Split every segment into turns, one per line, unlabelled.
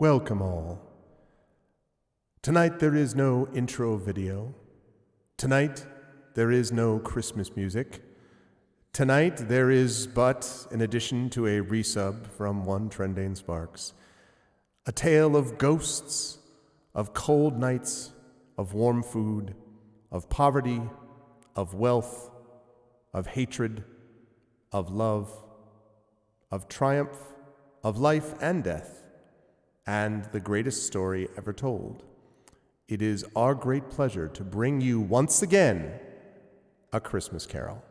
Welcome all. Tonight there is no intro video. Tonight there is no Christmas music. Tonight there is but, in addition to a resub from one Trendane Sparks, a tale of ghosts, of cold nights, of warm food, of poverty, of wealth, of hatred, of love, of triumph, of life and death, and the greatest story ever told. It is our great pleasure to bring you once again A Christmas Carol.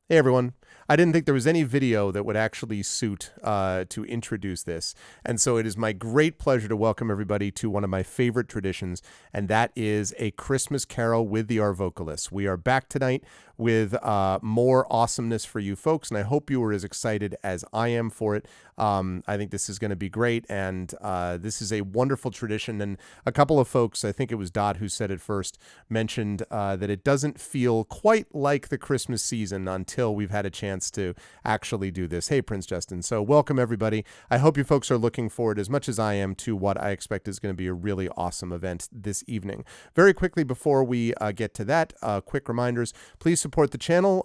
Hey everyone. I didn't think there was any video that would actually suit to introduce this. And so it is my great pleasure to welcome everybody to one of my favorite traditions, and that is A Christmas Carol with the Arvocalists. We are back tonight with more awesomeness for you folks, and I hope you are as excited as I am for it. I think this is going to be great, and this is a wonderful tradition. And a couple of folks, I think it was Dot who said it first, mentioned that it doesn't feel quite like the Christmas season until we've had a chance to actually do this. Hey, Prince Justin. So welcome, everybody. I hope you folks are looking forward as much as I am to what I expect is going to be a really awesome event this evening. Very quickly, before we get to that, quick reminders. Please support the channel.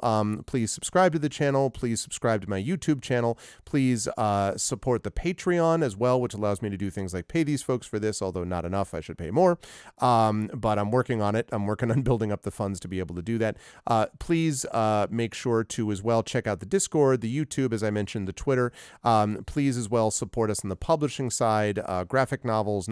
Please subscribe to the channel. Please subscribe to my YouTube channel. Please support the Patreon as well, which allows me to do things like pay these folks for this, although not enough. I should pay more. But I'm working on it. I'm working on building up the funds to be able to do that. Please make sure to as well check out the Discord, the YouTube, as I mentioned, the Twitter. Please as well support us on the publishing side, graphic novels,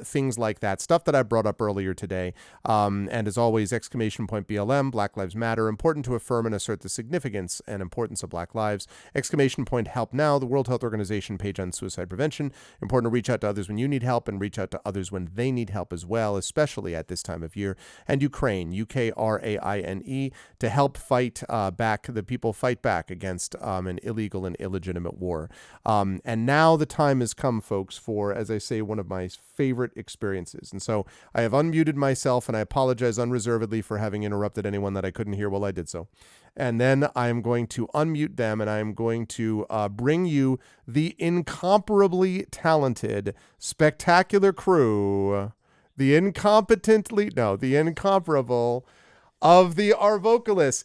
things like that, stuff that I brought up earlier today. And as always, !BLM, Black Lives Matter, important to affirm and assert the significance and importance of Black lives. !Help Now, the World Health Organization page on suicide prevention. Important to reach out to others when you need help and reach out to others when they need help as well, especially at this time of year. And Ukraine, Ukraine, to help fight back, the people fight back against an illegal and illegitimate war. And now the time has come, folks, for, as I say, one of my favorite experiences. And so I have unmuted myself, and I apologize unreservedly for having interrupted anyone that I couldn't hear while I did so. And then I am going to unmute them, and I am going to bring you the incomparably talented, spectacular crew, the incomparable of the Arvocalists.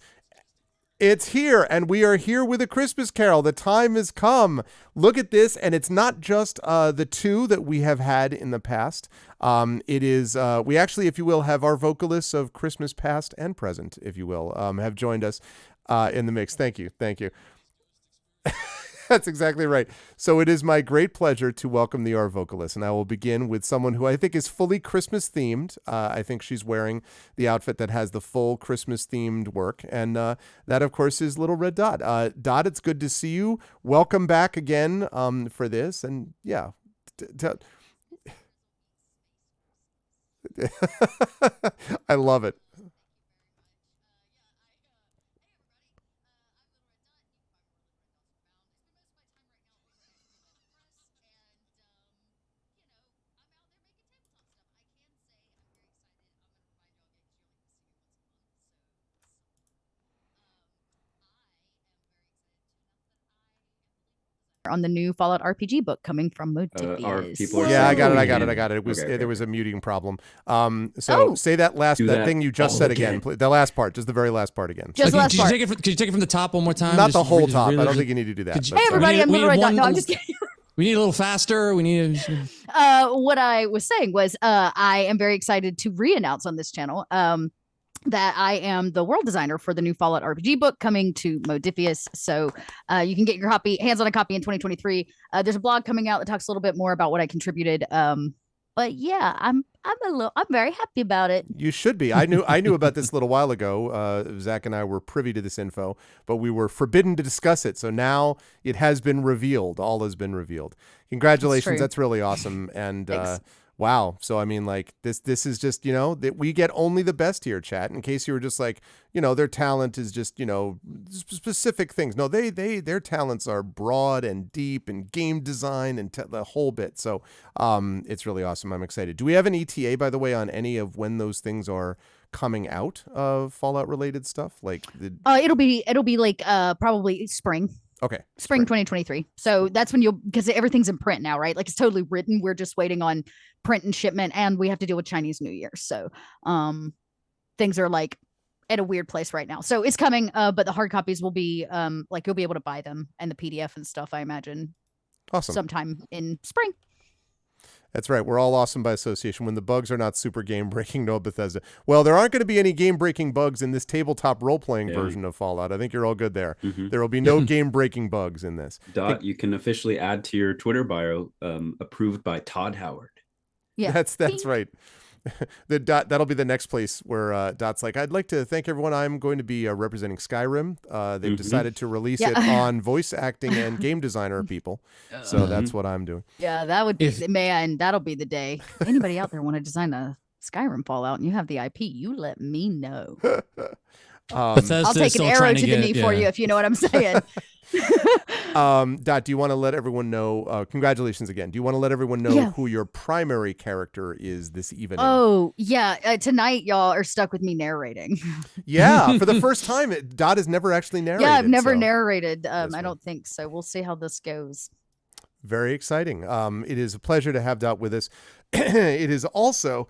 It's here, and we are here with A Christmas Carol. The time has come. Look at this, and it's not just the two that we have had in the past. It is, we actually, if you will, have our vocalists of Christmas past and present, if you will, have joined us in the mix. Thank you. That's exactly right. So it is my great pleasure to welcome the Arvocalists, and I will begin with someone who I think is fully Christmas themed. I think she's wearing the outfit that has the full Christmas themed work, and that, of course, is Little Red Dot. Dot, it's good to see you. Welcome back again for this, and yeah. I love it.
On the new Fallout RPG book coming from Modifius.
Yeah, I got it. It was there was a muting problem. Say that thing you just said again. The last part, just the very last part again.
Just the last part.
Could you take it from the top one more time?
Not the whole top. I don't think you need to do that.
Hey everybody, I'm Little Red Dot. No, I'm just kidding.
We need a little faster. We need.
What I was saying was, I am very excited to re-announce on this channel that I am the world designer for the new Fallout RPG book coming to Modifius. So you can get your hands on a copy in 2023. There's a blog coming out that talks a little bit more about what I contributed. But yeah, I'm very happy about it.
You should be. I knew about this a little while ago. Zach and I were privy to this info, but we were forbidden to discuss it. So now it has been revealed. All has been revealed. Congratulations. That's really awesome. And wow. So, I mean, like this is just, that we get only the best here, chat, in case you were just like, their talent is just, specific things. No, their talents are broad and deep and game design and the whole bit. So, it's really awesome. I'm excited. Do we have an ETA, by the way, on any of when those things are coming out of Fallout related stuff? Like
it'll be like, probably spring.
Okay.
Spring 2023. So that's when because everything's in print now, right? Like it's totally written. We're just waiting on print and shipment, and we have to deal with Chinese New Year. So things are like at a weird place right now. So it's coming, but the hard copies will be like you'll be able to buy them and the PDF and stuff, I imagine.
Awesome.
Sometime in spring.
That's right. We're all awesome by association when the bugs are not super game breaking. No Bethesda. Well, there aren't going to be any game breaking bugs in this tabletop role playing version of Fallout. I think you're all good there. There will be no game breaking bugs in this.
Dot, you can officially add to your Twitter bio, approved by Todd Howard.
Yeah,
that's right. That'll be the next place where Dot's like, I'd like to thank everyone. I'm going to be representing Skyrim. They've decided to release it on voice acting and game designer people. So that's what I'm doing.
Yeah, that would be, man, that'll be the day. Anybody out there want to design a Skyrim Fallout and you have the IP, you let me know. I'll take an arrow to the knee for you if you know what I'm saying.
Dot, do you want to let everyone know, congratulations again, do you want to let everyone know who your primary character is this evening?
Oh yeah, tonight y'all are stuck with me narrating.
Yeah, for the first time. Dot has never actually narrated.
Yeah, I've never narrated. I don't think so. We'll see how this goes.
Very exciting. It is a pleasure to have Dot with us. It is also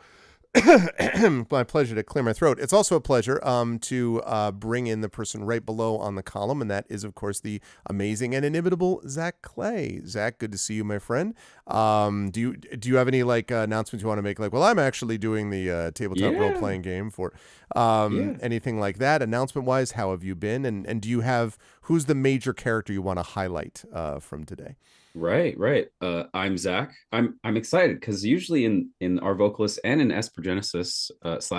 my pleasure to clear my throat. It's also a pleasure to bring in the person right below on the column, and that is, of course, the amazing and inimitable Zach Clay. Zach, good to see you, my friend. Do you have any announcements you want to make? Like, well, I'm actually doing the tabletop role playing game for anything like that. Announcement wise, how have you been? And do you have who's the major character you want to highlight from today?
Right. I'm Zach. I'm excited because usually in Arvocalists and in Espergenesis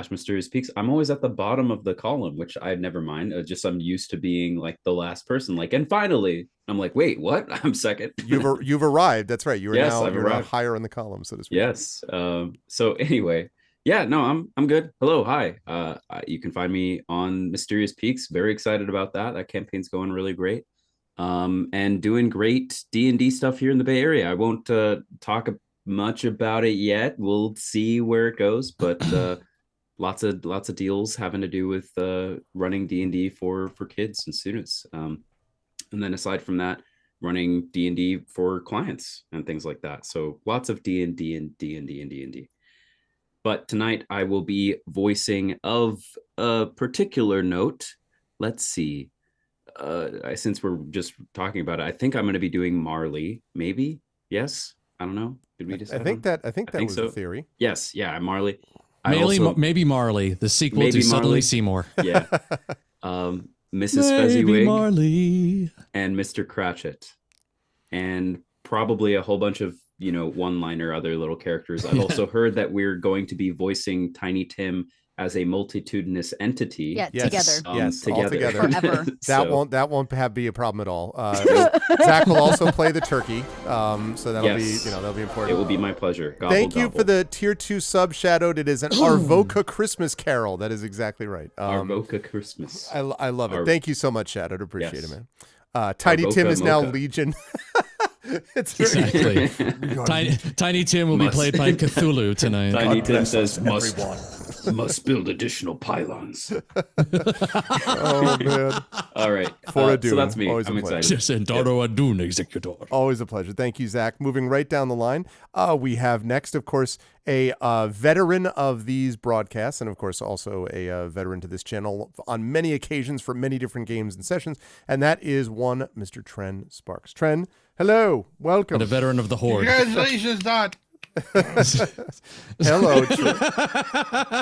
/ Mysterious Peaks, I'm always at the bottom of the column, which I never mind. I'm used to being like the last person. Like, and finally, I'm like, wait, what? I'm second.
You've arrived. That's right. You're now
arrived.
Higher in the column, so to speak.
Yes. So anyway, I'm good. Hello, hi. You can find me on Mysterious Peaks. Very excited about that. That campaign's going really great. And doing great D&D stuff here in the Bay Area. I won't talk much about it yet. We'll see where it goes, but lots of deals having to do with running D&D for kids and students. And then aside from that, running D&D for clients and things like that. So lots of D&D and D&D and D&D. But tonight I will be voicing of a particular note. Let's see. Since we're just talking about it, I think I'm going to be doing Marley. Maybe, yes. I don't know. Did we decide?
I think that was the theory.
Yes, yeah, Marley.
Maybe Marley, the sequel to Suddenly Seymour.
Yeah. Mrs. Fezziwig,
Marley,
and Mr. Cratchit, and probably a whole bunch of one-liner other little characters. I've also heard that we're going to be voicing Tiny Tim as a multitudinous entity.
Yeah, together.
All together.
Forever.
That won't be a problem at all. Zach will also play the turkey, so that'll be important.
It will be my pleasure.
Thank you for the tier 2 sub, Shadowed. It is an Arvoca Christmas Carol. That is exactly right.
Arvoca Christmas.
I love it. Thank you so much, Shadowed. Appreciate it, man. Tiny Arvoca Tim is now Legion. It's
exactly. Tiny Tim will be played by Cthulhu tonight.
Tiny Tim says, must build additional pylons.
Oh, man.
All right.
For Adun.
So that's me.
Always
I'm excited.
Adun Executor.
Always a pleasure. Thank you, Zach. Moving right down the line, we have next, of course, a veteran of these broadcasts, and of course also a veteran to this channel on many occasions for many different games and sessions, and that is one Mr. Tren Sparks. Tren, hello, welcome.
And a veteran of the Horde.
Congratulations, Dot.
Hello,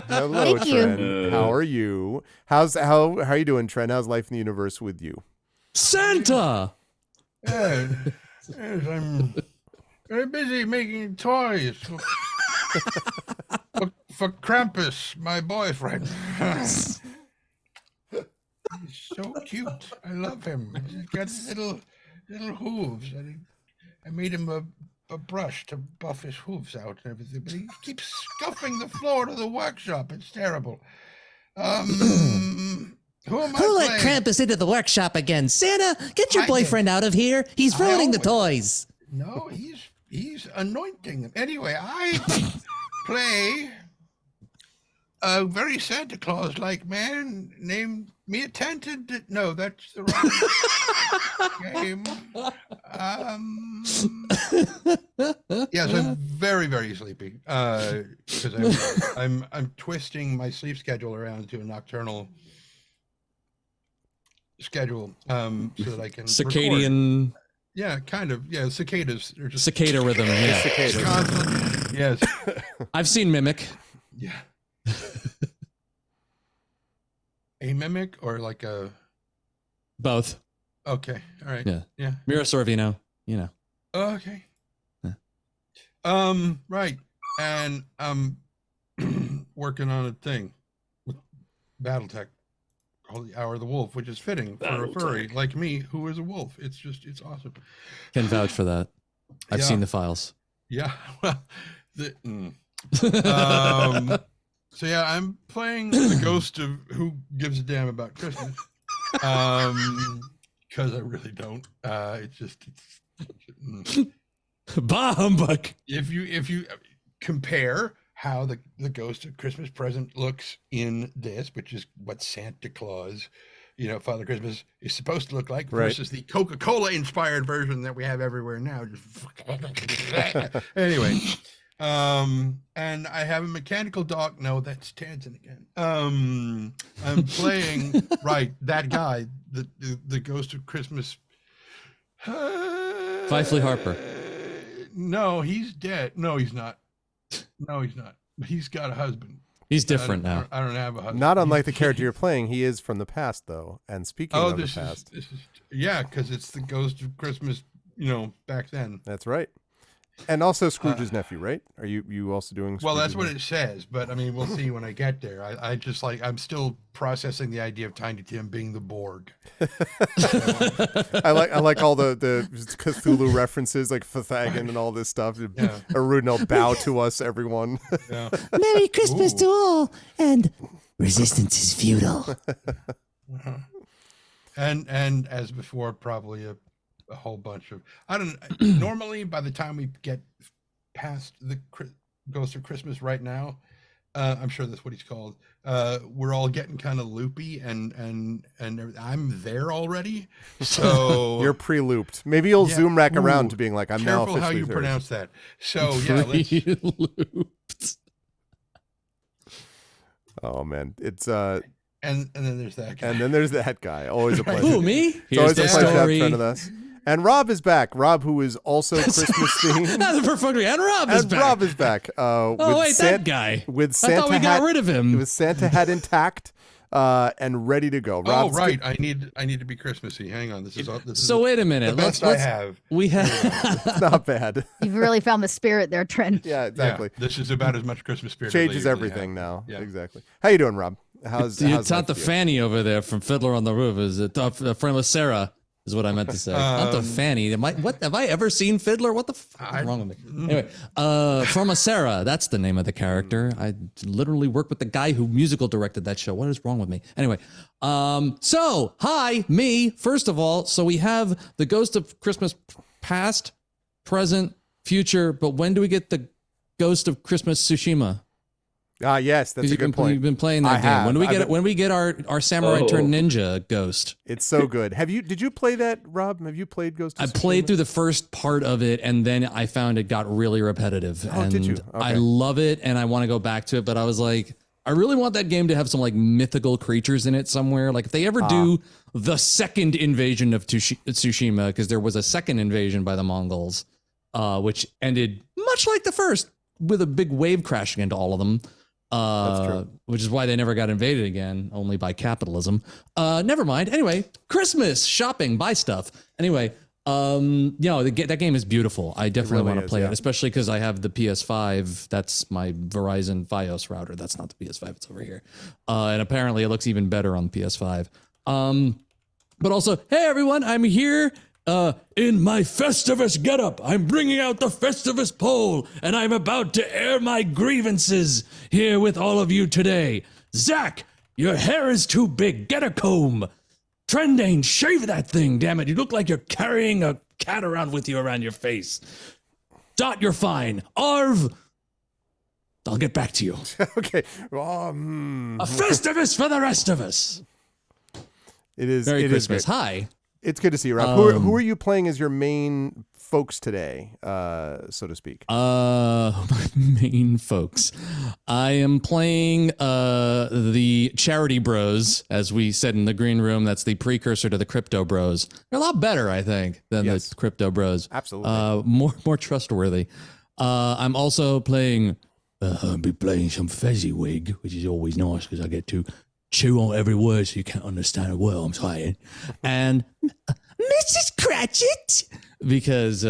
hello, Tren. How are you? How are you doing, Tren? How's life in the universe with you?
Santa.
Yes, I'm very busy making toys for Krampus, my boyfriend. He's so cute. I love him. He's got little hooves. I made him a brush to buff his hooves out and everything, but he keeps scuffing the floor to the workshop. It's terrible. Who
let Krampus into the workshop again? Santa, get your boyfriend out of here. He's ruining the toys.
No, he's anointing them. Anyway, I play a very Santa Claus-like man named me attended. No, that's the wrong game. Yes, I'm very, very sleepy because I'm twisting my sleep schedule around to a nocturnal schedule so that I can
Circadian.
record. Yeah, kind of. Yeah, cicadas. Are just
Cicada rhythm. Yeah.
constantly. Yes.
I've seen Mimic.
Yeah. A mimic or like a.
Both.
Okay. All right.
Yeah.
Yeah.
Mira Sorvino. You know.
Okay.
Yeah.
Right. And I'm working on a thing with BattleTech called the Hour of the Wolf, which is fitting for a furry like me who is a wolf. It's awesome.
Can vouch for that. I've
Yeah.
seen the files.
Yeah. Well, so yeah, I'm playing the ghost of Who Gives a Damn About Christmas. Because I really don't. It's
Bah humbug.
if you compare how the Ghost of Christmas Present looks in this, which is what Santa Claus, Father Christmas is supposed to look like, versus the Coca-Cola inspired version that we have everywhere now. Anyway, and I have a mechanical dog. No, that's Tansen again. I'm playing that guy, the Ghost of Christmas.
Fifley Harper.
No, he's dead. No, he's not. No, he's not. He's got a husband.
He's different now.
I don't have a husband.
Not unlike the character you're playing, he is from the past, though. And speaking of the past,
because it's the Ghost of Christmas, back then.
that's right. And also Scrooge's nephew, right? Are you also doing?
Well, that's
Scrooge's
what it says, but I mean, we'll see when I get there. I just I'm still processing the idea of Tiny Tim being the Borg.
I like all the Cthulhu references, like Fathagan and all this stuff.
Yeah.
Arudnell, bow to us, everyone.
Yeah.
Merry Christmas to all, and resistance is futile.
Uh-huh. And as before, probably a whole bunch of normally by the time we get past the Ghost of Christmas right now, I'm sure that's what he's called, we're all getting kind of loopy and I'm there already, so
You're pre-looped. Maybe you'll zoom back around to being like, I'm now
careful
officially
how you
there.
pronounce that. So yeah, let's,
Looped.
Oh man, it's
and then there's that guy.
and then there's that guy. Always a pleasure.
Who, me?
It's
Here's
always
the
a pleasure to have a
story.
friend of us. And Rob is back. Rob, who is also Christmas themed.
Not the perfect. And Rob is
And
back.
Rob is back.
Oh wait, that guy.
With
I
Santa
thought we got rid of him.
With Santa hat intact and ready to go.
Oh
Rob's
right, I need to be Christmassy. Hang on, this is
So wait a minute.
the best I have.
We have.
It's not bad.
You've really found the spirit there, Trent.
Yeah, exactly.
Yeah, this is about as much Christmas spirit.
Changes
as I usually
everything
have.
now.
Yeah.
Exactly. How you doing, Rob? How's
It's
life
not the
for you?
Fanny over there from Fiddler on the Roof. Is it friendless Sarah? Is what I meant to say. Not the Fanny. What have I ever seen Fiddler? What the fuck is wrong with me? Anyway, from a Sarah. That's the name of the character. I literally worked with the guy who musical directed that show. What is wrong with me? Anyway, so hi, me. First of all, so we have the Ghost of Christmas Past, Present, Future. But when do we get the Ghost of Christmas Tsushima?
Ah, yes, that's a good point.
You've been playing that
I
game.
have.
When do we
I've
get it? When we get our Samurai Turn Ninja Ghost?
It's so good. Did you play that, Rob? Have you played Ghost of
I played
Tsushima?
through the first part of it, and then I found it got really repetitive.
Oh,
and
did you?
I
Okay.
love it, and I want to go back to it. But I was like, I really want that game to have some like mythical creatures in it somewhere. Like if they ever do the second invasion of Tsushima, because there was a second invasion by the Mongols, which ended much like the first, with a big wave crashing into all of them.
That's true.
Which is why they never got invaded again, only by capitalism. Never mind. Anyway, Christmas shopping, buy stuff. Anyway, that game is beautiful. I definitely
really
want to
is,
play
yeah.
it, especially because I have the PS5. That's my Verizon Fios router. That's not the PS5. It's over here. And apparently it looks even better on the PS5. But also, hey everyone, I'm here in my Festivus getup. I'm bringing out the Festivus pole, and I'm about to air my grievances here with all of you today. Zach, your hair is too big. Get a comb. Trendane, shave that thing, damn it. You look like you're carrying a cat around with you around your face. Dot, you're fine. Arv, I'll get back to you.
Okay.
A Festivus for the rest of us.
It is
Merry
it is
Christmas.
great.
Hi.
It's good to see you, Rob. Who are you playing as your main folks today, so to speak?
My main folks. I am playing the Charity Bros, as we said in the green room. That's the precursor to the Crypto Bros. They're a lot better, I think, than
Yes.
the Crypto Bros.
Absolutely.
More trustworthy. I'm also playing. I'll be playing some Fezziwig, which is always nice because I get to chew on every word so you can't understand a word I'm saying. And Mrs. Cratchit, because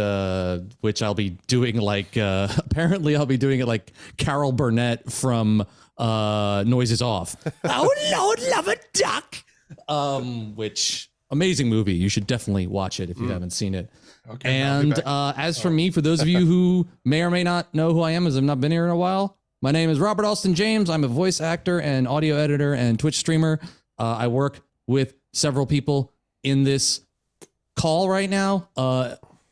which I'll be doing like apparently I'll be doing it like Carol Burnett from Noises Off. Oh Lord, love a duck. Which amazing movie. You should definitely watch it if you haven't seen it.
Okay, I'll be
And
back.
as for me, for those of you who may or may not know who I am, as I've not been here in a while, my name is Robert Alston James. I'm a voice actor and audio editor and Twitch streamer. I work with several people in this call right now,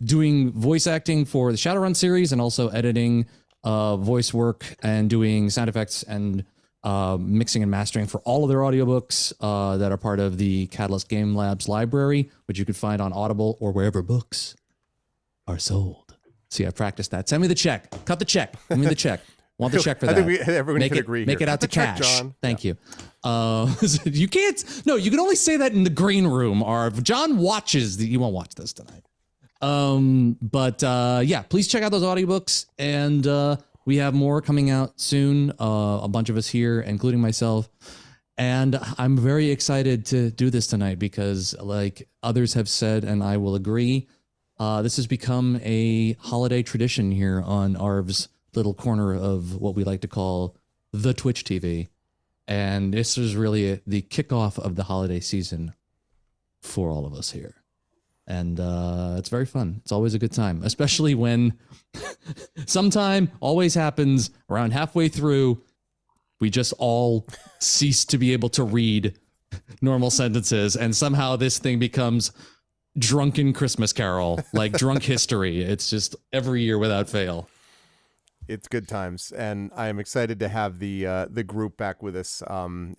doing voice acting for the Shadowrun series and also editing voice work and doing sound effects and mixing and mastering for all of their audiobooks that are part of the Catalyst Game Labs library, which you can find on Audible or wherever books are sold. See, I practiced that. Send me the check. Cut the check. Give me the check. Want the check for that.
I think everyone
make
can
it,
agree
Make
here.
it out
Cut
to
the check,
cash.
John.
Thank you. You can't. No, you can only say that in the green room. Arv. John watches. You won't watch this tonight. But yeah, please check out those audiobooks, and we have more coming out soon. A bunch of us here, including myself. And I'm very excited to do this tonight because, like others have said, and I will agree, this has become a holiday tradition here on Arv's little corner of what we like to call the Twitch TV. And this is really the kickoff of the holiday season for all of us here. And it's very fun. It's always a good time, especially when sometime always happens around halfway through, we just all cease to be able to read normal sentences. And somehow this thing becomes drunken Christmas Carol, like drunk history. It's just every year without fail.
It's good times, and I am excited to have the group back with us.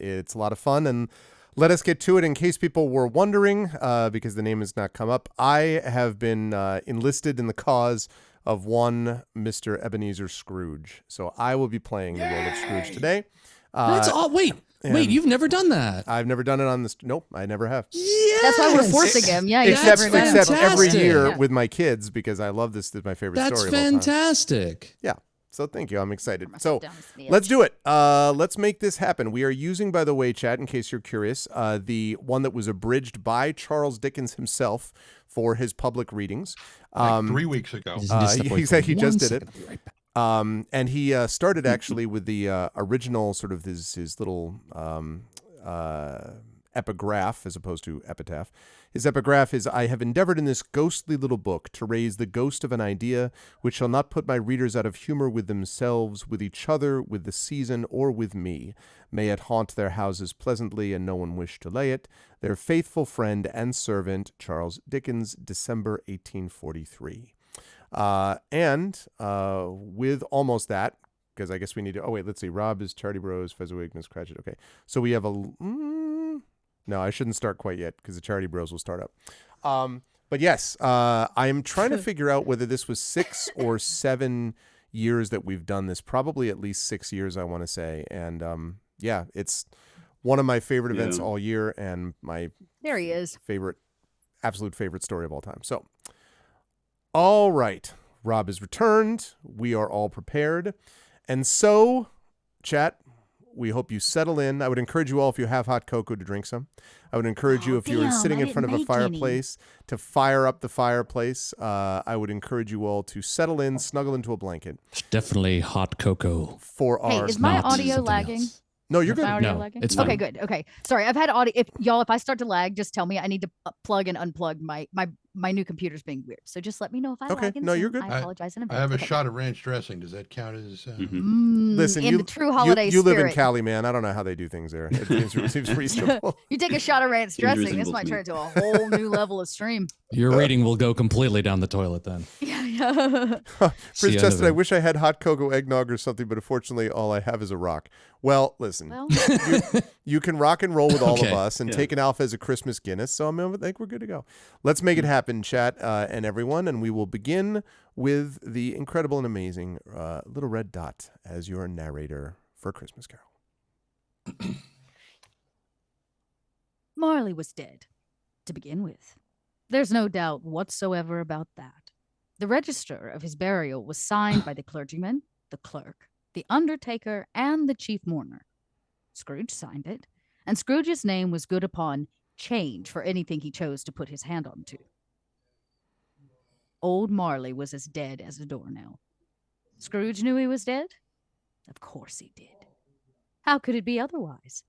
It's a lot of fun, and let us get to it. In case people were wondering, because the name has not come up, I have been enlisted in the cause of one Mr. Ebenezer Scrooge. So I will be playing the role of Scrooge today.
That's all. Wait, you've never done that.
I've never done it on this. Nope, I never have.
Yes.
That's why we're forcing him. Yeah, he's
Except
never been.
except every
fantastic.
year
Yeah.
with my kids, because I love this. This is my favorite
That's
story of all time.
fantastic.
Yeah. So thank you. I'm excited.
Turn
So
myself down to the
let's
edge.
do it. Let's make this happen. We are using, by the way, chat, in case you're curious, the one that was abridged by Charles Dickens himself for his public readings.
Like 3 weeks ago.
Just need to step away
he
for
said he just
1
did
second.
it.
I'll be right back.
And he started actually with the original sort of his little epigraph as opposed to epitaph. His epigraph is, "I have endeavored in this ghostly little book to raise the ghost of an idea which shall not put my readers out of humor with themselves, with each other, with the season, or with me. May it haunt their houses pleasantly, and no one wish to lay it. Their faithful friend and servant, Charles Dickens, December 1843. And with almost that, because I guess we need to, let's see. Rob is Charity Bros, Fezziwig, Miss Cratchit. Okay. So we have no, I shouldn't start quite yet because the Charity Bros will start up. But yes, I'm trying to figure out whether this was 6 or 7 years that we've done this. Probably at least 6 years, I want to say. And yeah, it's one of my favorite events all year and my
There he is.
absolute favorite story of all time. So, all right. Rob is returned. We are all prepared. And so, chat, we hope you settle in. I would encourage you all, if you have hot cocoa, to drink some. I would encourage you, if you're sitting in front of a fireplace, to fire up the fireplace. I would encourage you all to settle in, snuggle into a blanket.
It's definitely hot cocoa.
For
Hey,
our
is my
not
audio
something
lagging?
else.
No, you're good.
My audio
No,
lagging?
it's
Okay,
fine.
good. Okay. Sorry, I've had audio. If I start to lag, just tell me. I need to plug and unplug my new computer's being weird. So just let me know if I
Okay,
lag in
no,
Zoom.
you're good.
I apologize in advance.
I have a
Okay.
shot of ranch dressing. Does that count as?
Listen,
in the true holiday
you live in
spirit.
Cali, man. I don't know how they do things there. It seems reasonable.
You take a shot of ranch
Seems
dressing, this
reasonable
might
to
turn
me.
into a whole new level of stream.
Your rating will go completely down the toilet then.
Yeah,
Prince
the end
Justin,
of
I
it.
wish I had hot cocoa eggnog or something, but unfortunately, all I have is a rock. Well, listen,
Well,
you can rock and roll with all of
Okay.
us and
Yeah.
take an alpha as a Christmas Guinness, so I think we're good to go. Let's make it happen, chat and everyone, and we will begin with the incredible and amazing Little Red Dot as your narrator for Christmas Carol.
Marley was dead, to begin with. There's no doubt whatsoever about that. The register of his burial was signed by the clergyman, the clerk, the undertaker, and the chief mourner. Scrooge signed it, and Scrooge's name was good upon change for anything he chose to put his hand onto. Old Marley was as dead as a doornail. Scrooge knew he was dead? Of course he did. How could it be otherwise?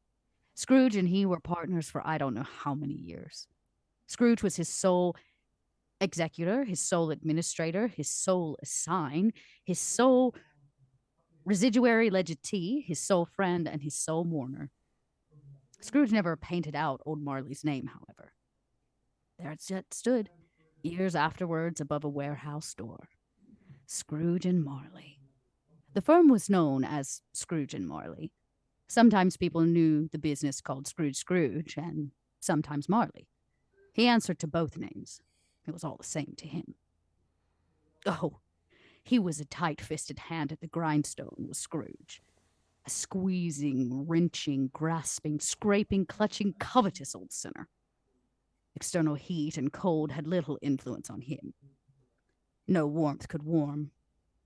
Scrooge and he were partners for I don't know how many years. Scrooge was his sole executor, his sole administrator, his sole assign, his sole residuary legatee, his sole friend, and his sole mourner. Scrooge never painted out old Marley's name, however. There it stood, years afterwards, above a warehouse door. Scrooge and Marley. The firm was known as Scrooge and Marley. Sometimes people knew the business called Scrooge, and sometimes Marley. He answered to both names. It was all the same to him. Oh, he was a tight-fisted hand at the grindstone, was Scrooge. A squeezing, wrenching, grasping, scraping, clutching, covetous old sinner. External heat and cold had little influence on him. No warmth could warm,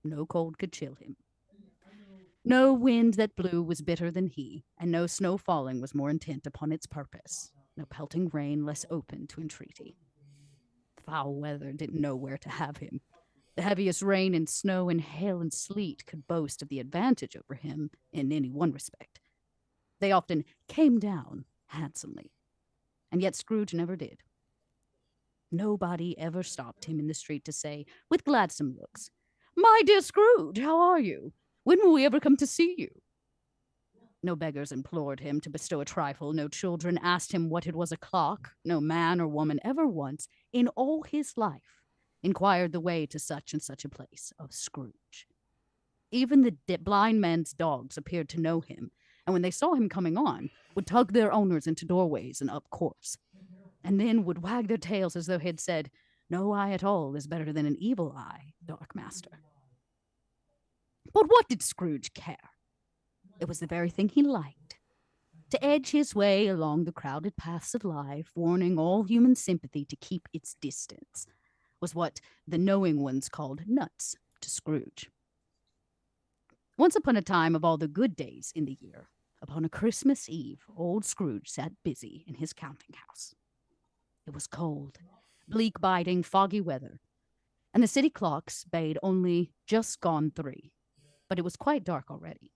no cold could chill him. No wind that blew was bitter than he, and no snow falling was more intent upon its purpose, no pelting rain less open to entreaty. Foul weather didn't know where to have him. The heaviest rain and snow and hail and sleet could boast of the advantage over him in any one respect. They often came down handsomely, and yet Scrooge never did. Nobody ever stopped him in the street to say, with gladsome looks, "My dear Scrooge, how are you? When will we ever come to see you?" No beggars implored him to bestow a trifle. No children asked him what it was o'clock. No man or woman ever once, in all his life, inquired the way to such and such a place of Scrooge. Even the blind men's dogs appeared to know him, and when they saw him coming on, would tug their owners into doorways and up courts, and then would wag their tails as though he had said, "No eye at all is better than an evil eye, dark master." But what did Scrooge care? It was the very thing he liked. To edge his way along the crowded paths of life, warning all human sympathy to keep its distance, was what the knowing ones called nuts to Scrooge. Once upon a time, of all the good days in the year, upon a Christmas Eve, old Scrooge sat busy in his counting house. It was cold, bleak biting, foggy weather, and the city clocks bade only just gone 3, but it was quite dark already.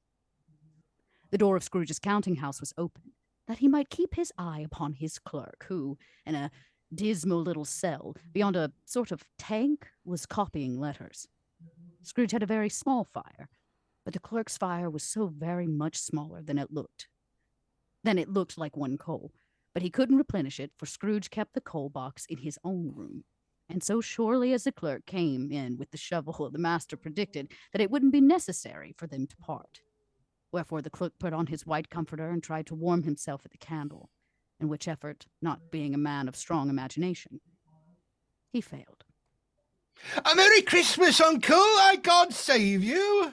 The door of Scrooge's counting house was open, that he might keep his eye upon his clerk, who, in a dismal little cell beyond a sort of tank, was copying letters. Scrooge had a very small fire, but the clerk's fire was so very much smaller than it looked. Then it looked like one coal, but he couldn't replenish it, for Scrooge kept the coal box in his own room. And so surely as the clerk came in with the shovel, the master predicted that it wouldn't be necessary for them to part. Wherefore the clerk put on his white comforter and tried to warm himself at the candle, in which effort, not being a man of strong imagination, he failed.
"A Merry Christmas, Uncle! God save you!"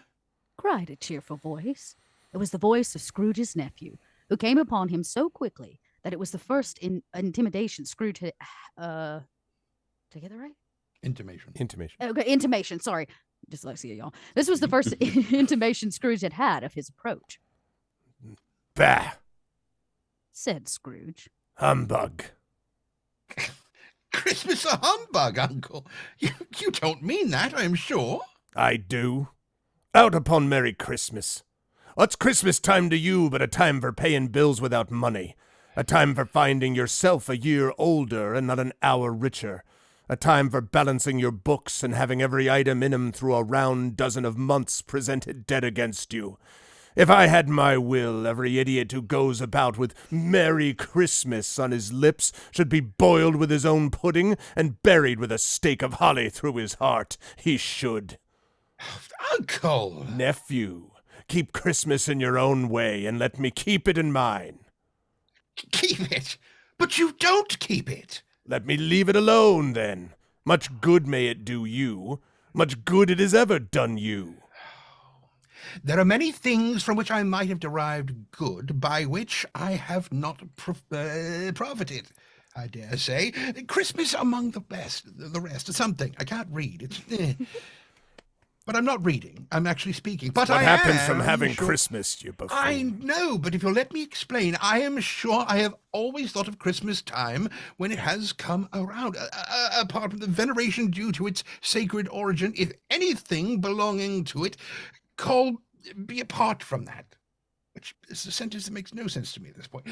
Cried a cheerful voice. It was the voice of Scrooge's nephew, who came upon him so quickly that it was the first intimation Scrooge had... Did I get that right?
Intimation.
Okay, intimation, sorry. Dyslexia, y'all. This was the first intimation Scrooge had of his approach.
Bah!
Said Scrooge.
Humbug.
Christmas a humbug, Uncle. You don't mean that, I'm sure.
I do. Out upon Merry Christmas. What's Christmas time to you but a time for paying bills without money? A time for finding yourself a year older and not an hour richer? A time for balancing your books and having every item in 'em through a round dozen of months presented dead against you? If I had my will, every idiot who goes about with Merry Christmas on his lips should be boiled with his own pudding and buried with a stake of holly through his heart. He should.
Uncle!
Nephew, keep Christmas in your own way and let me keep it in mine.
Keep it! But you don't keep it!
Let me leave it alone, then. Much good may it do you. Much good it has ever done you.
There are many things from which I might have derived good, by which I have not profited, I dare say. Christmas among the best, the rest, something. I can't read. It's... But I'm not reading. I'm actually speaking. But
What
I
happens
am
from having
sure...
Christmas, you buffoon?
I know, but if you'll let me explain, I am sure I have always thought of Christmas time when it has come around. Apart from the veneration due to its sacred origin, if anything belonging to it be apart from that. Which is a sentence that makes no sense to me at this point.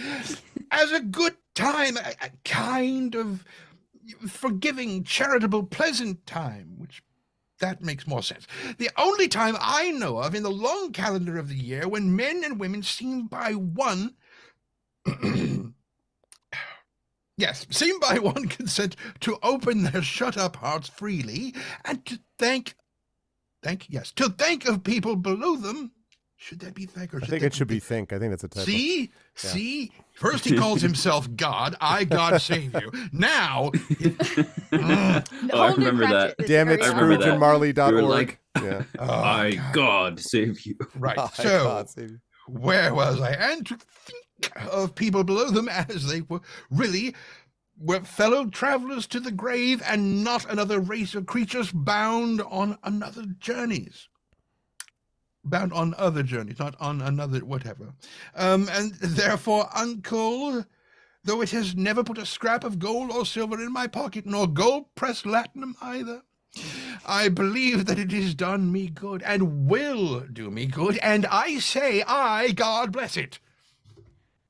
As a good time, a kind of forgiving, charitable, pleasant time, which that makes more sense. The only time I know of in the long calendar of the year when men and women seem by one consent to open their shut-up hearts freely and to thank of people below them. Should that be thank or should
I think it should be think. I think that's a typo.
See?
Yeah.
See? First he calls himself God. God save you. Now...
I remember that.
Damn it,
I remember that.
ScroogeandMarley.org.
You were like,
yeah.
Oh,
God save you.
Right.
Oh,
So,
God, save you.
where was I? And to think of people below them as they were fellow travelers to the grave and not another race of creatures bound on other journeys, not on another whatever. And therefore, Uncle, though it has never put a scrap of gold or silver in my pocket, nor gold-pressed latinum either, I believe that it has done me good and will do me good, and I say God bless it.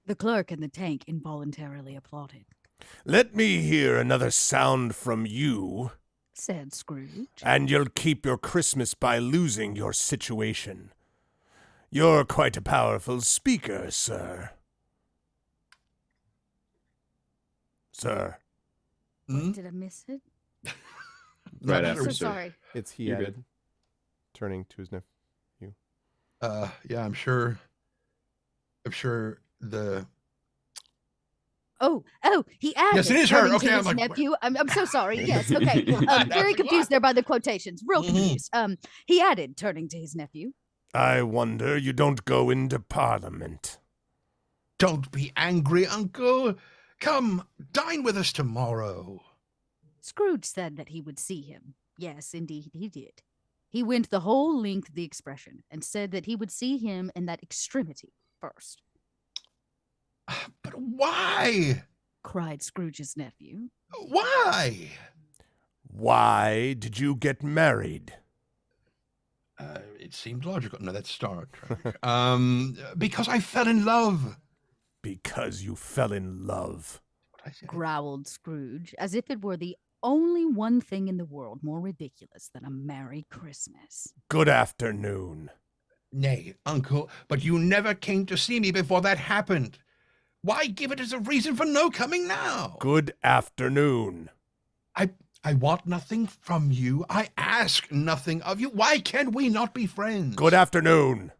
The clerk in the tank involuntarily applauded.
Let me hear another sound from you,
Said Scrooge.
and you'll keep your Christmas by losing your situation. You're quite a powerful speaker, sir. Sir.
Did I miss it?
Right
I'm
after,
so
sir.
sorry.
It's he
You're
added,
good.
turning to his nephew.
Yeah, I'm sure the...
Oh, he added.
Yes, it is her.
turning
Okay,
to
I'm
his
like,
nephew. I'm so sorry. Yes, okay.
That's
Very
a
confused
lot.
there by the quotations. Real
Mhm.
confused. He added, turning to his nephew.
I wonder you don't go into Parliament.
Don't be angry, Uncle. Come, dine with us tomorrow.
Scrooge said that he would see him. Yes, indeed, he did. He went the whole length of the expression and said that he would see him in that extremity first.
But why?
Cried Scrooge's nephew.
Why?
Why did you get married?
It seemed logical. No, that's Star Trek. Because I fell in love.
Because you fell in love.
What I said.
Growled Scrooge, as if it were the only one thing in the world more ridiculous than a Merry Christmas.
Good afternoon.
Nay, Uncle, but you never came to see me before that happened. Why give it as a reason for no coming now?
Good afternoon.
I want nothing from you. I ask nothing of you. Why can we not be friends?
Good afternoon.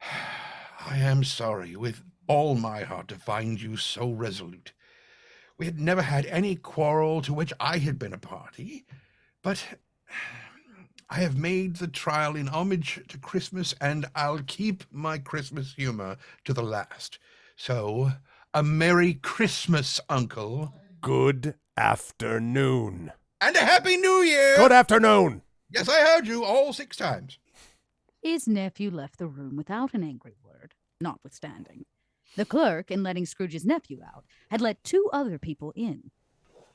I am sorry with all my heart to find you so resolute. We had never had any quarrel to which I had been a party, but I have made the trial in homage to Christmas, and I'll keep my Christmas humor to the last. So, a Merry Christmas, Uncle.
Good afternoon.
And a Happy New Year!
Good afternoon.
Yes, I heard you all 6 times.
His nephew left the room without an angry word, notwithstanding. The clerk, in letting Scrooge's nephew out, had let 2 other people in.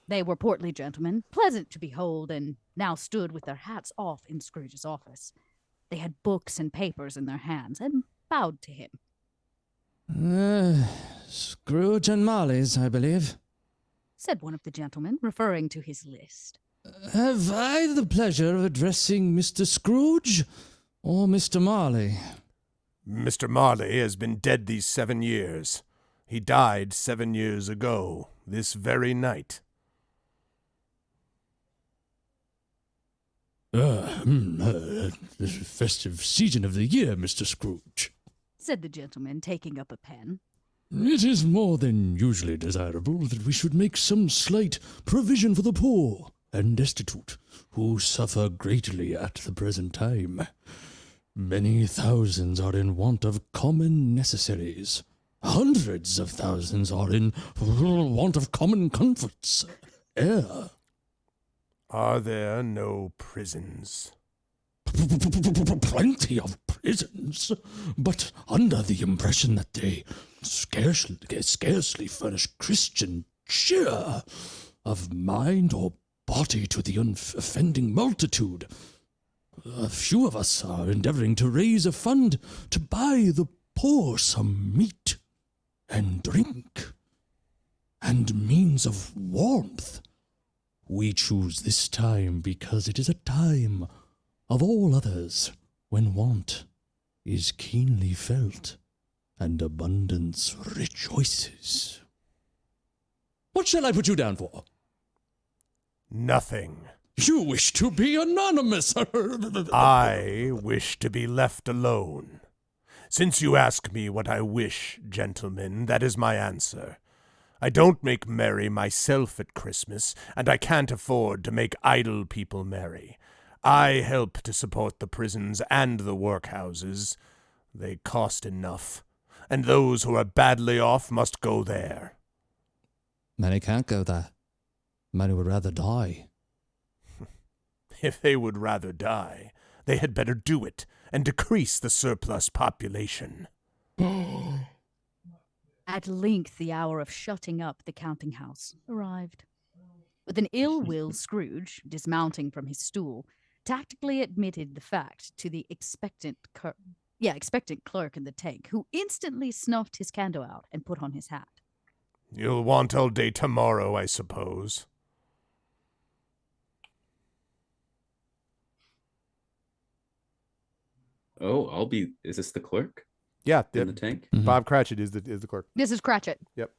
They were portly gentlemen, pleasant to behold, and now stood with their hats off in Scrooge's office. They had books and papers in their hands and bowed to him.
Scrooge and Marley's, I believe.
Said one of the gentlemen, referring to his list.
Have I the pleasure of addressing Mr. Scrooge or Mr. Marley?
Mr. Marley has been dead these 7 years. He died 7 years ago, this very night.
The festive season of the year, Mr. Scrooge.
said the gentleman, taking up a pen.
It is more than usually desirable that we should make some slight provision for the poor and destitute, who suffer greatly at the present time. Many thousands are in want of common necessaries. Hundreds of thousands are in want of common comforts. Air.
Are there no prisons?
Plenty of prisons, but under the impression that they scarcely furnish Christian cheer of mind or body to the offending multitude. A few of us are endeavoring to raise a fund to buy the poor some meat and drink and means of warmth. We choose this time because it is a time of all others when want is keenly felt and abundance rejoices. What shall I put you down for?
Nothing.
You wish to be anonymous.
I wish to be left alone. Since you ask me what I wish, gentlemen, that is my answer. I don't make merry myself at Christmas, and I can't afford to make idle people merry. I help to support the prisons and the workhouses. They cost enough, and those who are badly off must go there.
Many can't go there. Many would rather die.
If they would rather die, they had better do it and decrease the surplus population.
At length the hour of shutting up the counting house arrived. With an ill will, Scrooge, dismounting from his stool, tactically admitted the fact to the expectant clerk in the tank, who instantly snuffed his candle out and put on his hat.
You'll want all day tomorrow, I suppose.
Oh, is this the clerk
Yeah,
in the tank?
Bob Cratchit is the clerk.
This is Cratchit.
Yep.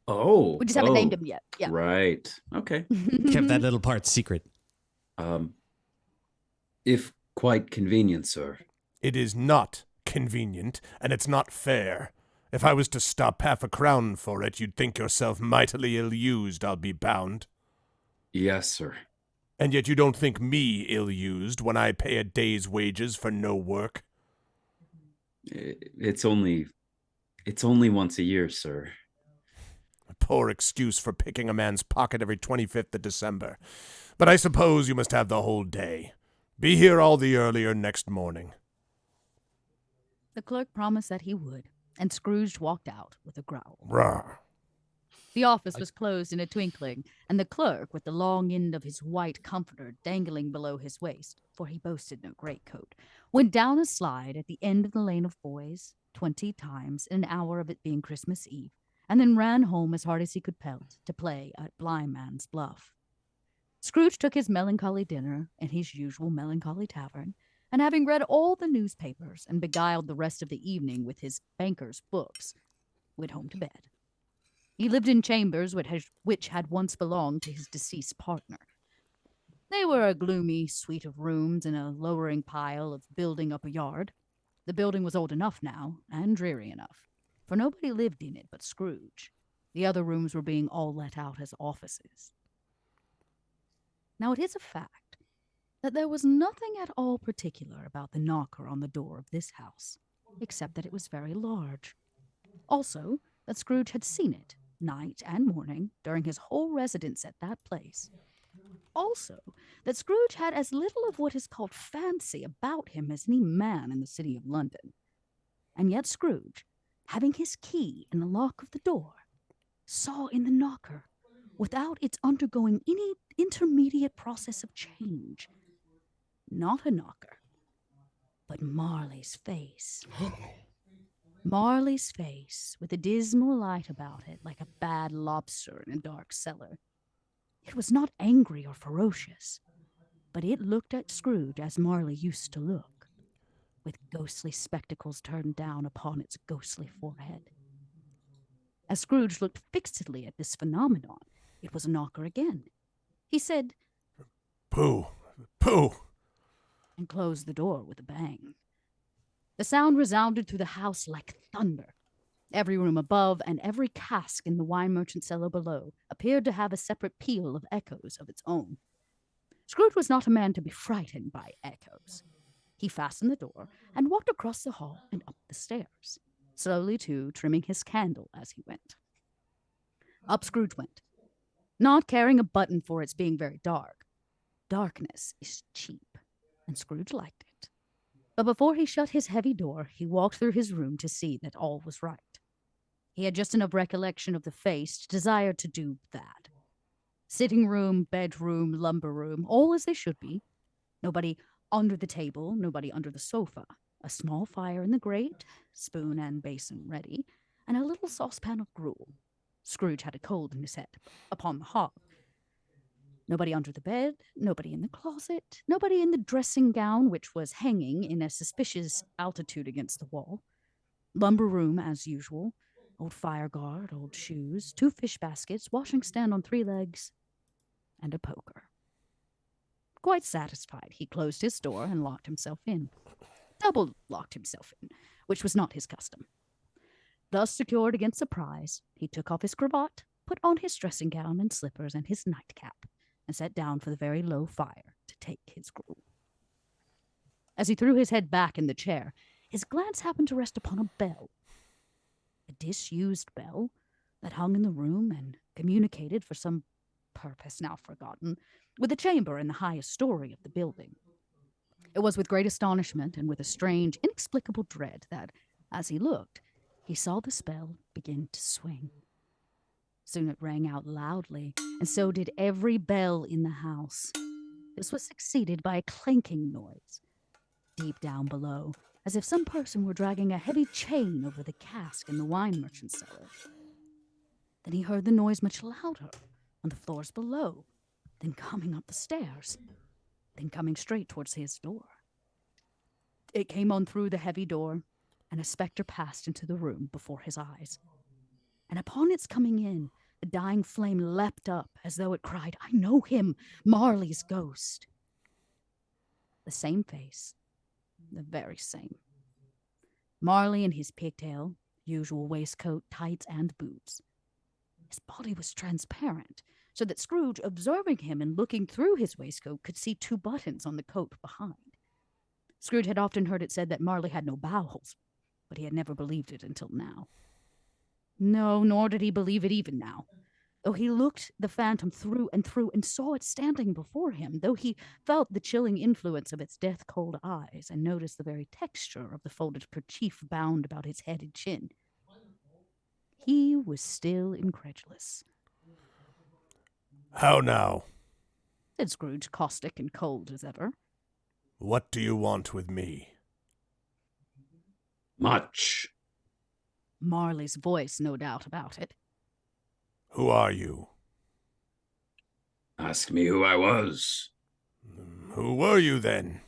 Oh.
We just haven't named him yet. Yeah.
Right. Okay.
Kept that little part secret.
If quite convenient, sir.
It is not convenient, and it's not fair. If I was to stop £half-a-crown for it, you'd think yourself mightily ill-used, I'll be bound.
Yes, sir.
And yet you don't think me ill-used when I pay a day's wages for no work?
It's only once a year, sir.
A poor excuse for picking a man's pocket every 25th of December. But I suppose you must have the whole day. Be here all the earlier next morning.
The clerk promised that he would, and Scrooge walked out with a growl.
Rawr.
The office was closed in a twinkling, and the clerk, with the long end of his white comforter dangling below his waist, for he boasted no greatcoat, went down a slide at the end of the lane of boys 20 times in an hour of it being Christmas Eve, and then ran home as hard as he could pelt to play at Blind Man's Bluff. Scrooge took his melancholy dinner in his usual melancholy tavern, and having read all the newspapers and beguiled the rest of the evening with his banker's books, went home to bed. He lived in chambers which had once belonged to his deceased partner. They were a gloomy suite of rooms in a lowering pile of building up a yard. The building was old enough now, and dreary enough, for nobody lived in it but Scrooge. The other rooms were being all let out as offices. Now it is a fact that there was nothing at all particular about the knocker on the door of this house, except that it was very large. Also, that Scrooge had seen it, night and morning, during his whole residence at that place. Also, that Scrooge had as little of what is called fancy about him as any man in the city of London. And yet Scrooge, having his key in the lock of the door, saw in the knocker, without its undergoing any intermediate process of change, not a knocker, but Marley's face. Marley's face, with a dismal light about it, like a bad lobster in a dark cellar. It was not angry or ferocious, but it looked at Scrooge as Marley used to look. with ghostly spectacles turned down upon its ghostly forehead. As Scrooge looked fixedly at this phenomenon, it was a knocker again. He said,
Pooh, pooh.
and closed the door with a bang. The sound resounded through the house like thunder. Every room above and every cask in the wine merchant's cellar below appeared to have a separate peal of echoes of its own. Scrooge was not a man to be frightened by echoes. He fastened the door and walked across the hall and up the stairs, slowly too, trimming his candle as he went. Up Scrooge went, not caring a button for its being very dark. Darkness is cheap, and Scrooge liked it. But before he shut his heavy door, he walked through his room to see that all was right. He had just enough recollection of the face to desire to do that. Sitting room, bedroom, lumber room, all as they should be. Nobody under the table, nobody under the sofa. A small fire in the grate, spoon and basin ready, and a little saucepan of gruel. Scrooge had a cold in his head, upon the hob. Nobody under the bed, nobody in the closet, nobody in the dressing gown, which was hanging in a suspicious altitude against the wall. Lumber room, as usual. Old fire guard, old shoes, 2 fish baskets, washing stand on 3 legs, and a poker. Quite satisfied, he closed his door and locked himself in. Double locked himself in, which was not his custom. Thus secured against surprise, he took off his cravat, put on his dressing gown and slippers and his nightcap, and sat down for the very low fire to take his gruel. As he threw his head back in the chair, his glance happened to rest upon a bell. A disused bell that hung in the room and communicated, for some purpose now forgotten, with a chamber in the highest story of the building. It was with great astonishment and with a strange, inexplicable dread that, as he looked, he saw the bell begin to swing. Soon it rang out loudly, and so did every bell in the house. This was succeeded by a clanking noise. Deep down below, as if some person were dragging a heavy chain over the cask in the wine merchant's cellar. Then he heard the noise much louder, on the floors below, then coming up the stairs, then coming straight towards his door. It came on through the heavy door, and a spectre passed into the room before his eyes. And upon its coming in, the dying flame leapt up as though it cried, "I know him, Marley's ghost." The same face, the very same. Marley in his pigtail, usual waistcoat, tights, and boots. His body was transparent, so that Scrooge, observing him and looking through his waistcoat, could see 2 buttons on the coat behind. Scrooge had often heard it said that Marley had no bowels, but he had never believed it until now. No, nor did he believe it even now. Though he looked the phantom through and saw it standing before him, though he felt the chilling influence of its death-cold eyes and noticed the very texture of the folded kerchief bound about his head and chin, he was still incredulous.
How now?
Said Scrooge, caustic and cold as ever.
What do you want with me?
Much.
Marley's voice, no doubt about it.
Who are you?
Ask me who I was.
Who were you then?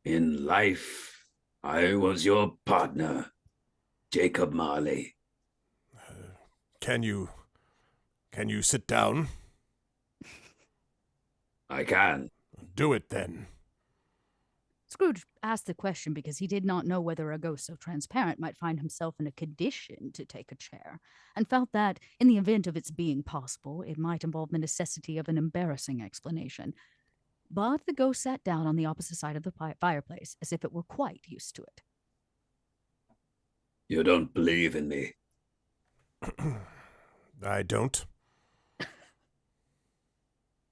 In life, I was your partner, Jacob Marley.
Can you sit down?
I can.
Do it then.
Scrooge asked the question because he did not know whether a ghost so transparent might find himself in a condition to take a chair, and felt that, in the event of its being possible, it might involve the necessity of an embarrassing explanation. But the ghost sat down on the opposite side of the fireplace, as if it were quite used to it.
You don't believe in me.
I don't.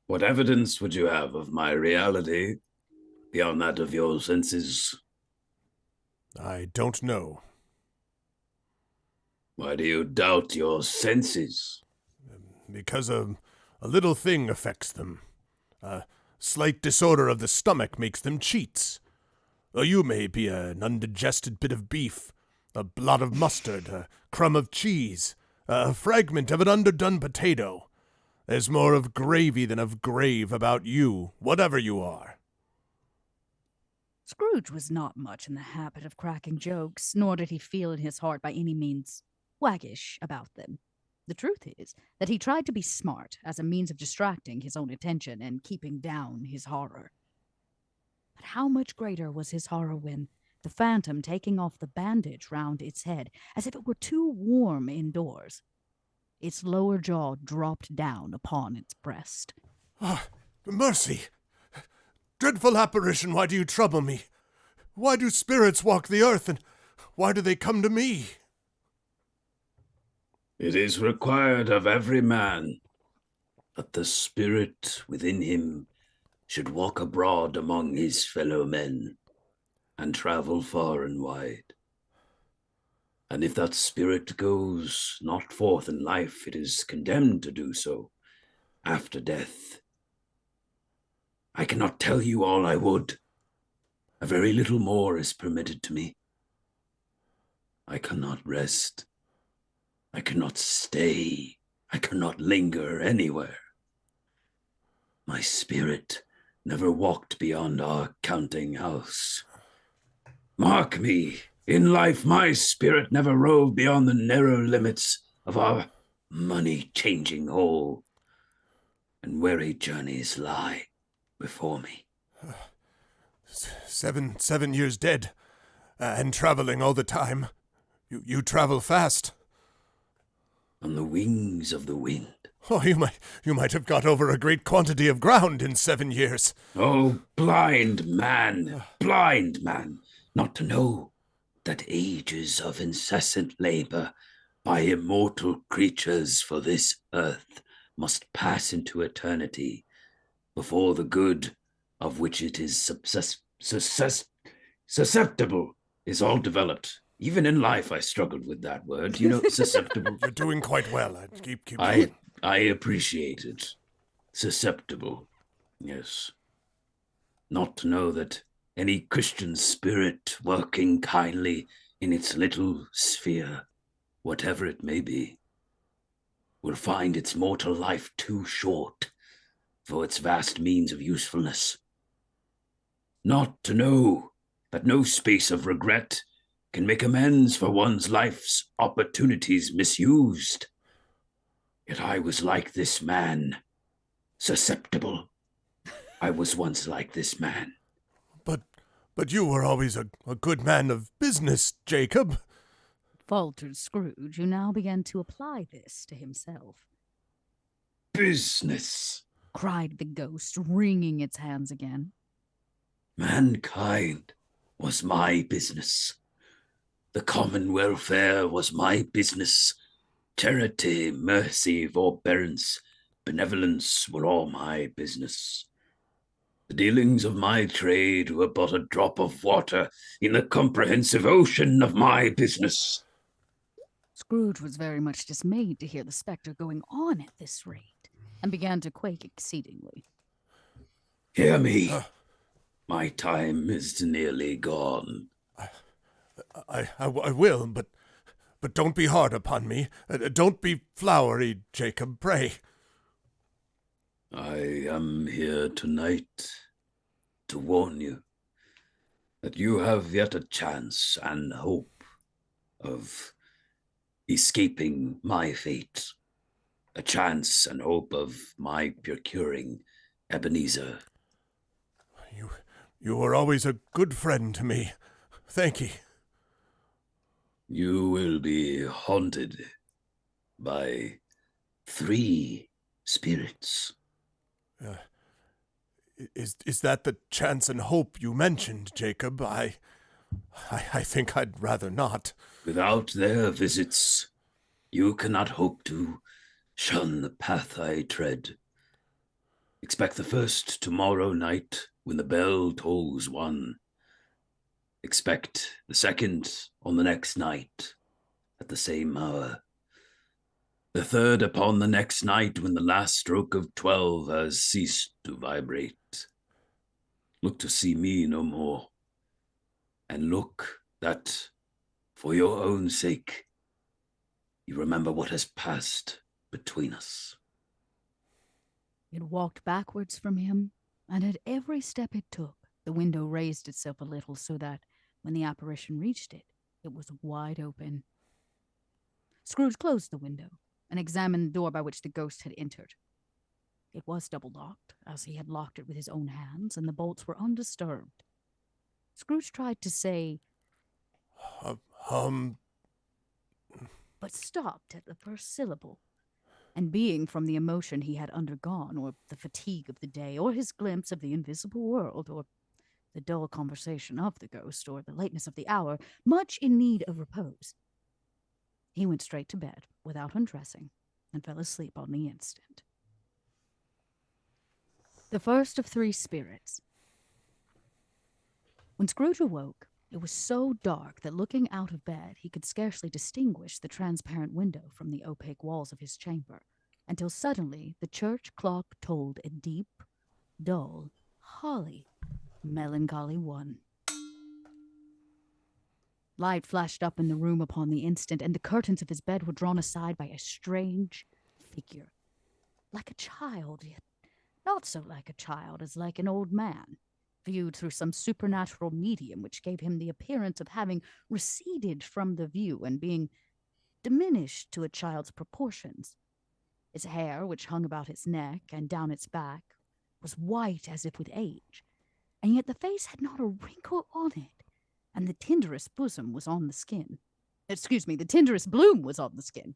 What evidence would you have of my reality beyond that of your senses?
I don't know.
Why do you doubt your senses?
Because a little thing affects them. A slight disorder of the stomach makes them cheats. Or you may be an undigested bit of beef, a blot of mustard, a crumb of cheese, a fragment of an underdone potato. There's more of gravy than of grave about you, whatever you are.
Scrooge was not much in the habit of cracking jokes, nor did he feel in his heart by any means waggish about them. The truth is that he tried to be smart as a means of distracting his own attention and keeping down his horror. But how much greater was his horror when the phantom, taking off the bandage round its head as if it were too warm indoors, its lower jaw dropped down upon its breast.
Ah, mercy! Dreadful apparition, why do you trouble me? Why do spirits walk the earth, and why do they come to me?
It is required of every man that the spirit within him should walk abroad among his fellow men and travel far and wide. And if that spirit goes not forth in life, it is condemned to do so after death. I cannot tell you all I would. A very little more is permitted to me. I cannot rest. I cannot stay. I cannot linger anywhere. My spirit never walked beyond our counting house. Mark me, in life my spirit never roved beyond the narrow limits of our money-changing hole, and weary journeys lie before me.
7 years dead, and traveling all the time. You travel fast.
On the wings of the wind.
Oh, you might have got over a great quantity of ground in 7 years.
Oh, blind man, not to know that ages of incessant labor by immortal creatures for this earth must pass into eternity before the good of which it is susceptible is all developed. Even in life, I struggled with that word. You know, susceptible.
You're doing quite well. Keep going.
I appreciate it. Susceptible, yes. Not to know that any Christian spirit working kindly in its little sphere, whatever it may be, will find its mortal life too short for its vast means of usefulness. Not to know that no space of regret can make amends for one's life's opportunities misused. Yet I was like this man, susceptible. I was once like this man.
But you were always a good man of business, Jacob.
Faltered Scrooge, who now began to apply this to himself.
Business,
cried the ghost, wringing its hands again.
Mankind was my business. The common welfare was my business. Charity, mercy, forbearance, benevolence were all my business. The dealings of my trade were but a drop of water in the comprehensive ocean of my business.
Scrooge was very much dismayed to hear the spectre going on at this rate, and began to quake exceedingly.
Hear me. My time is nearly gone.
I will, but don't be hard upon me. Don't be flowery, Jacob, pray.
I am here tonight to warn you that you have yet a chance and hope of escaping my fate. A chance and hope of my procuring Ebenezer.
You were always a good friend to me. Thank ye.
You will be haunted by 3 spirits.
Is that the chance and hope you mentioned, Jacob? I think I'd rather not.
Without their visits, you cannot hope to shun the path I tread. Expect the first tomorrow night when the bell tolls 1. Expect the second on the next night at the same hour. The third upon the next night when the last stroke of 12 has ceased to vibrate. Look to see me no more, and look that, for your own sake, you remember what has passed between us.
It walked backwards from him, and at every step it took, The window raised itself a little so that, when the apparition reached it, it was wide open. Scrooge closed the window and examined the door by which the ghost had entered. It was double-locked, as he had locked it with his own hands, and the bolts were undisturbed. Scrooge tried to say, but stopped at the first syllable. And being from the emotion he had undergone, or the fatigue of the day, or his glimpse of the invisible world, or the dull conversation of the ghost, or the lateness of the hour, much in need of repose, he went straight to bed without undressing, and fell asleep on the instant. The first of three spirits. When Scrooge awoke, it was so dark that looking out of bed, he could scarcely distinguish the transparent window from the opaque walls of his chamber, until suddenly the church clock tolled a deep, dull, holly, melancholy one. Light flashed up in the room upon the instant, and the curtains of his bed were drawn aside by a strange figure, like a child, yet not so like a child as like an old man, viewed through some supernatural medium which gave him the appearance of having receded from the view and being diminished to a child's proportions. His hair, which hung about its neck and down its back, was white as if with age, and yet the face had not a wrinkle on it, and the tenderest bosom was on the skin. The tenderest bloom was on the skin.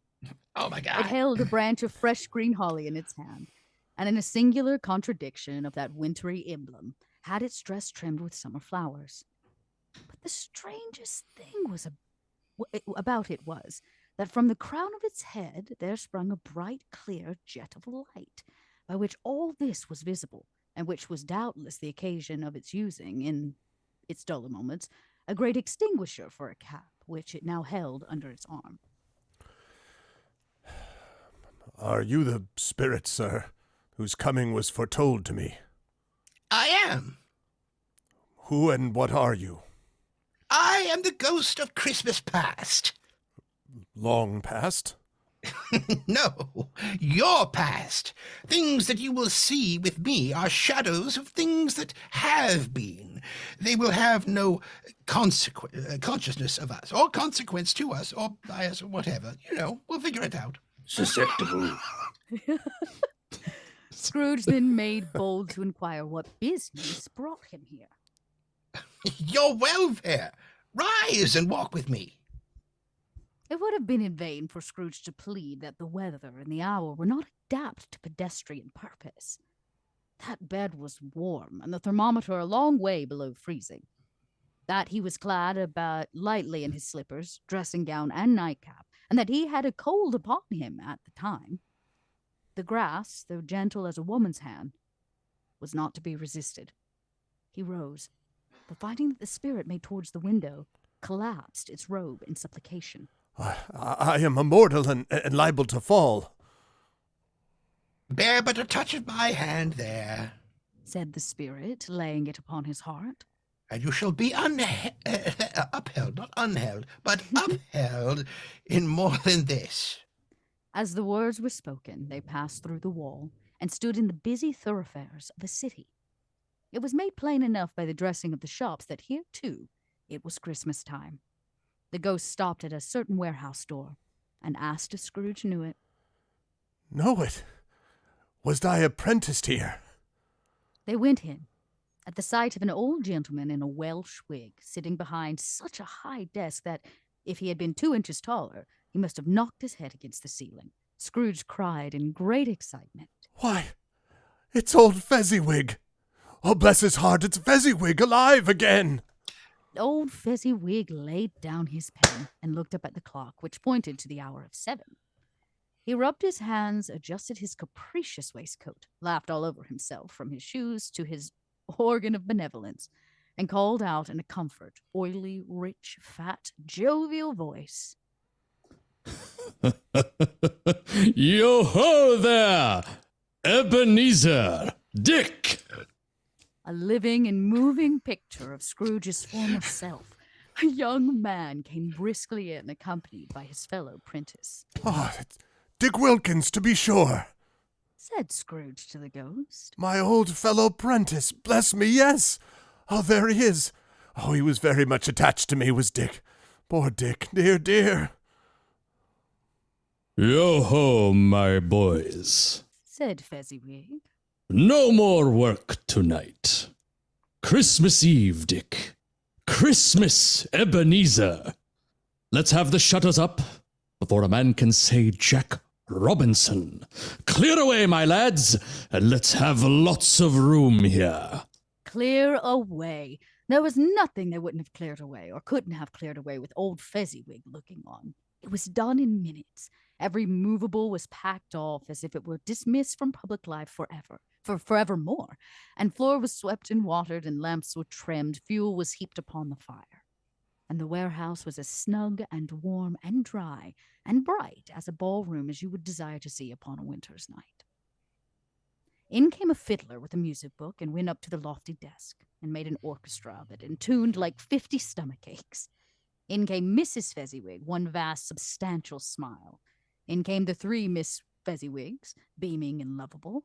Oh, my God.
It held a branch of fresh green holly in its hand, and in a singular contradiction of that wintry emblem, had its dress trimmed with summer flowers. But the strangest thing about it was that from the crown of its head there sprung a bright, clear jet of light, by which all this was visible, and which was doubtless the occasion of its using, in its duller moments, a great extinguisher for a cap, which it now held under its arm.
Are you the spirit, sir, whose coming was foretold to me?
I am.
Who and what are you?
I am the ghost of Christmas past.
Long past?
No, your past. Things that you will see with me are shadows of things that have been. They will have no consciousness of us, or consequence to us, or bias, or whatever. We'll figure it out.
Susceptible.
Scrooge then made bold to inquire what business brought him here.
Your welfare. Rise and walk with me.
It would have been in vain for Scrooge to plead that the weather and the hour were not adapted to pedestrian purpose. That bed was warm, and the thermometer a long way below freezing. That he was clad about lightly in his slippers, dressing gown, and nightcap, and that he had a cold upon him at the time. The grass, though gentle as a woman's hand, was not to be resisted. He rose, but finding that the spirit made towards the window, collapsed its robe in supplication.
I am immortal and liable to fall.
Bear but a touch of my hand there,
said the spirit, laying it upon his heart,
and you shall be upheld, not unheld, but upheld in more than this.
As the words were spoken, they passed through the wall and stood in the busy thoroughfares of a city. It was made plain enough by the dressing of the shops that here, too, it was Christmas time. The ghost stopped at a certain warehouse door and asked if Scrooge knew it.
Know it? Was I apprenticed here?
They went in, at the sight of an old gentleman in a Welsh wig, sitting behind such a high desk that, if he had been 2 inches taller, he must have knocked his head against the ceiling. Scrooge cried in great excitement.
Why, it's old Fezziwig! Oh, bless his heart, it's Fezziwig alive again!
Old Fezziwig laid down his pen and looked up at the clock, which pointed to the hour of 7. He rubbed his hands, adjusted his capricious waistcoat, laughed all over himself, from his shoes to his organ of benevolence, and called out in a comfort, oily, rich, fat, jovial voice.
Yo-ho there, Ebenezer, Dick!
A living and moving picture of Scrooge's former self. A young man came briskly in, accompanied by his fellow prentice.
Oh, it's Dick Wilkins, to be sure,
said Scrooge to the ghost.
My old fellow prentice, bless me, yes! Oh, there he is. Oh, he was very much attached to me, was Dick. Poor Dick, dear, dear.
Yo ho, my boys.
Said Fezziwig.
No more work tonight. Christmas Eve, Dick. Christmas, Ebenezer. Let's have the shutters up before a man can say Jack Robinson. Clear away, my lads, and let's have lots of room here.
Clear away. There was nothing they wouldn't have cleared away or couldn't have cleared away with old Fezziwig looking on. It was done in minutes. Every movable was packed off as if it were dismissed from public life forevermore. And floor was swept and watered, and lamps were trimmed, fuel was heaped upon the fire. And the warehouse was as snug and warm and dry and bright as a ballroom as you would desire to see upon a winter's night. In came a fiddler with a music book and went up to the lofty desk and made an orchestra of it and tuned like 50 stomach aches. In came Mrs. Fezziwig, one vast, substantial smile. In came the 3 Miss Fezziwigs, beaming and lovable.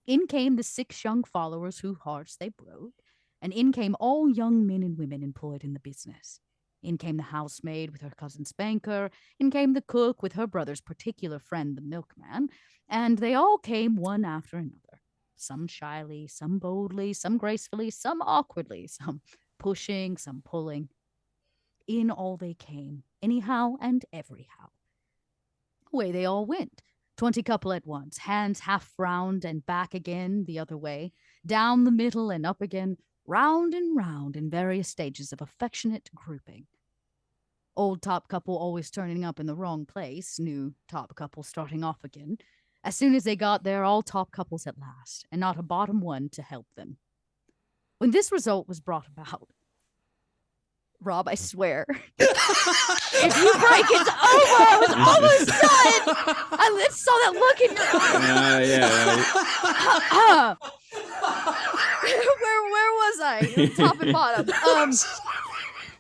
In came the 6 young followers whose hearts they broke. And in came all young men and women employed in the business. In came the housemaid with her cousin Spanker. In came the cook with her brother's particular friend, the milkman. And they all came one after another. Some shyly, some boldly, some gracefully, some awkwardly, some pushing, some pulling. In all they came, anyhow and everyhow. Away they all went, 20 couple at once, hands half round and back again the other way, down the middle and up again, round and round in various stages of affectionate grouping. Old top couple always turning up in the wrong place, new top couple starting off again. As soon as they got there, all top couples at last, and not a bottom one to help them. When this result was brought about, Rob, I swear, if you break, it's over. I was almost done. I saw that look in your eyes. Where was I? Top and bottom.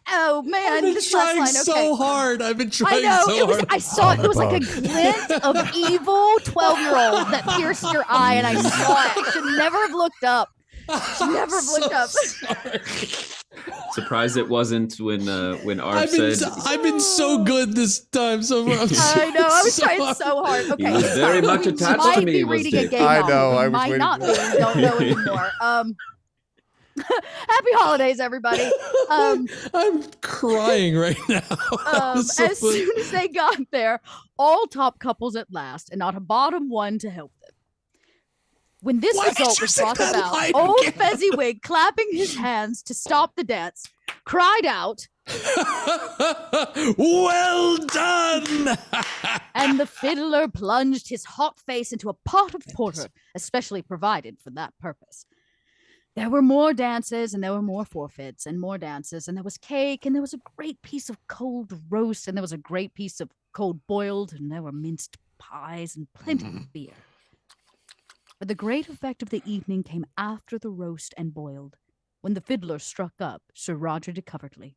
Oh man,
I've been
this
trying
last line.
so
Okay.
hard. I've been trying
I know.
so hard.
I saw it. It was like a glint of evil 12-year-old that pierced your eye, and I saw it. Should never have looked up. Should never have looked up.
Surprised it wasn't when Arv said.
I've been so good this time. So far.
I know. I was trying
hard.
so hard. Okay.
He was very much
we
attached
might
to me,
be
was
reading a
Dick.
gay
I
novel.
know,
We
I was
might
waiting
not
for
be.
that.
We don't know anymore. Happy holidays, everybody.
I'm crying right now.
As soon as they got there, all top couples at last, and not a bottom one to help them. When this
Why did
result
you
was
say
brought
that
about,
line
old
again?
Fezziwig, clapping his hands to stop the dance, cried out,
Well done!
and the fiddler plunged his hot face into a pot of porter, especially provided for that purpose. There were more dances, and there were more forfeits, and more dances, and there was cake, and there was a great piece of cold roast, and there was a great piece of cold boiled, and there were minced pies, and plenty of beer. But the great effect of the evening came after the roast and boiled, when the fiddler struck up Sir Roger de Covertley.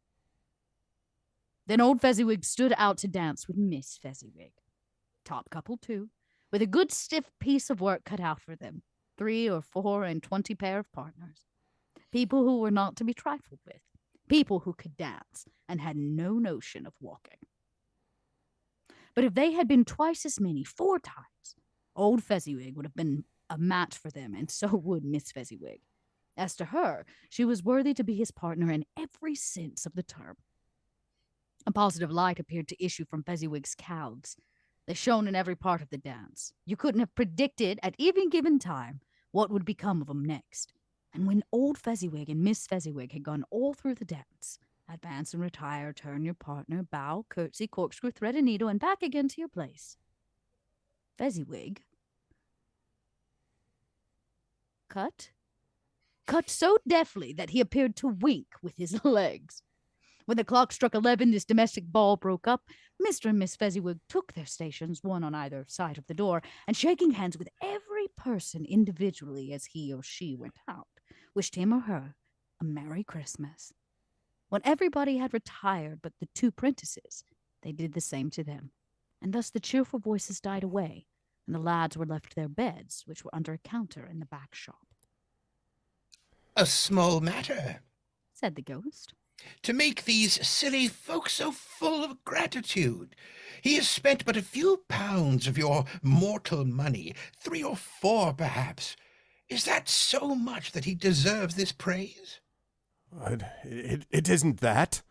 Then old Fezziwig stood out to dance with Miss Fezziwig. Top couple, too, with a good stiff piece of work cut out for them. 3 or 4 and 20 pair of partners. People who were not to be trifled with. People who could dance and had no notion of walking. But if they had been twice as many, 4 times, old Fezziwig would have been a match for them, and so would Miss Fezziwig. As to her, she was worthy to be his partner in every sense of the term. A positive light appeared to issue from Fezziwig's calves. They shone in every part of the dance. You couldn't have predicted at even given time what would become of them next. And when old Fezziwig and Miss Fezziwig had gone all through the dance, advance and retire, turn your partner, bow, curtsy, corkscrew, thread a needle, and back again to your place, Fezziwig cut so deftly that he appeared to wink with his legs. When the clock struck 11, this domestic ball broke up. Mr. and Miss Fezziwig took their stations, one on either side of the door, and shaking hands with every person individually as he or she went out, wished him or her a Merry Christmas. When everybody had retired but the 2 prentices, they did the same to them, and thus the cheerful voices died away, and the lads were left to their beds, which were under a counter in the back shop.
A small matter,
said the ghost.
To make these silly folks so full of gratitude. He has spent but a few pounds of your mortal money, 3 or 4 perhaps. Is that so much that he deserves this praise?
It isn't that,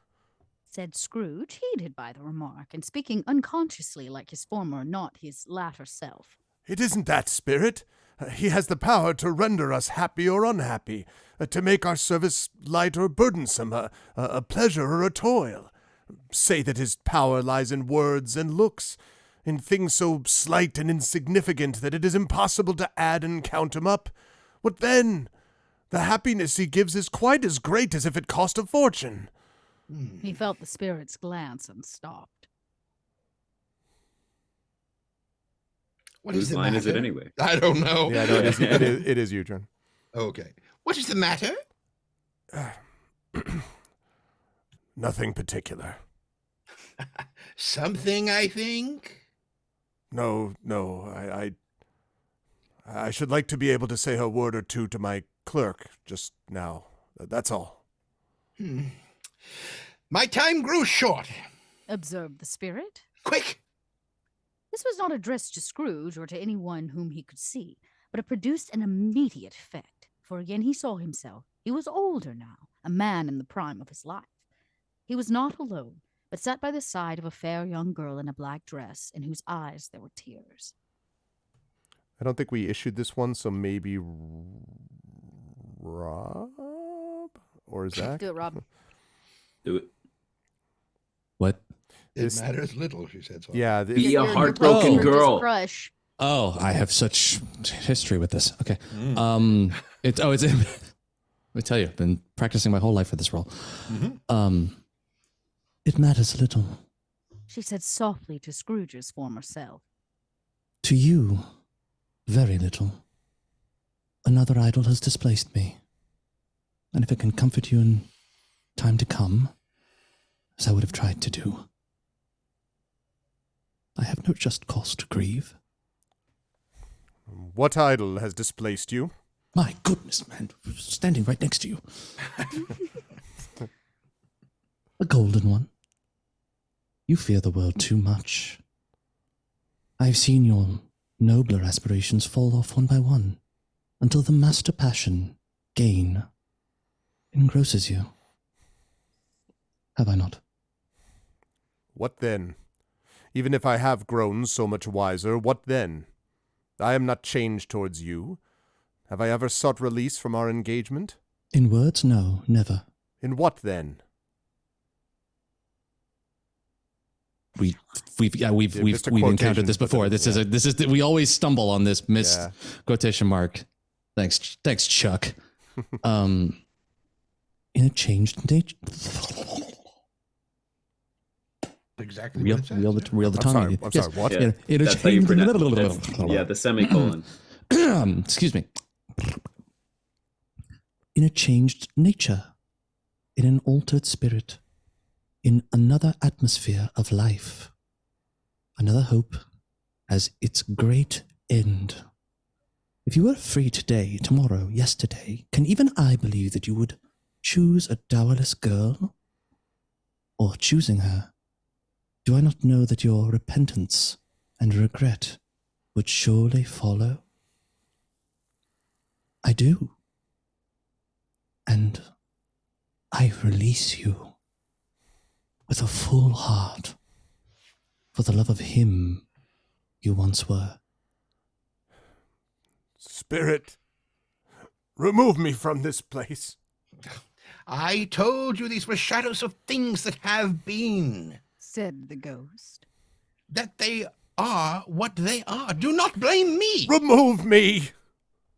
said Scrooge, heated by the remark, and speaking unconsciously like his former, not his latter self.
It isn't that, Spirit. He has the power to render us happy or unhappy, to make our service light or burdensome, a pleasure or a toil. Say that his power lies in words and looks, in things so slight and insignificant that it is impossible to add and count him up. What then? The happiness he gives is quite as great as if it cost a fortune.
He felt the spirit's glance and stopped.
What
Whose
is the
line is it
matter?
anyway?
I don't know.
Yeah, no, it is you, John.
Okay. What is the matter?
Nothing particular.
Something, I think.
No, I should like to be able to say a word or two to my clerk just now. That's all.
My time grew short.
Observed the spirit.
Quick!
This was not addressed to Scrooge or to anyone whom he could see, but it produced an immediate effect, for again he saw himself. He was older now, a man in the prime of his life. He was not alone, but sat by the side of a fair young girl in a black dress, in whose eyes there were tears.
I don't think we issued this one, so maybe Rob or Zach?
Do it, Rob.
Do it.
What?
It matters little, she said. So.
Yeah.
Be a
You're
heartbroken
Scrooge's
girl.
Crush.
Oh, I have such history with this. Okay. It's let me tell you, I've been practicing my whole life for this role. It matters little.
She said softly to Scrooge's former self.
To you, very little. Another idol has displaced me. And if it can comfort you in time to come, as I would have tried to do, I have no just cause to grieve.
What idol has displaced you?
My goodness, man, standing right next to you. A golden one. You fear the world too much. I've seen your nobler aspirations fall off one by one, until the master passion, gain, engrosses you. Have I not?
What then? Even if I have grown so much wiser, what then? I am not changed towards you. Have I ever sought release from our engagement?
In words, no, never.
In what then?
We've
Mr.
encountered this before.
Quotation.
This is we always stumble on this missed quotation mark. Thanks, Chuck. In a changed nature.
Exactly.
Reel
what it says,
the tongue.
I'm sorry, what?
Yeah,
In a
that's how you
changed.
pronounce it. Yeah, the semicolon.
Excuse me. In a changed nature, in an altered spirit, in another atmosphere of life, another hope as its great end. If you were free today, tomorrow, yesterday, can even I believe that you would choose a dowerless girl? Or choosing her, do I not know that your repentance and regret would surely follow? I do. And I release you with a full heart for the love of him you once were.
Spirit, remove me from this place.
I told you these were shadows of things that have been.
Said the ghost.
That they are what they are. Do not blame me.
Remove me!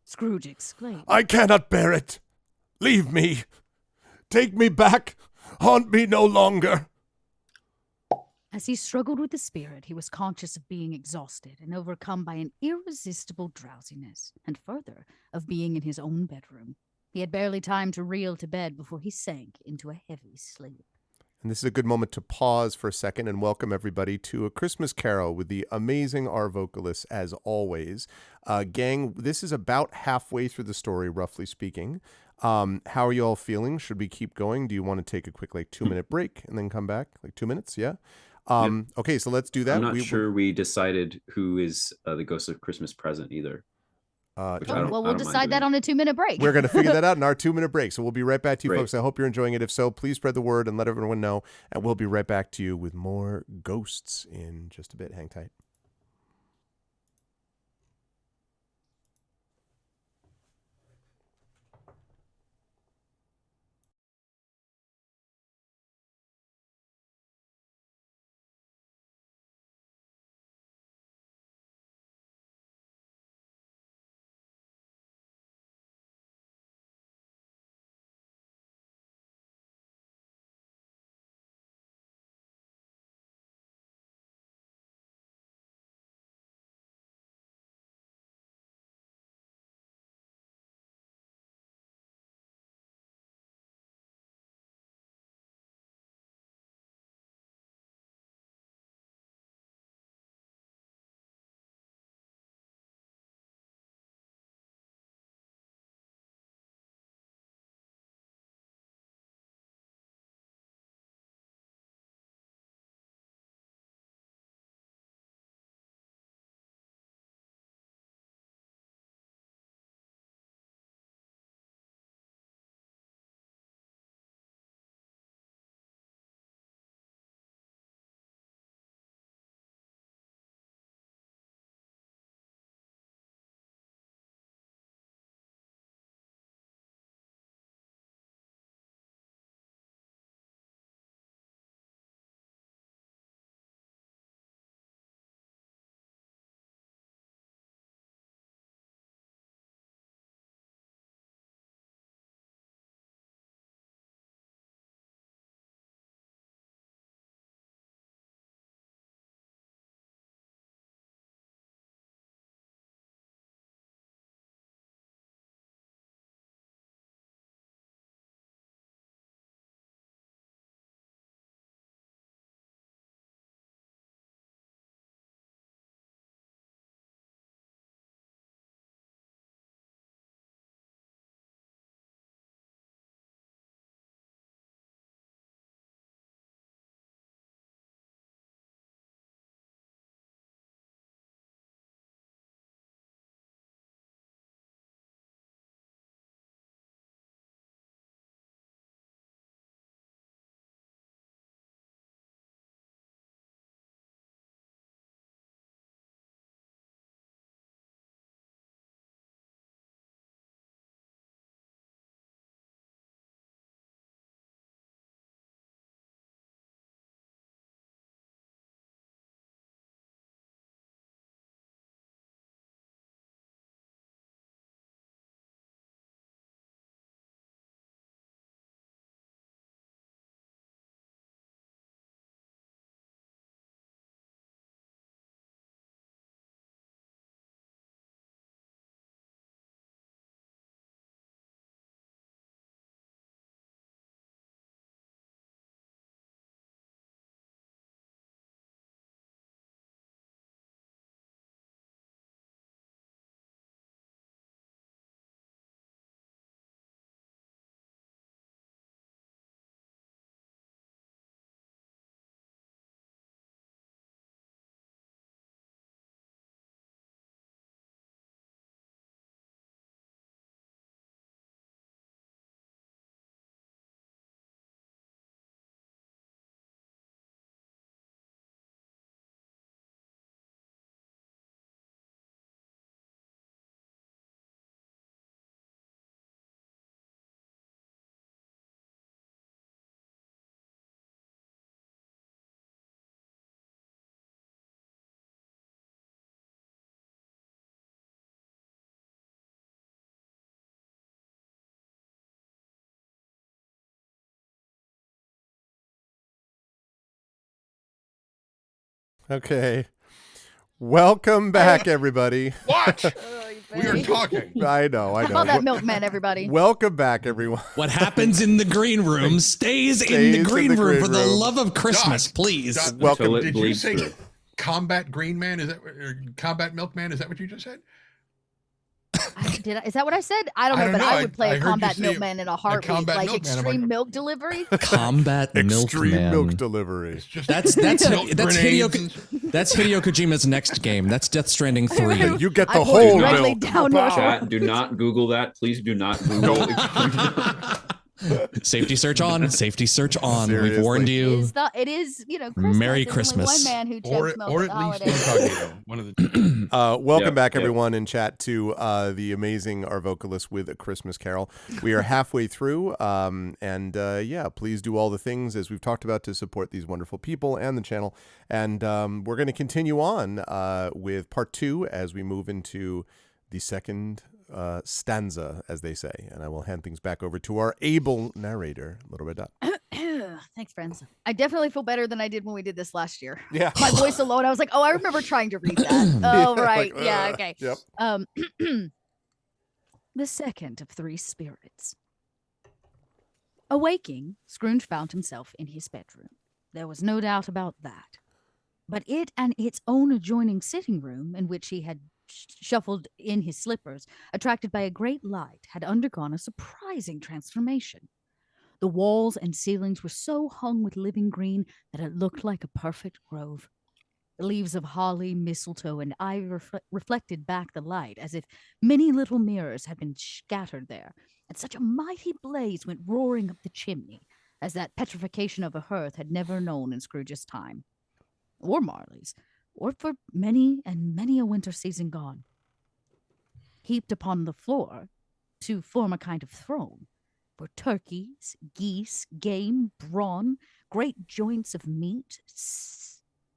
Scrooge exclaimed.
I cannot bear it. Leave me. Take me back. Haunt me no longer.
As he struggled with the spirit, he was conscious of being exhausted and overcome by an irresistible drowsiness, and further, of being in his own bedroom. He had barely time to reel to bed before he sank into a heavy sleep.
And this is a good moment to pause for a second and welcome everybody to A Christmas Carol with the amazing Arvocalists, as always. Gang, this is about halfway through the story, roughly speaking. How are you all feeling? Should we keep going? Do you want to take a quick 2-minute break and then come back? 2 minutes, yeah. Okay, so let's do that.
I'm not sure we decided who is the Ghost of Christmas Present either.
We'll decide that on a 2-minute break.
We're going to figure that out in our 2-minute break. So we'll be right back to you,
Great.
folks. I hope you're enjoying it. If so, please spread the word and let everyone know. And we'll be right back to you with more ghosts in just a bit. Hang tight. Okay. Welcome back, everybody.
What? We are talking.
I know.
Call that milkman, everybody.
Welcome back, everyone.
What happens in the green room stays in the green room for the love of Christmas, please.
Welcome.
Did you say combat green man? Is that or combat milkman? Is that what you just said?
Is that what I said? I don't
I
know,
don't
but
know.
I would play
I
a
heard you
combat
say
milkman in a heartbeat,
combat
like
milkman. I'm
extreme
like,
milk delivery.
Combat
Extreme
Milkman.
milk delivery.
it's just
That's
milk
Hideo,
grenades.
that's Hideo Kojima's next game. That's Death Stranding 3.
You get
I
the
poured
whole
directly
milk.
down
Wow.
North
Chat, do not Google that. Please do not Google.
Safety search on. Safety search on.
Seriously.
We've warned you.
It is, Christmas.
Merry
There's only
Christmas.
one man who
Or
chokes milk
or
at
at
the
least
holidays.
incognito. One of the two.
Welcome back,
Yep.
everyone in chat, to the amazing Arvocalists with A Christmas Carol. We are halfway through, and please do all the things, as we've talked about, to support these wonderful people and the channel. And we're going to continue on with part 2 as we move into the second stanza, as they say. And I will hand things back over to our able narrator, Little Red Dot.
Thanks, friends. I definitely feel better than I did when we did this last year.
Yeah.
My voice alone, I was like, oh, I remember trying to read that. Oh, right.
Like,
Yeah, okay.
Yep.
The second of 3 spirits. Awaking, Scrooge found himself in his bedroom. There was no doubt about that. But it and its own adjoining sitting room, in which he had shuffled in his slippers, attracted by a great light, had undergone a surprising transformation. The walls and ceilings were so hung with living green that it looked like a perfect grove. The leaves of holly, mistletoe, and ivy reflected back the light as if many little mirrors had been scattered there, and such a mighty blaze went roaring up the chimney as that petrification of a hearth had never known in Scrooge's time, or Marley's, or for many and many a winter season gone. Heaped upon the floor, to form a kind of throne, were turkeys, geese, game, brawn, great joints of meat,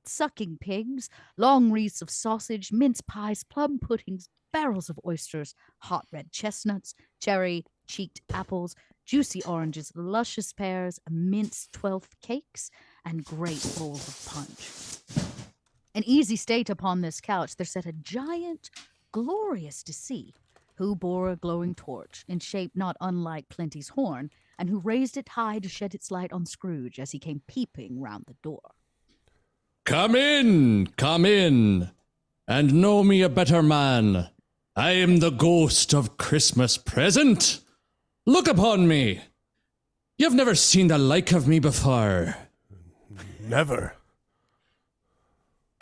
sucking pigs, long wreaths of sausage, mince pies, plum puddings, barrels of oysters, hot red chestnuts, cherry-cheeked apples, juicy oranges, luscious pears, mince 12th cakes, and great bowls of punch. In easy state upon this couch there sat a giant, glorious to see, who bore a glowing torch, in shape not unlike Plenty's horn, and who raised it high to shed its light on Scrooge as he came peeping round the door.
Come in, and know me a better man. I am the ghost of Christmas present. Look upon me. You've never seen the like of me before.
Never.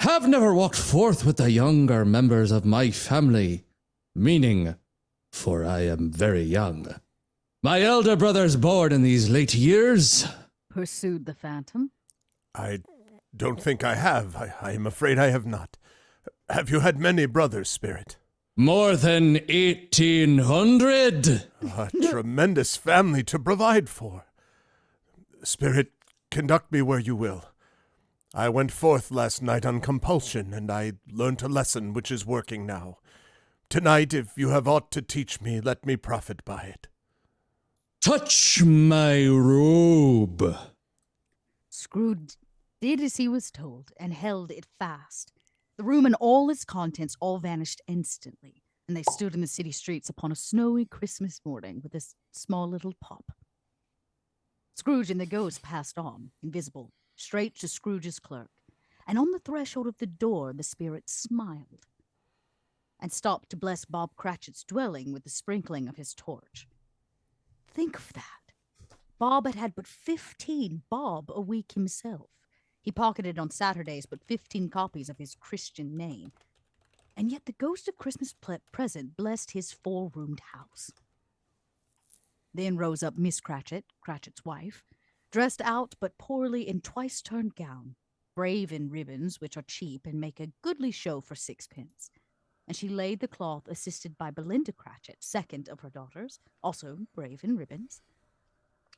Have never walked forth with the younger members of my family, meaning, for I am very young. My elder brother's born in these late years.
Pursued the phantom.
I don't think I have. I am afraid I have not. Have you had many brothers, Spirit?
More than 1,800.
A tremendous family to provide for. Spirit, conduct me where you will. I went forth last night on compulsion, and I learnt a lesson which is working now. Tonight, if you have aught to teach me, let me profit by it.
Touch my robe.
Scrooge did as he was told, and held it fast. The room and all its contents all vanished instantly, and they stood in the city streets upon a snowy Christmas morning with a small little pop. Scrooge and the ghost passed on, invisible, straight to Scrooge's clerk, and on the threshold of the door the spirit smiled, and stopped to bless Bob Cratchit's dwelling with the sprinkling of his torch. Think of that. Bob had had but 15 bob a week himself. He pocketed on Saturdays but 15 copies of his Christian name. And yet the ghost of Christmas present blessed his 4-roomed house. Then rose up Miss Cratchit, Cratchit's wife, dressed out but poorly in twice-turned gown, brave in ribbons, which are cheap and make a goodly show for 6pence. And she laid the cloth, assisted by Belinda Cratchit, second of her daughters, also brave in ribbons,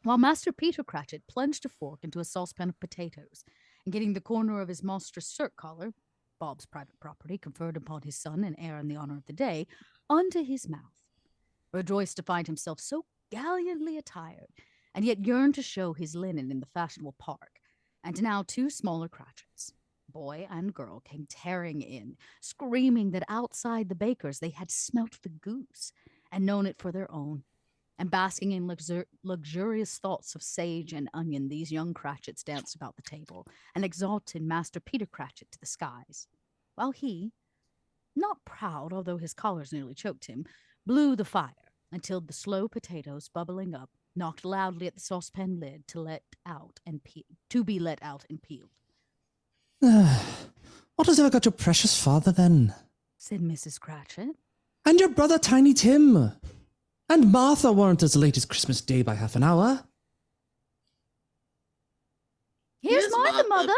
while Master Peter Cratchit plunged a fork into a saucepan of potatoes, and getting the corner of his monstrous shirt collar, Bob's private property conferred upon his son and heir in the honor of the day, unto his mouth, rejoiced to find himself so gallantly attired, and yet yearned to show his linen in the fashionable park. And now 2 smaller Cratchits, boy and girl, came tearing in, screaming that outside the baker's they had smelt the goose, and known it for their own. And basking in luxurious thoughts of sage and onion, these young Cratchits danced about the table, and exalted Master Peter Cratchit to the skies, while he, not proud, although his collars nearly choked him, blew the fire until the slow potatoes bubbling up knocked loudly at the saucepan lid to be let out and peeled.
What has ever got your precious father then?
Said Mrs. Cratchit.
And your brother Tiny Tim? And Martha weren't as late as Christmas Day by half an hour.
Here's Martha, Mother,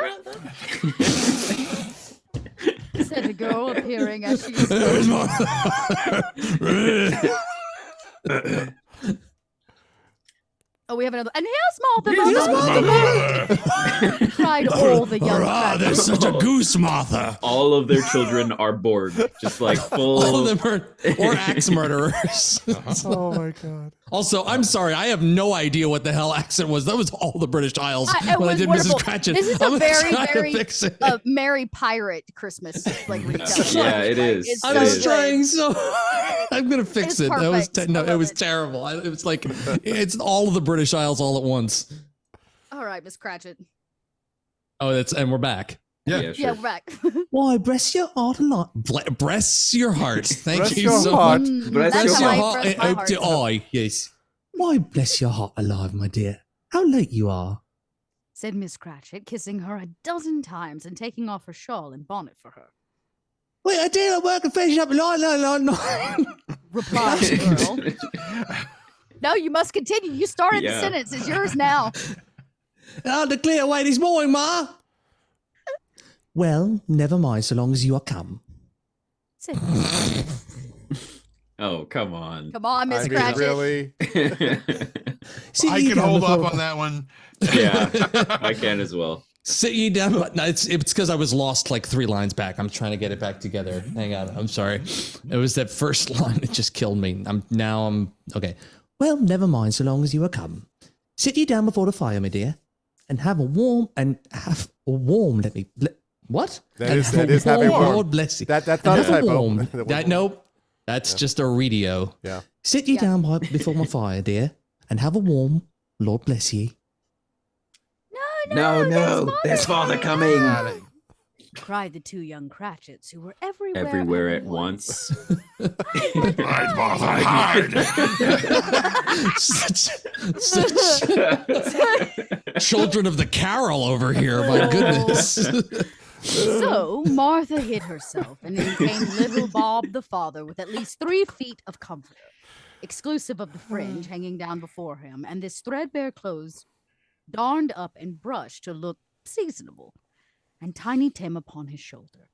said the girl, appearing as she
There's more.
Oh, we have another. And here's Martha, Mother! Cried all the young
Hurrah, there's
Cratchits.
such a goose, Martha.
All of their children are bored, just like full.
All of them are or axe murderers.
Oh my god.
Also, I'm sorry, I have no idea what the hell accent was. That was all the British Isles
It
when I
was
did
wonderful.
Mrs. Cratchit.
This is
I'm
a
gonna
very,
try to
very
fix it.
Merry Pirate Christmas retelling.
Yeah, it is.
It's
I
so
was
good.
trying so hard. I'm gonna fix
It's
it. That was
perfect.
no,
I
it
love
was
it.
terrible. It was like it's all of the British Isles all at once.
All right, Miss Cratchit.
Oh, and we're back.
Yeah,
Yeah,
sure.
we're back.
Why, bless your heart a lot.
Bless your heart. Thank
Bless
you
your
so
heart.
much.
Bless
That's
your
how I express my heart.
Oh, yes.
Why, bless your heart alive, my dear. How late you are.
Said Miss Cratchit, kissing her a dozen times and taking off her shawl and bonnet for her.
Wait, I dare work and finish up no.
Replied the girl. No, you must continue. You started the
Yeah.
sentence. It's yours now.
I'll clear away this morning, Ma. Well, never mind, so long as you are come.
Said Miss
Oh, come on.
Come on, Miss
I mean,
Cratchit.
really?
Sit
I
ye
can
down
hold
before-
up on that one.
Yeah, I can as well.
Sit ye down. No, it's because I was lost like 3 lines back. I'm trying to get it back together. Hang on. I'm sorry. It was that first line that just killed me. I'm okay.
Well, never mind, so long as you are come. Sit ye down before the fire, my dear, and have a warm. Let me. What?
That
And
is-
have
that is having warm.
Lord bless you.
That's
And
not a
have
typo.
warm.
That wasn't-
That nope. That's just a radio.
Yeah.
Sit ye
Yeah.
down before my fire, dear, and have a warm. Lord bless ye.
No, there's father coming.
Cried the 2 young Cratchits, who were everywhere,
Everywhere at once.
Right, Martha, hard.
such children of the carol over here. My goodness.
So Martha hid herself, and in came little Bob the father with at least 3 feet of comforter, exclusive of the fringe hanging down before him, and this threadbare clothes darned up and brushed to look seasonable, and Tiny Tim upon his shoulder.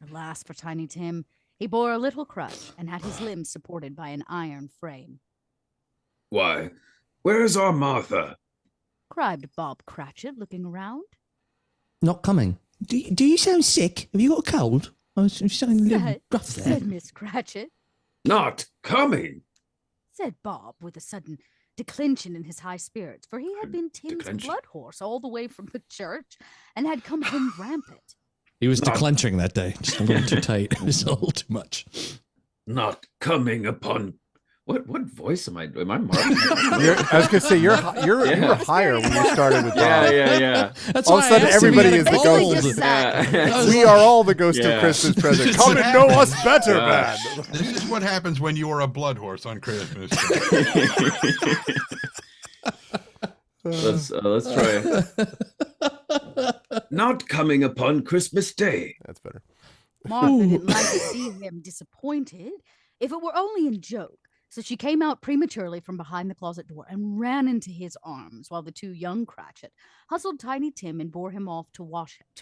Alas for Tiny Tim, he bore a little crutch and had his limbs supported by an iron frame.
Why, where's our Martha?
Cried Bob Cratchit, looking around.
Not coming. Do you sound sick? Have you got a cold? I'm sounding a little
Said,
rough there.
said Miss Cratchit.
Not coming.
Said Bob with a sudden declension in his high spirits, for he had been Tim's
Declension.
blood horse all the way from the church and had come home rampant.
He was declenching that day. Just a little too tight. Just a little too much.
Not coming upon.
What voice am I? Am I Martin?
I was gonna say you were higher when you started with Bob.
yeah.
That's
All of
why
a sudden
I asked him
everybody
to
is the
get
ghost.
gold.
Just sat.
Yeah.
We are all the ghost of
Yeah.
Christmas present. Come and know us better,
Yeah.
man.
This is what happens when you are a blood horse on Christmas.
let's try.
Not coming upon Christmas Day.
That's better.
Martha didn't like to see him disappointed, if it were only in joke. So she came out prematurely from behind the closet door and ran into his arms, while the 2 young Cratchit hustled Tiny Tim and bore him off to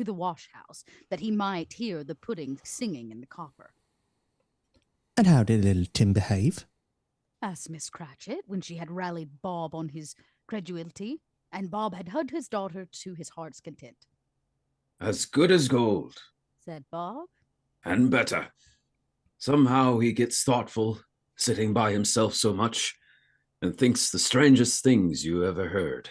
the wash house, that he might hear the pudding singing in the copper.
And how did little Tim behave?
Asked Miss Cratchit, when she had rallied Bob on his credulity, and Bob had hugged his daughter to his heart's content.
As good as gold,
Said Bob.
and better. Somehow he gets thoughtful, sitting by himself so much, and thinks the strangest things you ever heard.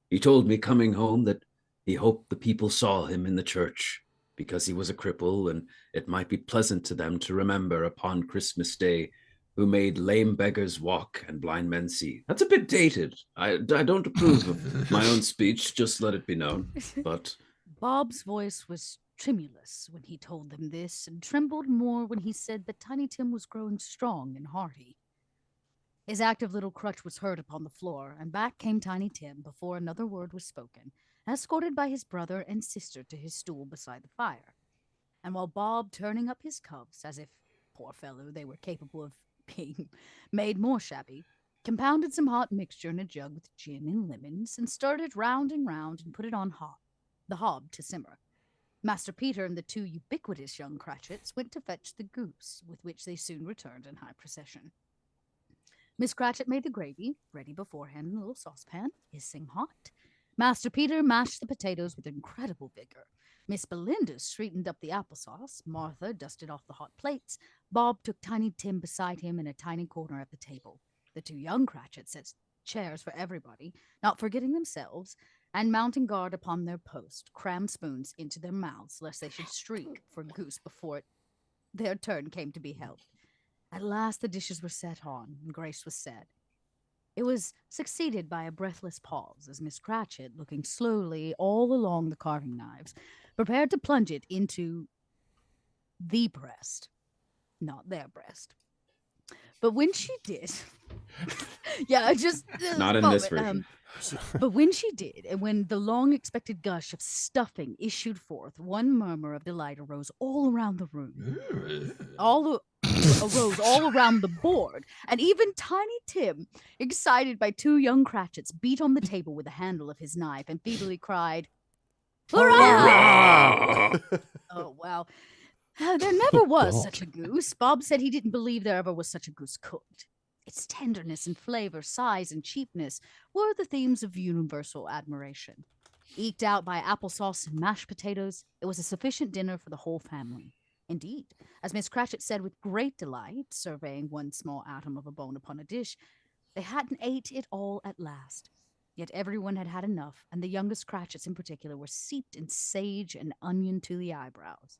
He told me coming home that he hoped the people saw him in the church, because he was a cripple, and it might be pleasant to them to remember upon Christmas Day who made lame beggars walk and blind men see. That's a bit dated. I don't approve of my own speech, just let it be known. But
Bob's voice was tremulous when he told them this, and trembled more when he said that Tiny Tim was growing strong and hearty. His active little crutch was heard upon the floor, and back came Tiny Tim before another word was spoken, escorted by his brother and sister to his stool beside the fire. And while Bob, turning up his cuffs, as if, poor fellow, they were capable of being made more shabby, compounded some hot mixture in a jug with gin and lemons, and stirred it round and round and put it on the hob to simmer. Master Peter and the two ubiquitous young Cratchits went to fetch the goose, with which they soon returned in high procession. Miss Cratchit made the gravy, ready beforehand in a little saucepan, hissing hot. Master Peter mashed the potatoes with incredible vigor. Miss Belinda sweetened up the applesauce. Martha dusted off the hot plates. Bob took Tiny Tim beside him in a tiny corner at the table. The two young Cratchits set chairs for everybody, not forgetting themselves, and mounting guard upon their post, crammed spoons into their mouths lest they should shriek for goose before their turn came to be helped. At last the dishes were set on, and grace was said. It was succeeded by a breathless pause as Miss Cratchit, looking slowly all along the carving knives, prepared to plunge it into the breast, not their breast. But when she did, yeah, just
Not in this version.
But when she did, and when the long-expected gush of stuffing issued forth, one murmur of delight arose all around the room. Arose all around the board, and even Tiny Tim, excited by two young Cratchits, beat on the table with the handle of his knife and feebly cried, "Hurrah!" Oh, wow. There never was such a goose. Bob said he didn't believe there ever was such a goose cooked. Its tenderness and flavor, size and cheapness were the themes of universal admiration. Eked out by applesauce and mashed potatoes, it was a sufficient dinner for the whole family. Indeed, as Miss Cratchit said with great delight, surveying one small atom of a bone upon a dish, they hadn't ate it all at last. Yet everyone had had enough, and the youngest Cratchits in particular were steeped in sage and onion to the eyebrows.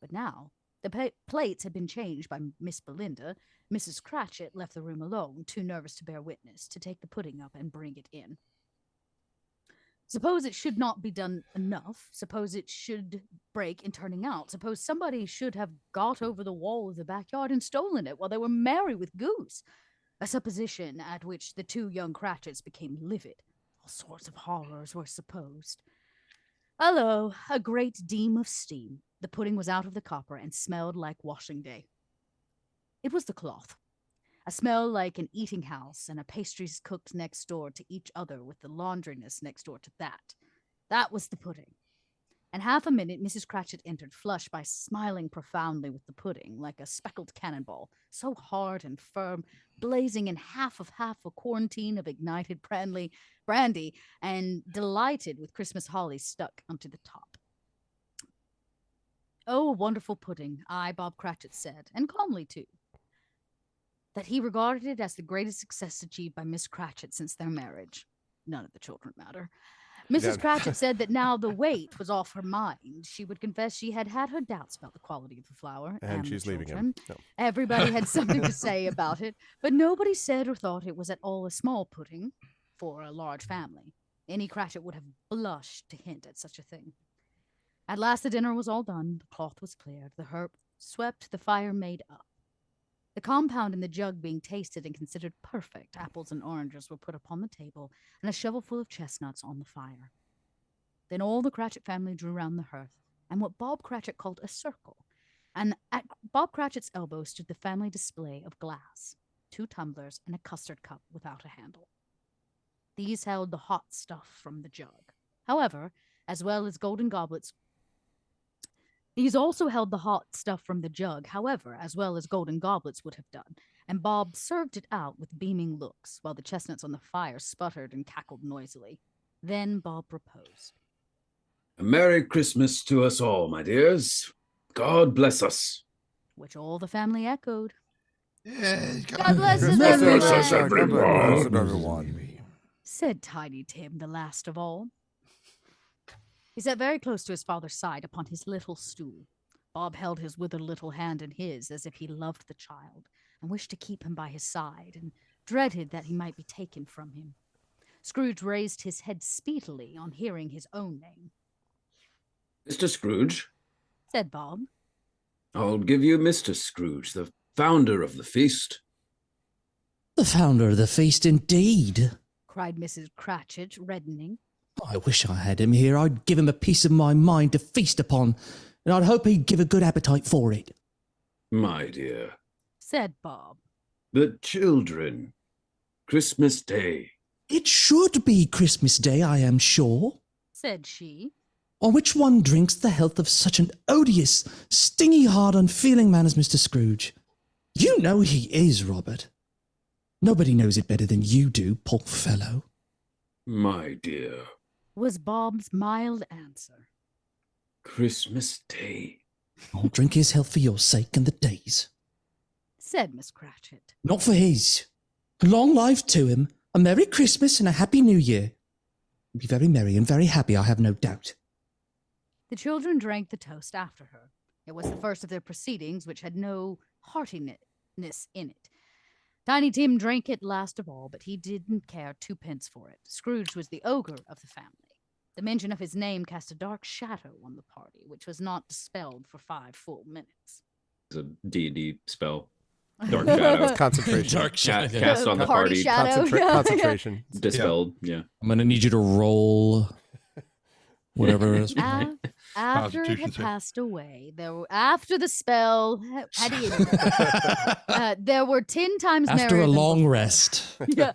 But now, the plates had been changed by Miss Belinda. Mrs. Cratchit left the room alone, too nervous to bear witness, to take the pudding up and bring it in. Suppose it should not be done enough. Suppose it should break in turning out. Suppose somebody should have got over the wall of the backyard and stolen it while they were merry with goose. A supposition at which the two young Cratchits became livid. All sorts of horrors were supposed. Hello, a great deam of steam. The pudding was out of the copper and smelled like washing day. It was the cloth. A smell like an eating house and a pastries cooked next door to each other with the laundriness next door to that. That was the pudding. In half a minute, Mrs. Cratchit entered, flushed by smiling profoundly with the pudding, like a speckled cannonball, so hard and firm, blazing in half a quarantine of ignited brandy, and delighted with Christmas holly stuck onto the top. Oh, a wonderful pudding, Bob Cratchit said, and calmly too, that he regarded it as the greatest success achieved by Miss Cratchit since their marriage. None of the children matter. Mrs. Cratchit said that now the weight was off her mind. She would confess she had had her doubts about the quality of the flour
And she's
the
leaving
children.
him. No.
Everybody had something to say about it, but nobody said or thought it was at all a small pudding for a large family. Any Cratchit would have blushed to hint at such a thing. At last the dinner was all done, the cloth was cleared, the herb swept, the fire made up. The compound in the jug being tasted and considered perfect, apples and oranges were put upon the table, and a shovelful of chestnuts on the fire. Then all the Cratchit family drew round the hearth, and what Bob Cratchit called a circle, and at Bob Cratchit's elbow stood the family display of glass, 2 tumblers and a custard cup without a handle. These held the hot stuff from the jug. However, as well as golden goblets, these also held the hot stuff from the jug, however, as well as golden goblets would have done, and Bob served it out with beaming looks, while the chestnuts on the fire sputtered and cackled noisily. Then Bob proposed.
A Merry Christmas to us all, my dears. God bless us.
Which all the family echoed.
Yes,
God bless us,
God
everyone.
bless us,
everyone.
Said Tiny Tim, the last of all. He sat very close to his father's side upon his little stool. Bob held his withered little hand in his as if he loved the child and wished to keep him by his side and dreaded that he might be taken from him. Scrooge raised his head speedily on hearing his own name.
Mr. Scrooge,
said Bob.
I'll give you Mr. Scrooge, the founder of the feast.
The founder of the feast, indeed.
Cried Mrs. Cratchit, reddening.
I wish I had him here. I'd give him a piece of my mind to feast upon, and I'd hope he'd give a good appetite for it.
My dear,
said Bob.
the children. Christmas Day.
It should be Christmas Day, I am sure.
Said she.
On which one drinks the health of such an odious, stingy-hearted, unfeeling man as Mr. Scrooge. You know he is, Robert. Nobody knows it better than you do, poor fellow.
My dear.
Was Bob's mild answer.
Christmas Day.
I'll drink his health for your sake and the day's.
Said Miss Cratchit.
Not for his. Long life to him, a Merry Christmas and a Happy New Year. Be very merry and very happy, I have no doubt.
The children drank the toast after her. It was the first of their proceedings which had no heartiness in it. Tiny Tim drank it last of all, but he didn't care twopence for it. Scrooge was the ogre of the family. The mention of his name cast a dark shadow on the party, which was not dispelled for 5 full minutes.
It's a D&D spell. Dark shadow.
Concentration.
Dark shadow.
Cast on the
Party
party.
shadow.
Concentration.
Dispelled. Yeah.
I'm gonna need you to roll whatever it is.
After it
Constitution
had
save.
passed away, after the spell had ended, there were 10 times
After
merrier
a
than
long
before.
rest.
Yeah,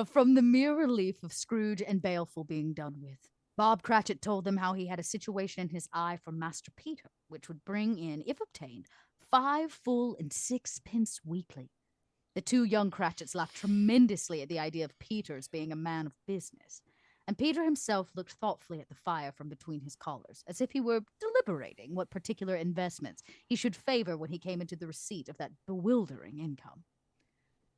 from the mere relief of Scrooge and Baleful being done with. Bob Cratchit told them how he had a situation in his eye for Master Peter, which would bring in, if obtained, 5 full and 6 pence weekly. The 2 young Cratchits laughed tremendously at the idea of Peter's being a man of business, and Peter himself looked thoughtfully at the fire from between his collars, as if he were deliberating what particular investments he should favor when he came into the receipt of that bewildering income.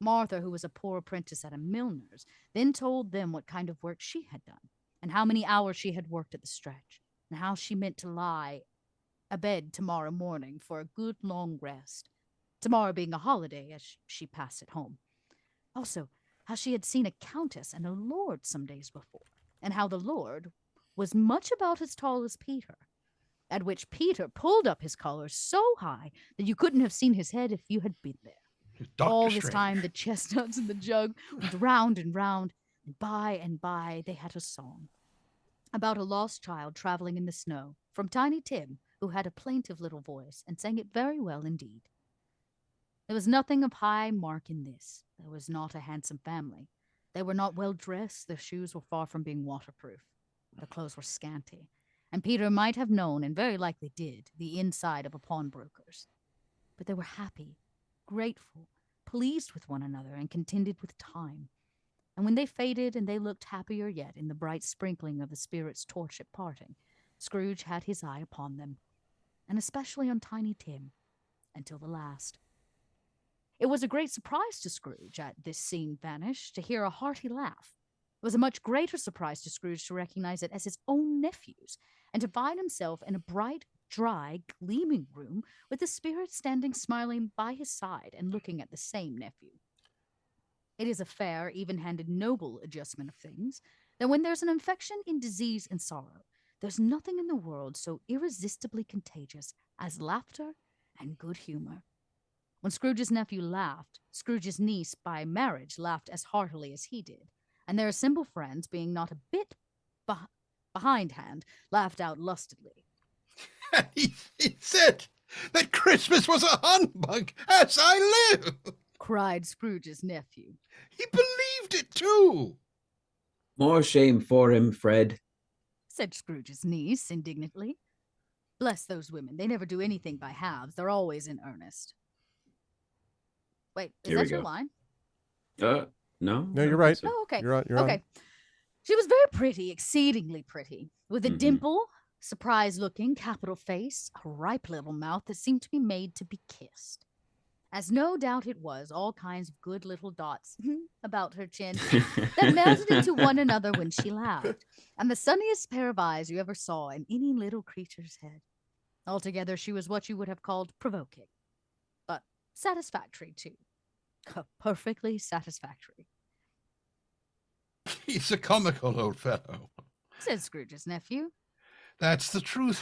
Martha, who was a poor apprentice at a milliner's, then told them what kind of work she had done, and how many hours she had worked at the stretch, and how she meant to lie abed tomorrow morning for a good long rest, tomorrow being a holiday as she passed at home. Also, how she had seen a countess and a lord some days before, and how the lord was much about as tall as Peter, at which Peter pulled up his collar so high that you couldn't have seen his head if you had been there.
Doctor
All this
Strange.
time the chestnuts in the jug went round, and by they had a song about a lost child traveling in the snow, from Tiny Tim, who had a plaintive little voice and sang it very well indeed. There was nothing of high mark in this. There was not a handsome family. They were not well dressed. Their shoes were far from being waterproof. Their clothes were scanty, and Peter might have known, and very likely did, the inside of a pawnbroker's. But they were happy, grateful, pleased with one another, and contented with time. And when they faded, and they looked happier yet in the bright sprinkling of the spirit's torch at parting, Scrooge had his eye upon them, and especially on Tiny Tim, until the last. It was a great surprise to Scrooge, at this scene vanished, to hear a hearty laugh. It was a much greater surprise to Scrooge to recognize it as his own nephew's, and to find himself in a bright, dry, gleaming room with the spirit standing smiling by his side and looking at the same nephew. It is a fair, even-handed, noble adjustment of things, that when there's an infection in disease and sorrow, there's nothing in the world so irresistibly contagious as laughter and good humor. When Scrooge's nephew laughed, Scrooge's niece by marriage laughed as heartily as he did, and their assembled friends, being not a bit behindhand, laughed out lustily.
He said that Christmas was a humbug, as I live.
Cried Scrooge's nephew.
He believed it too.
More shame for him, Fred.
Said Scrooge's niece indignantly. Bless those women. They never do anything by halves. They're always in earnest. Wait, is
Here we
that your
go.
line?
No.
No, you're right.
Oh, okay.
You're on.
Okay. She was very pretty, exceedingly pretty, with a
Mhm.
dimple, surprised-looking, capital face, a ripe little mouth that seemed to be made to be kissed. As no doubt it was, all kinds of good little dots about her chin that melted into one another when she laughed, and the sunniest pair of eyes you ever saw in any little creature's head. Altogether, she was what you would have called provoking, but satisfactory, too. Perfectly satisfactory,
He's a comical old fellow.
said Scrooge's nephew.
That's the truth.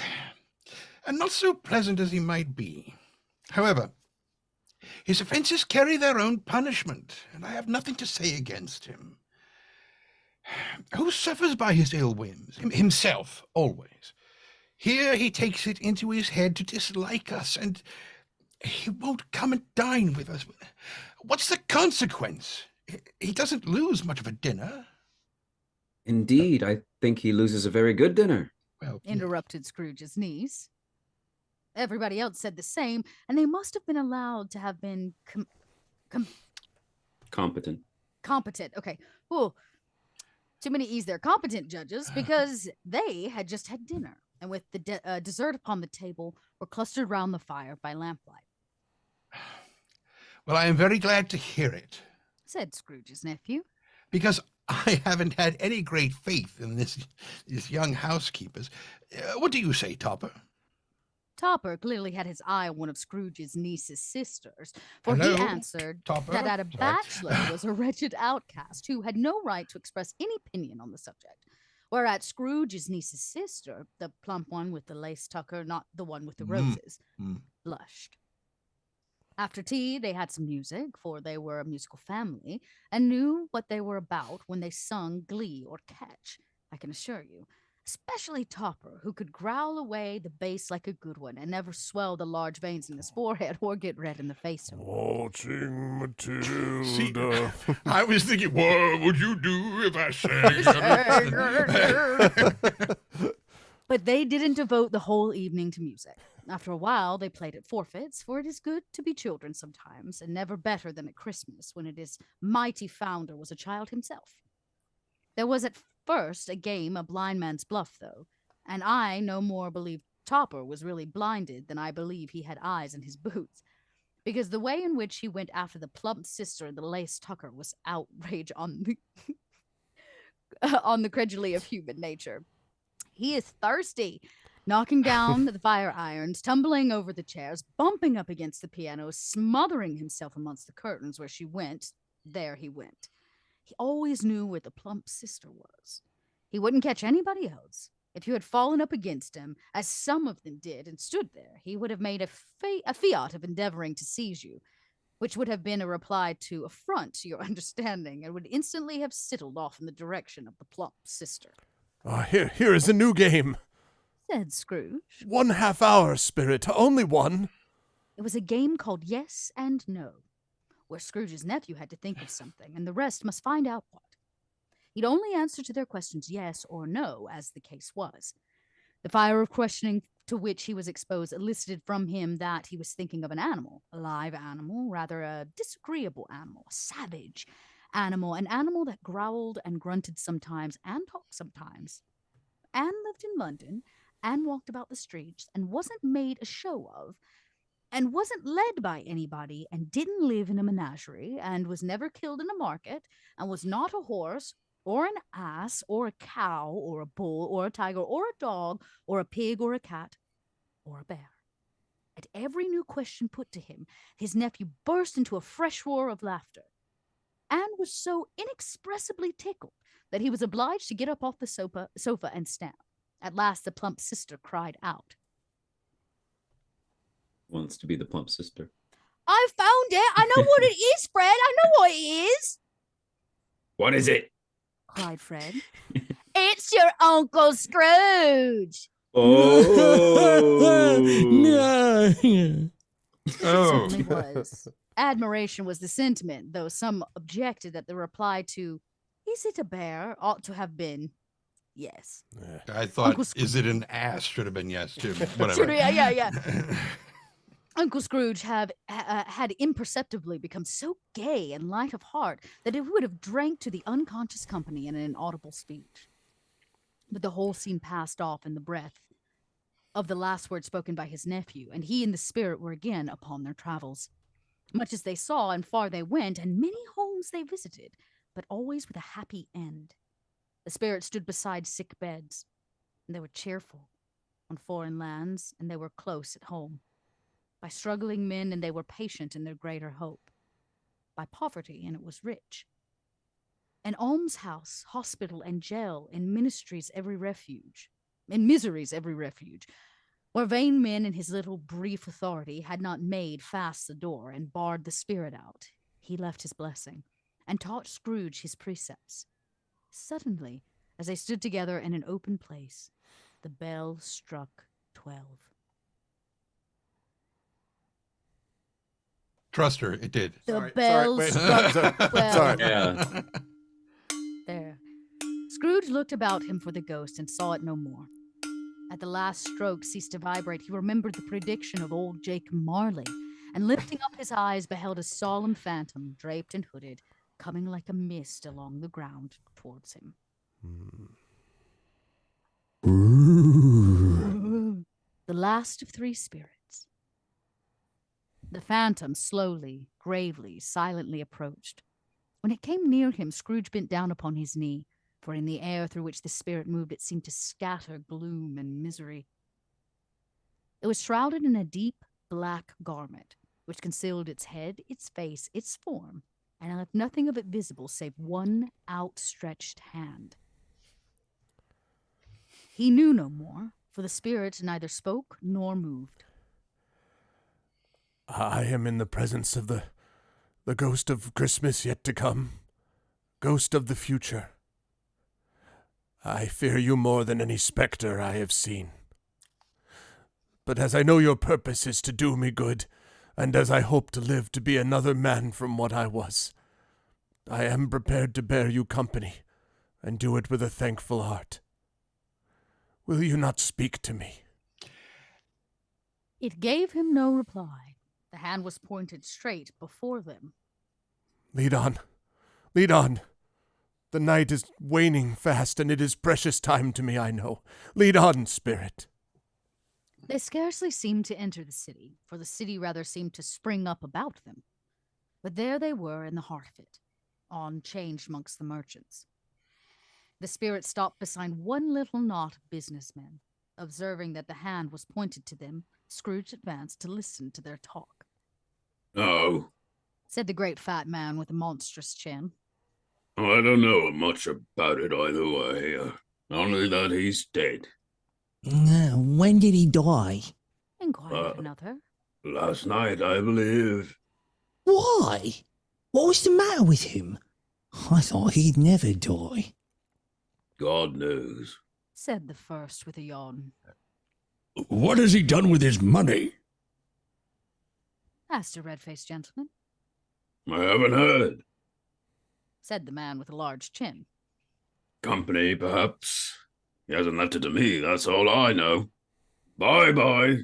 and not so pleasant as he might be. However, his offenses carry their own punishment, and I have nothing to say against him. Who suffers by his ill whims? Himself, always. Here he takes it into his head to dislike us, and he won't come and dine with us. What's the consequence? He doesn't lose much of a dinner.
Indeed, I think he loses a very good dinner.
Well,
Interrupted Scrooge's niece. Everybody else said the same, and they must have been allowed to have been
Competent.
competent. Okay. Ooh, too many E's there. Competent judges, because they had just had dinner, and with the dessert upon the table, were clustered round the fire by lamplight.
Well, I am very glad to hear it,
Said Scrooge's nephew.
because I haven't had any great faith in these young housekeepers. What do you say, Topper?
Topper clearly had his eye on one of Scrooge's niece's sisters, for
Hello,
he answered
Topper?
that a
Sorry.
bachelor was a wretched outcast who had no right to express any opinion on the subject. Whereat Scrooge's niece's sister, the plump one with the lace tucker, not the one with the roses, blushed. After tea, they had some music, for they were a musical family, and knew what they were about when they sung glee or catch, I can assure you. Especially Topper, who could growl away the bass like a good one and never swell the large veins in his forehead or get red in the face.
Watching Matilda.
I was thinking, what would you do if I sang?
But they didn't devote the whole evening to music. After a while, they played at forfeits, for it is good to be children sometimes, and never better than at Christmas, when its mighty founder was a child himself. There was at first a game of blind man's bluff, though, and I no more believed Topper was really blinded than I believe he had eyes in his boots, because the way in which he went after the plump sister and the lace tucker was outrage on the on the credulity of human nature. He is thirsty, knocking down the fire irons, tumbling over the chairs, bumping up against the piano, smothering himself amongst the curtains. Where she went, there he went. He always knew where the plump sister was. He wouldn't catch anybody else. If you had fallen up against him, as some of them did, and stood there, he would have made a fiat of endeavoring to seize you, which would have been a reply to affront your understanding, and would instantly have sidled off in the direction of the plump sister.
Here is a new game.
Said Scrooge.
1/2 hour, Spirit. Only one.
It was a game called Yes and No, where Scrooge's nephew had to think of something, and the rest must find out what. He'd only answer to their questions yes or no, as the case was. The fire of questioning to which he was exposed elicited from him that he was thinking of an animal, a live animal, rather a disagreeable animal, a savage animal, an animal that growled and grunted sometimes and talked sometimes, and lived in London, and walked about the streets, and wasn't made a show of, and wasn't led by anybody, and didn't live in a menagerie, and was never killed in a market, and was not a horse, or an ass, or a cow, or a bull, or a tiger, or a dog, or a pig, or a cat, or a bear. At every new question put to him, his nephew burst into a fresh roar of laughter, and was so inexpressibly tickled that he was obliged to get up off the sofa and stamp. At last the plump sister cried out.
Wants to be the plump sister.
I found it! I know what it is, Fred! I know what it is!
What is it?
Cried Fred. It's your Uncle Scrooge!
Oh.
No.
It
Oh.
certainly was. Admiration was the sentiment, though some objected that the reply to, "Is it a bear?" ought to have been, yes.
I thought,
Uncle
is it an ass? Should have been yes, too. Whatever.
Yeah. Uncle Scrooge had imperceptibly become so gay and light of heart that it would have drank to the unconscious company in an inaudible speech. But the whole scene passed off in the breath of the last word spoken by his nephew, and he and the spirit were again upon their travels. Much as they saw, and far they went, and many homes they visited, but always with a happy end. The spirit stood beside sick beds, and they were cheerful on foreign lands, and they were close at home. By struggling men, and they were patient in their greater hope. By poverty, and it was rich. An almshouse, hospital, and jail, in ministries every refuge, in miseries every refuge. Where vain men in his little brief authority had not made fast the door and barred the spirit out, he left his blessing and taught Scrooge his precepts. Suddenly, as they stood together in an open place, the bell struck 12.
Trust her, it did.
The
Sorry,
bell
wait.
struck
Sorry.
12.
Sorry.
Yeah.
There. Scrooge looked about him for the ghost and saw it no more. At the last stroke ceased to vibrate, he remembered the prediction of old Jacob Marley, and lifting up his eyes, beheld a solemn phantom, draped and hooded, coming like a mist along the ground towards him. The last of three spirits. The phantom slowly, gravely, silently approached. When it came near him, Scrooge bent down upon his knee, for in the air through which the spirit moved it seemed to scatter gloom and misery. It was shrouded in a deep black garment, which concealed its head, its face, its form, and left nothing of it visible save one outstretched hand. He knew no more, for the spirit neither spoke nor moved.
I am in the presence of the ghost of Christmas yet to come, ghost of the future. I fear you more than any spectre I have seen. But as I know your purpose is to do me good, and as I hope to live to be another man from what I was, I am prepared to bear you company, and do it with a thankful heart. Will you not speak to me?
It gave him no reply. The hand was pointed straight before them.
Lead on. Lead on. The night is waning fast, and it is precious time to me, I know. Lead on, spirit.
They scarcely seemed to enter the city, for the city rather seemed to spring up about them. But there they were in the heart of it, on change amongst the merchants. The spirit stopped beside one little knot of businessmen. Observing that the hand was pointed to them, Scrooge advanced to listen to their talk.
No,
Said the great fat man with a monstrous chin.
I don't know much about it either way. Only that he's dead.
When did he die?
Inquired another.
Last night, I believe.
Why? What was the matter with him? I thought he'd never die.
God knows.
Said the first with a yawn.
What has he done with his money?
Asked a red-faced gentleman.
I haven't heard.
Said the man with a large chin.
Company, perhaps. He hasn't left it to me, that's all I know. Bye-bye.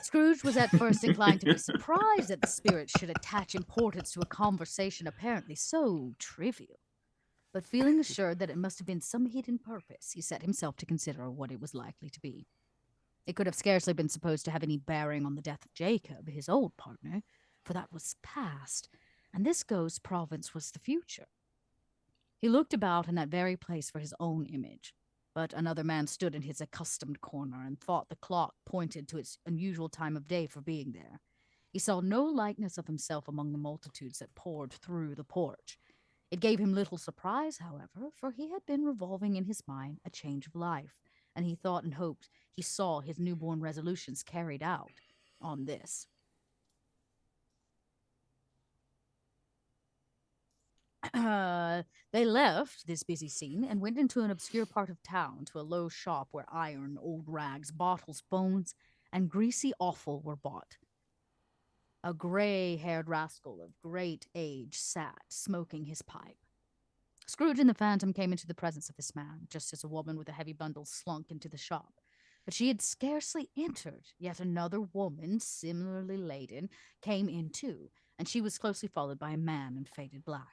Scrooge was at first inclined to be surprised that the spirit should attach importance to a conversation apparently so trivial. But feeling assured that it must have been some hidden purpose, he set himself to consider what it was likely to be. It could have scarcely been supposed to have any bearing on the death of Jacob, his old partner, for that was past, and this ghost's province was the future. He looked about in that very place for his own image, but another man stood in his accustomed corner and thought the clock pointed to its unusual time of day for being there. He saw no likeness of himself among the multitudes that poured through the porch. It gave him little surprise, however, for he had been revolving in his mind a change of life, and he thought and hoped he saw his newborn resolutions carried out on this. They left this busy scene and went into an obscure part of town to a low shop where iron, old rags, bottles, bones, and greasy offal were bought. A gray-haired rascal of great age sat, smoking his pipe. Scrooge and the Phantom came into the presence of this man, just as a woman with a heavy bundle slunk into the shop. But she had scarcely entered, yet another woman, similarly laden, came in too, and she was closely followed by a man in faded black.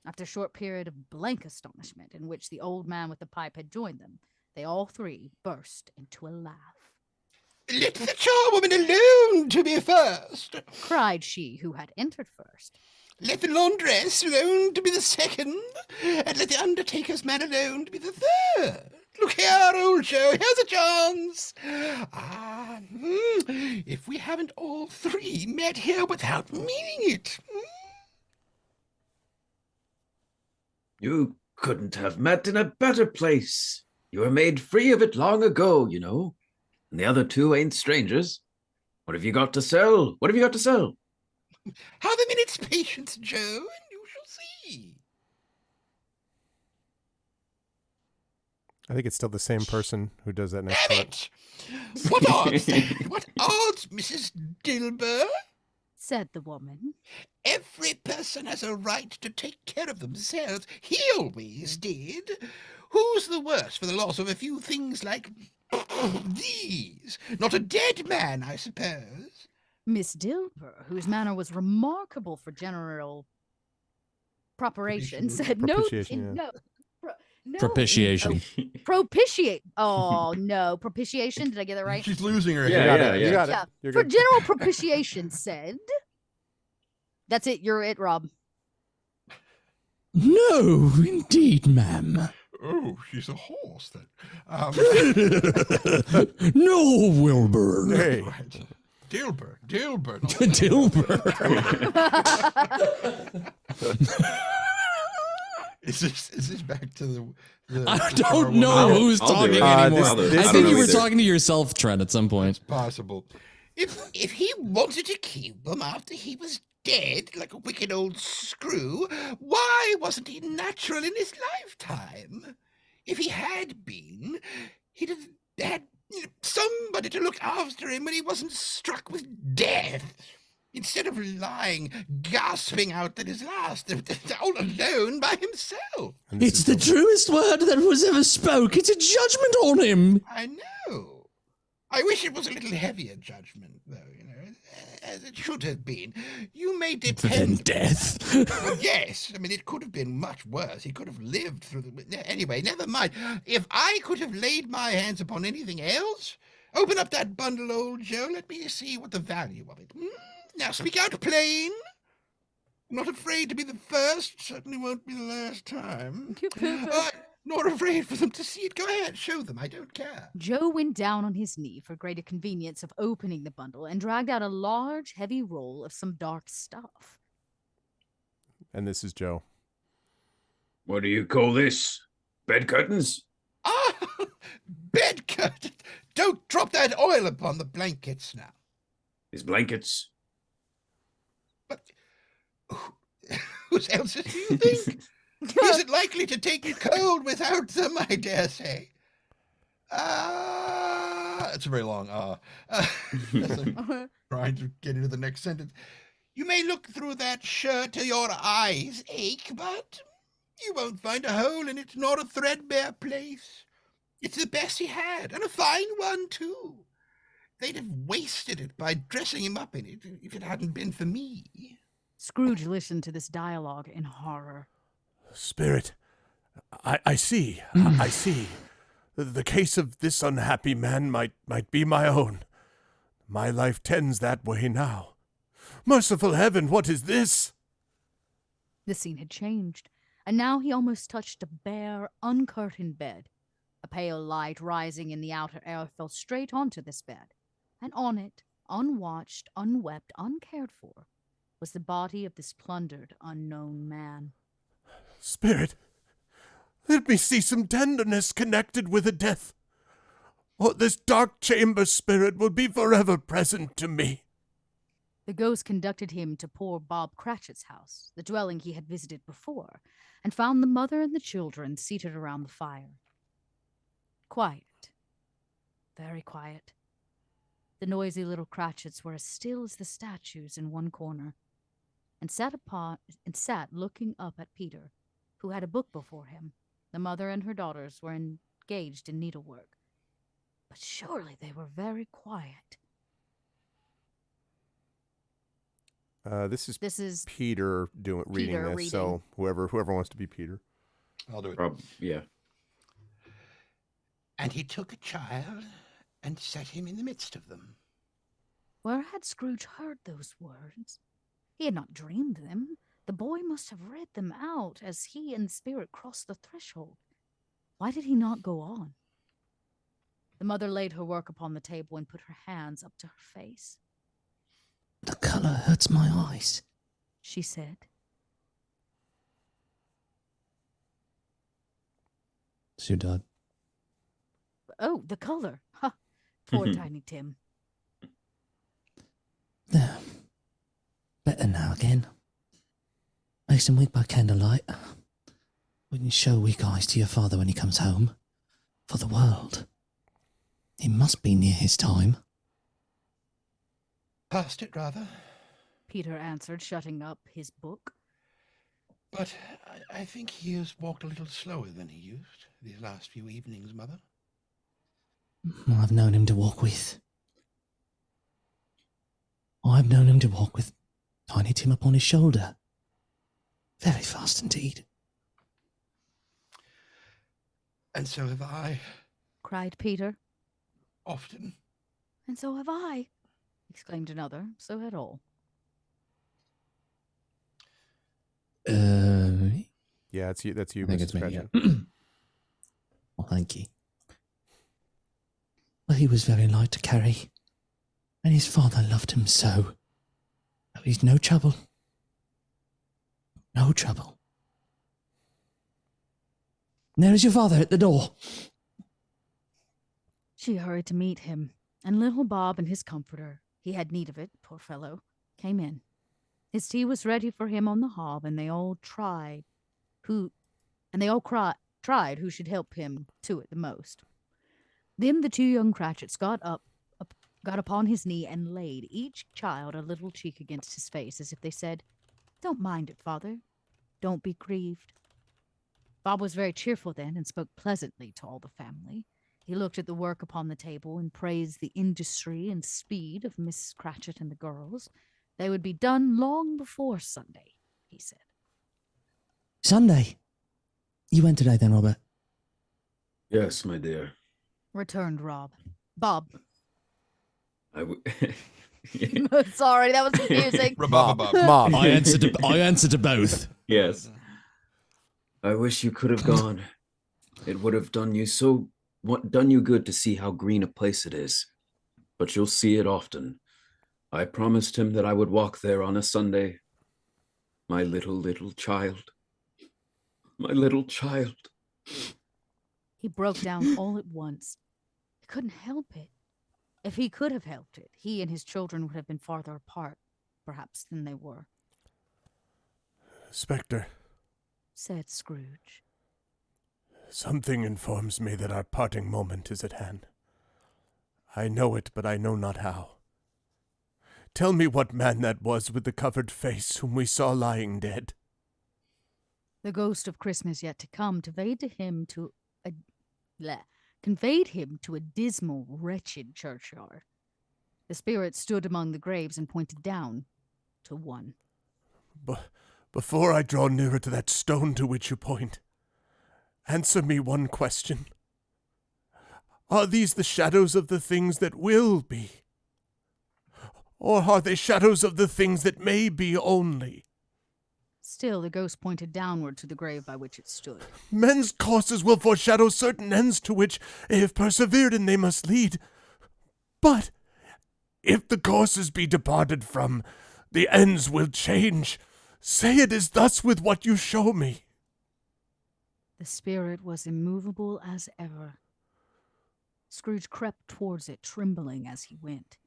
After a short period of blank astonishment, in which the old man with the pipe had joined them, they all three burst into a laugh.
Let the charwoman alone to be first.
Cried she who had entered first.
Let the laundress alone to be the second, and let the undertaker's man alone to be the third. Look here, old Joe, here's a chance. If we haven't all three met here without meaning it.
You couldn't have met in a better place. You were made free of it long ago, you know. And the other two ain't strangers. What have you got to sell? What have you got to sell?
Have a minute's patience, Joe, and you shall see.
I think it's still the same person who does that next
Damn
part.
it! What odds, then? What odds, Mrs. Dilber?
said the woman.
Every person has a right to take care of themselves. He always did. Who's the worse for the loss of a few things like these? Not a dead man, I suppose.
Miss Dilber, whose manner was remarkable for general preparation, said
Propitiation,
no. No,
Propitiation.
propitiate. Oh no, propitiation. Did I get that right?
She's losing her
Yeah,
head.
You got it.
Yeah.
You're
For
good.
general propitiation said. That's it. You're it, Rob.
No, indeed, ma'am.
Oh, she's a horse, then.
No, Wilbur.
Hey,
Right. Dilber. Not
Dilber.
Is this back to the
I
the car
don't
woman?
know who's
I'll do
talking
it.
anymore.
this-
I
I
think
don't
you were
either.
talking to yourself, Trent, at some point.
It's possible. If he wanted to keep them after he was dead, like a wicked old screw, why wasn't he natural in his lifetime? If he had been, he'd have had somebody to look after him when he wasn't struck with death. Instead of lying, gasping out that his last, all alone by himself.
and this
It's
is
the truest word that was ever spoke. It's a judgment on him.
I know. I wish it was a little heavier judgment, though, as it should have been. You may
Than
depend.
death.
Well, yes, I mean, it could have been much worse. He could have lived through the. Anyway, never mind. If I could have laid my hands upon anything else, open up that bundle, old Joe. Let me see what the value of it. Now, speak out plain. I'm not afraid to be the first. Certainly won't be the last time. Not afraid for them to see it. Go ahead, show them. I don't care.
Joe went down on his knee for greater convenience of opening the bundle and dragged out a large, heavy roll of some dark stuff.
And this is Joe.
What do you call this? Bed curtains?
Ah, bed curtain. Don't drop that oil upon the blankets now.
These blankets?
But whose else do you think? Isn't likely to take you cold without them, I dare say. It's a very long trying to get into the next sentence. You may look through that shirt till your eyes ache, but you won't find a hole in it, nor a threadbare place. It's the best he had, and a fine one, too. They'd have wasted it by dressing him up in it if it hadn't been for me.
Scrooge listened to this dialogue in horror.
Spirit, I see. I see. The case of this unhappy man might be my own. My life tends that way now. Merciful heaven, what is this?
The scene had changed, and now he almost touched a bare, uncurtained bed. A pale light rising in the outer air fell straight onto this bed, and on it, unwatched, unwept, uncared for, was the body of this plundered, unknown man.
Spirit, let me see some tenderness connected with a death, or this dark chamber spirit will be forever present to me.
The ghost conducted him to poor Bob Cratchit's house, the dwelling he had visited before, and found the mother and the children seated around the fire. Quiet. Very quiet. The noisy little Cratchits were as still as the statues in one corner, and sat looking up at Peter, who had a book before him. The mother and her daughters were engaged in needlework. But surely they were very quiet.
This is
Peter
Peter reading this.
reading.
So whoever wants to be Peter.
I'll do it.
Yeah.
And he took a child and set him in the midst of them.
Where had Scrooge heard those words? He had not dreamed them. The boy must have read them out as he and the spirit crossed the threshold. Why did he not go on? The mother laid her work upon the table and put her hands up to her face.
The colour hurts my eyes.
She said,
It's your dad.
Oh, the color. Ha! Poor Tiny Tim.
There. Better now again. Nice and weak by candlelight. We can show weak eyes to your father when he comes home. For the world. He must be near his time.
Past it, rather.
Peter answered, shutting up his book.
But I think he has walked a little slower than he used these last few evenings, Mother.
I've known him to walk with. I've known him to walk with Tiny Tim upon his shoulder. Very fast indeed.
And so have I,
Cried Peter.
often.
And so have I, exclaimed another. So had all.
Yeah, it's you. That's you,
I think
Mrs.
it's me.
Cratchit.
Yeah.
Well, thank you. Well, he was very light to carry. And his father loved him so. Oh, he's no trouble. No trouble. There is your father at the door.
She hurried to meet him, and little Bob and his comforter, he had need of it, poor fellow, came in. His tea was ready for him on the hob, and they all tried who should help him to it the most. Then the two young Cratchits got upon his knee and laid each child a little cheek against his face, as if they said, "Don't mind it, father. Don't be grieved." Bob was very cheerful then, and spoke pleasantly to all the family. He looked at the work upon the table and praised the industry and speed of Miss Cratchit and the girls. They would be done long before Sunday, he said.
Sunday. You went today then, Robert?
Yes, my dear.
Returned Bob.
Yeah.
Sorry, that was confusing.
Mob.
I answered to both.
Yes.
I wish you could have gone. It would have done you good to see how green a place it is. But you'll see it often. I promised him that I would walk there on a Sunday. My little child. My little child.
He broke down all at once. He couldn't help it. If he could have helped it, he and his children would have been farther apart, perhaps, than they were.
Spectre,
Said Scrooge.
something informs me that our parting moment is at hand. I know it, but I know not how. Tell me what man that was with the covered face whom we saw lying dead.
The ghost of Christmas yet to come conveyed him to a dismal, wretched churchyard. The spirit stood among the graves and pointed down to one.
Before I draw nearer to that stone to which you point, answer me one question. Are these the shadows of the things that will be? Or are they shadows of the things that may be only?
Still, the ghost pointed downward to the grave by which it stood.
Men's courses will foreshadow certain ends to which, if persevered in, they must lead. But if the courses be departed from, the ends will change. Say it is thus with what you show me.
The spirit was immovable as ever. Scrooge crept towards it, trembling as he went,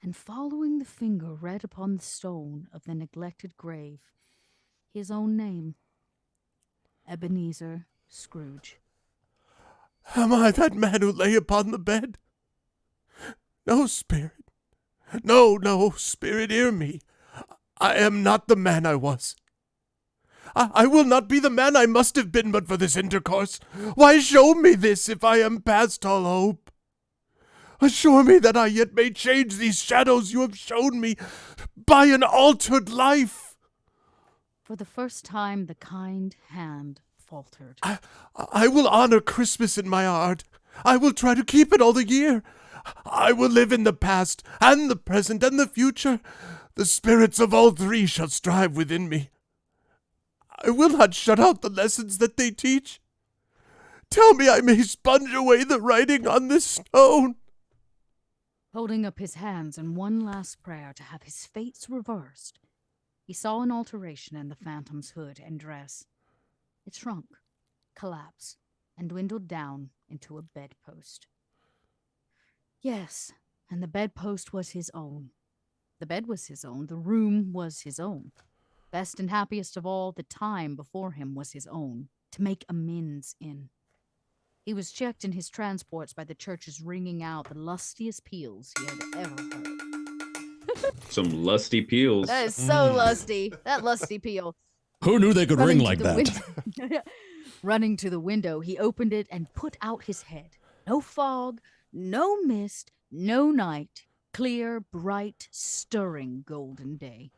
and following the finger read upon the stone of the neglected grave his own name, Ebenezer Scrooge.
Am I that man who lay upon the bed? No, spirit. No, spirit, hear me. I am not the man I was. I will not be the man I must have been but for this intercourse. Why show me this if I am past all hope? Assure me that I yet may change these shadows you have shown me by an altered life.
For the first time, the kind hand faltered.
I will honor Christmas in my heart. I will try to keep it all the year. I will live in the past, and the present, and the future. The spirits of all three shall strive within me. I will not shut out the lessons that they teach. Tell me I may sponge away the writing on this stone.
Holding up his hands in one last prayer to have his fates reversed, he saw an alteration in the phantom's hood and dress. It shrunk, collapsed, and dwindled down into a bedpost. Yes, and the bedpost was his own. The bed was his own. The room was his own. Best and happiest of all, the time before him was his own, to make amends in. He was checked in his transports by the churches ringing out the lustiest peals he had ever heard.
Some lusty peals.
That is so lusty. That lusty peal.
Who knew they could ring
Running to
like
the
that?
window- Running to the window, he opened it and put out his head. No fog, no mist, no night. Clear, bright, stirring golden day.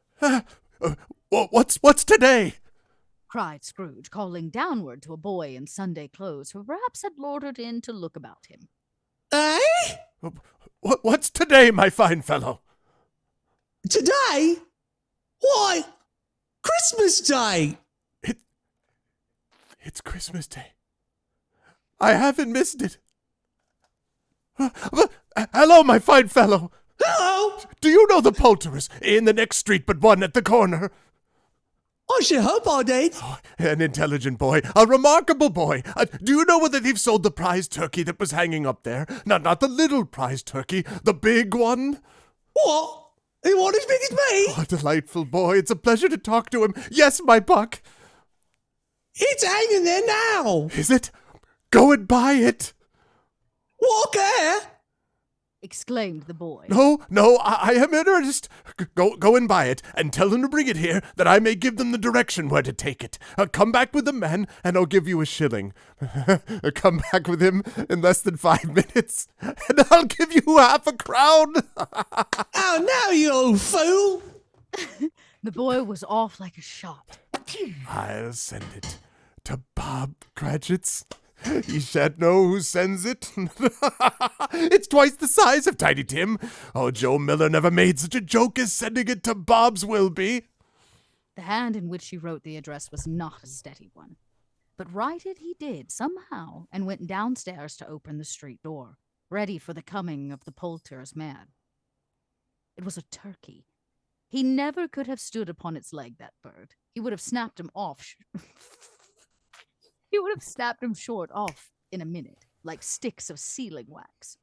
What's today?
Cried Scrooge, calling downward to a boy in Sunday clothes who perhaps had loitered in to look about him.
Eh?
What's today, my fine fellow?
Today? Why? Christmas Day!
It's Christmas Day. I haven't missed it. Hello, my fine fellow.
Hello!
Do you know the poulterers in the next street but one at the corner?
I should hope I did.
An intelligent boy, a remarkable boy. Do you know whether they've sold the prize turkey that was hanging up there? Not the little prize turkey, the big one.
What? He wasn't as big as me?
Oh, delightful boy. It's a pleasure to talk to him. Yes, my buck.
It's hanging there now.
Is it? Go and buy it.
What care?
Exclaimed the boy.
No, I am in earnest. Go and buy it, and tell them to bring it here, that I may give them the direction where to take it. Come back with the man, and I'll give you a shilling. Come back with him in less than 5 minutes, and I'll give you half a crown.
Oh, no, you old fool.
The boy was off like a shot.
I'll send it to Bob Cratchit's. He shan't know who sends it. It's twice the size of Tiny Tim. Oh, Joe Miller never made such a joke as sending it to Bob's Wilby.
The hand in which she wrote the address was not a steady one. But write it he did somehow, and went downstairs to open the street door, ready for the coming of the poulterer's man. It was a turkey. He never could have stood upon its leg, that bird. He would have snapped him off. He would have snapped him short off in a minute, like sticks of sealing wax.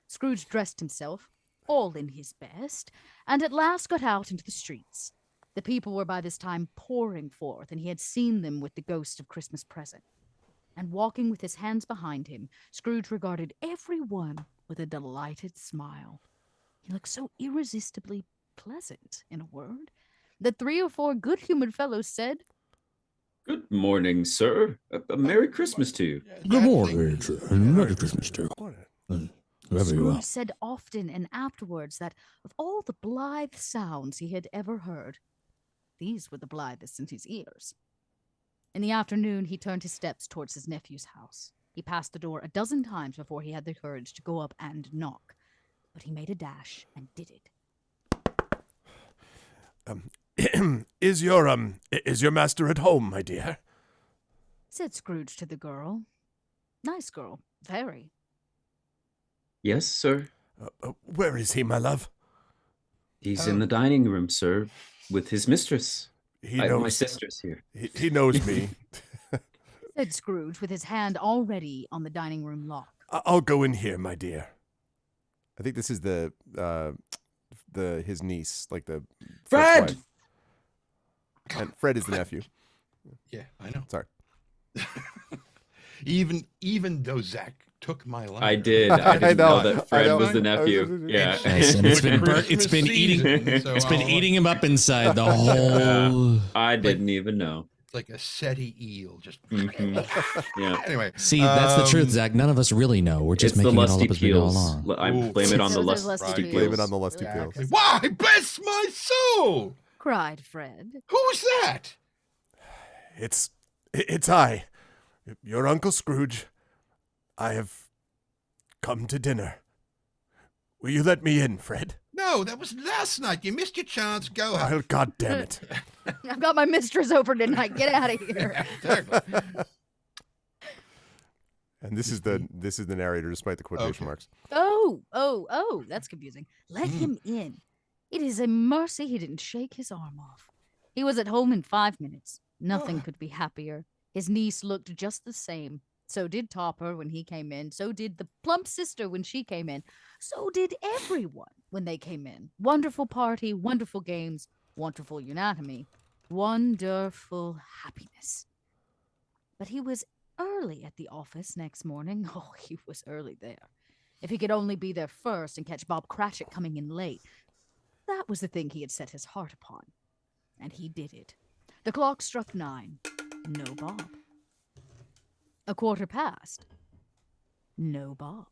Scrooge dressed himself, all in his best, and at last got out into the streets. The people were by this time pouring forth, and he had seen them with the ghost of Christmas present. And walking with his hands behind him, Scrooge regarded every one with a delighted smile. He looked so irresistibly pleasant, in a word, that 3 or 4 good-humored fellows said,
Good morning, sir. A Merry Christmas to you.
Good morning, sir. Merry Christmas to you. Whoever you are.
Scrooge said often and afterwards that of all the blithe sounds he had ever heard, these were the blithest in his ears. In the afternoon, he turned his steps towards his nephew's house. He passed the door a dozen times before he had the courage to go up and knock, but he made a dash and did it.
Is your master at home, my dear?
Said Scrooge to the girl. Nice girl, very.
Yes, sir.
Where is he, my love?
He's in the dining room, sir, with his mistress.
He
My
knows.
sister's here.
He knows me.
Said Scrooge with his hand already on the dining room lock.
I'll go in here, my dear. I think this is his niece, like the first
Fred!
wife. And Fred is the nephew.
Yeah, I know.
Sorry.
Even though Zach took my life.
I did. I didn't know that
I
Fred
know.
was the nephew. Yeah.
Yes, and it's been
Christmas season, so
it's been
I'll-
eating him up inside the whole.
I didn't even know.
It's like a SETI eel. Just
Mhm. Yeah.
anyway.
See, that's the truth, Zach. None of us really know. We're just
It's the
making it all
lusty
up as we go
peels.
along.
I
Ooh.
blame it on the
Those are
lusty
lusty
peels.
Blame it on the lusty
Yeah.
peels.
Why, bless my soul!
Cried Fred.
Who's that?
It's I, your Uncle Scrooge. I have come to dinner. Will you let me in, Fred?
No, that was last night. You missed your chance. Go ahead.
Well, God damn it.
I've got my mistress over tonight. Get out of here.
Exactly.
And this is the narrator, despite the quotation
Okay.
marks.
Oh, that's confusing. Let him in. It is a mercy he didn't shake his arm off. He was at home in 5 minutes. Nothing could be happier. His niece looked just the same. So did Topper when he came in. So did the plump sister when she came in. So did everyone when they came in. Wonderful party, wonderful games, wonderful anatomy, wonderful happiness. But he was early at the office next morning. Oh, he was early there. If he could only be there first and catch Bob Cratchit coming in late. That was the thing he had set his heart upon. And he did it. The clock struck 9. No Bob. A quarter past. No Bob.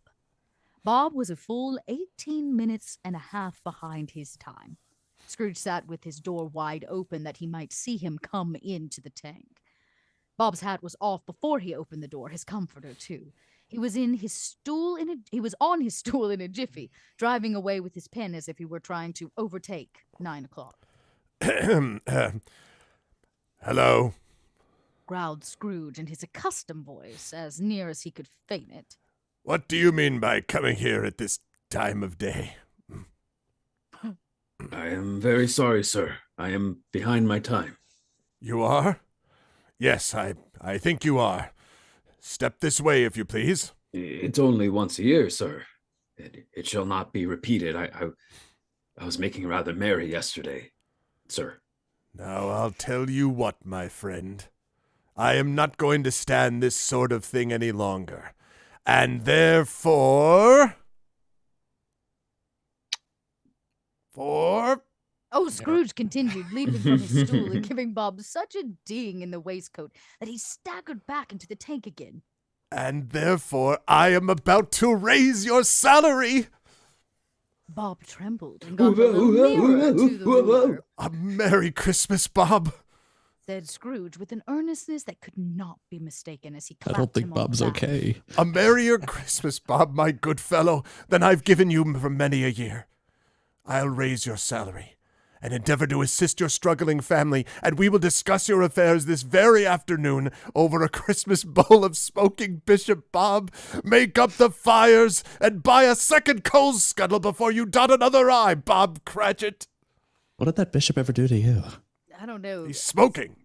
Bob was a full 18 minutes and a half behind his time. Scrooge sat with his door wide open that he might see him come into the tank. Bob's hat was off before he opened the door, his comforter too. He was on his stool in a jiffy, driving away with his pen as if he were trying to overtake 9 o'clock.
Hello.
Growled Scrooge in his accustomed voice, as near as he could feign it.
What do you mean by coming here at this time of day?
I am very sorry, sir. I am behind my time.
You are? Yes, I think you are. Step this way, if you please.
It's only once a year, sir. It shall not be repeated. I was making rather merry yesterday, sir.
Now, I'll tell you what, my friend. I am not going to stand this sort of thing any longer. And therefore...
Oh, Scrooge continued, leaping from his stool and giving Bob such a ding in the waistcoat that he staggered back into the tank again.
And therefore, I am about to raise your salary.
Bob trembled and got a little nearer to the ruler.
A Merry Christmas, Bob.
Said Scrooge with an earnestness that could not be mistaken as he
I
clapped
don't think
him on
Bob's
the back.
okay.
A merrier Christmas, Bob, my good fellow, than I've given you for many a year. I'll raise your salary and endeavor to assist your struggling family, and we will discuss your affairs this very afternoon over a Christmas bowl of smoking Bishop, Bob. Make up the fires and buy a second coal scuttle before you dot another I, Bob Cratchit.
What did that bishop ever do to you?
I don't know.
He's smoking.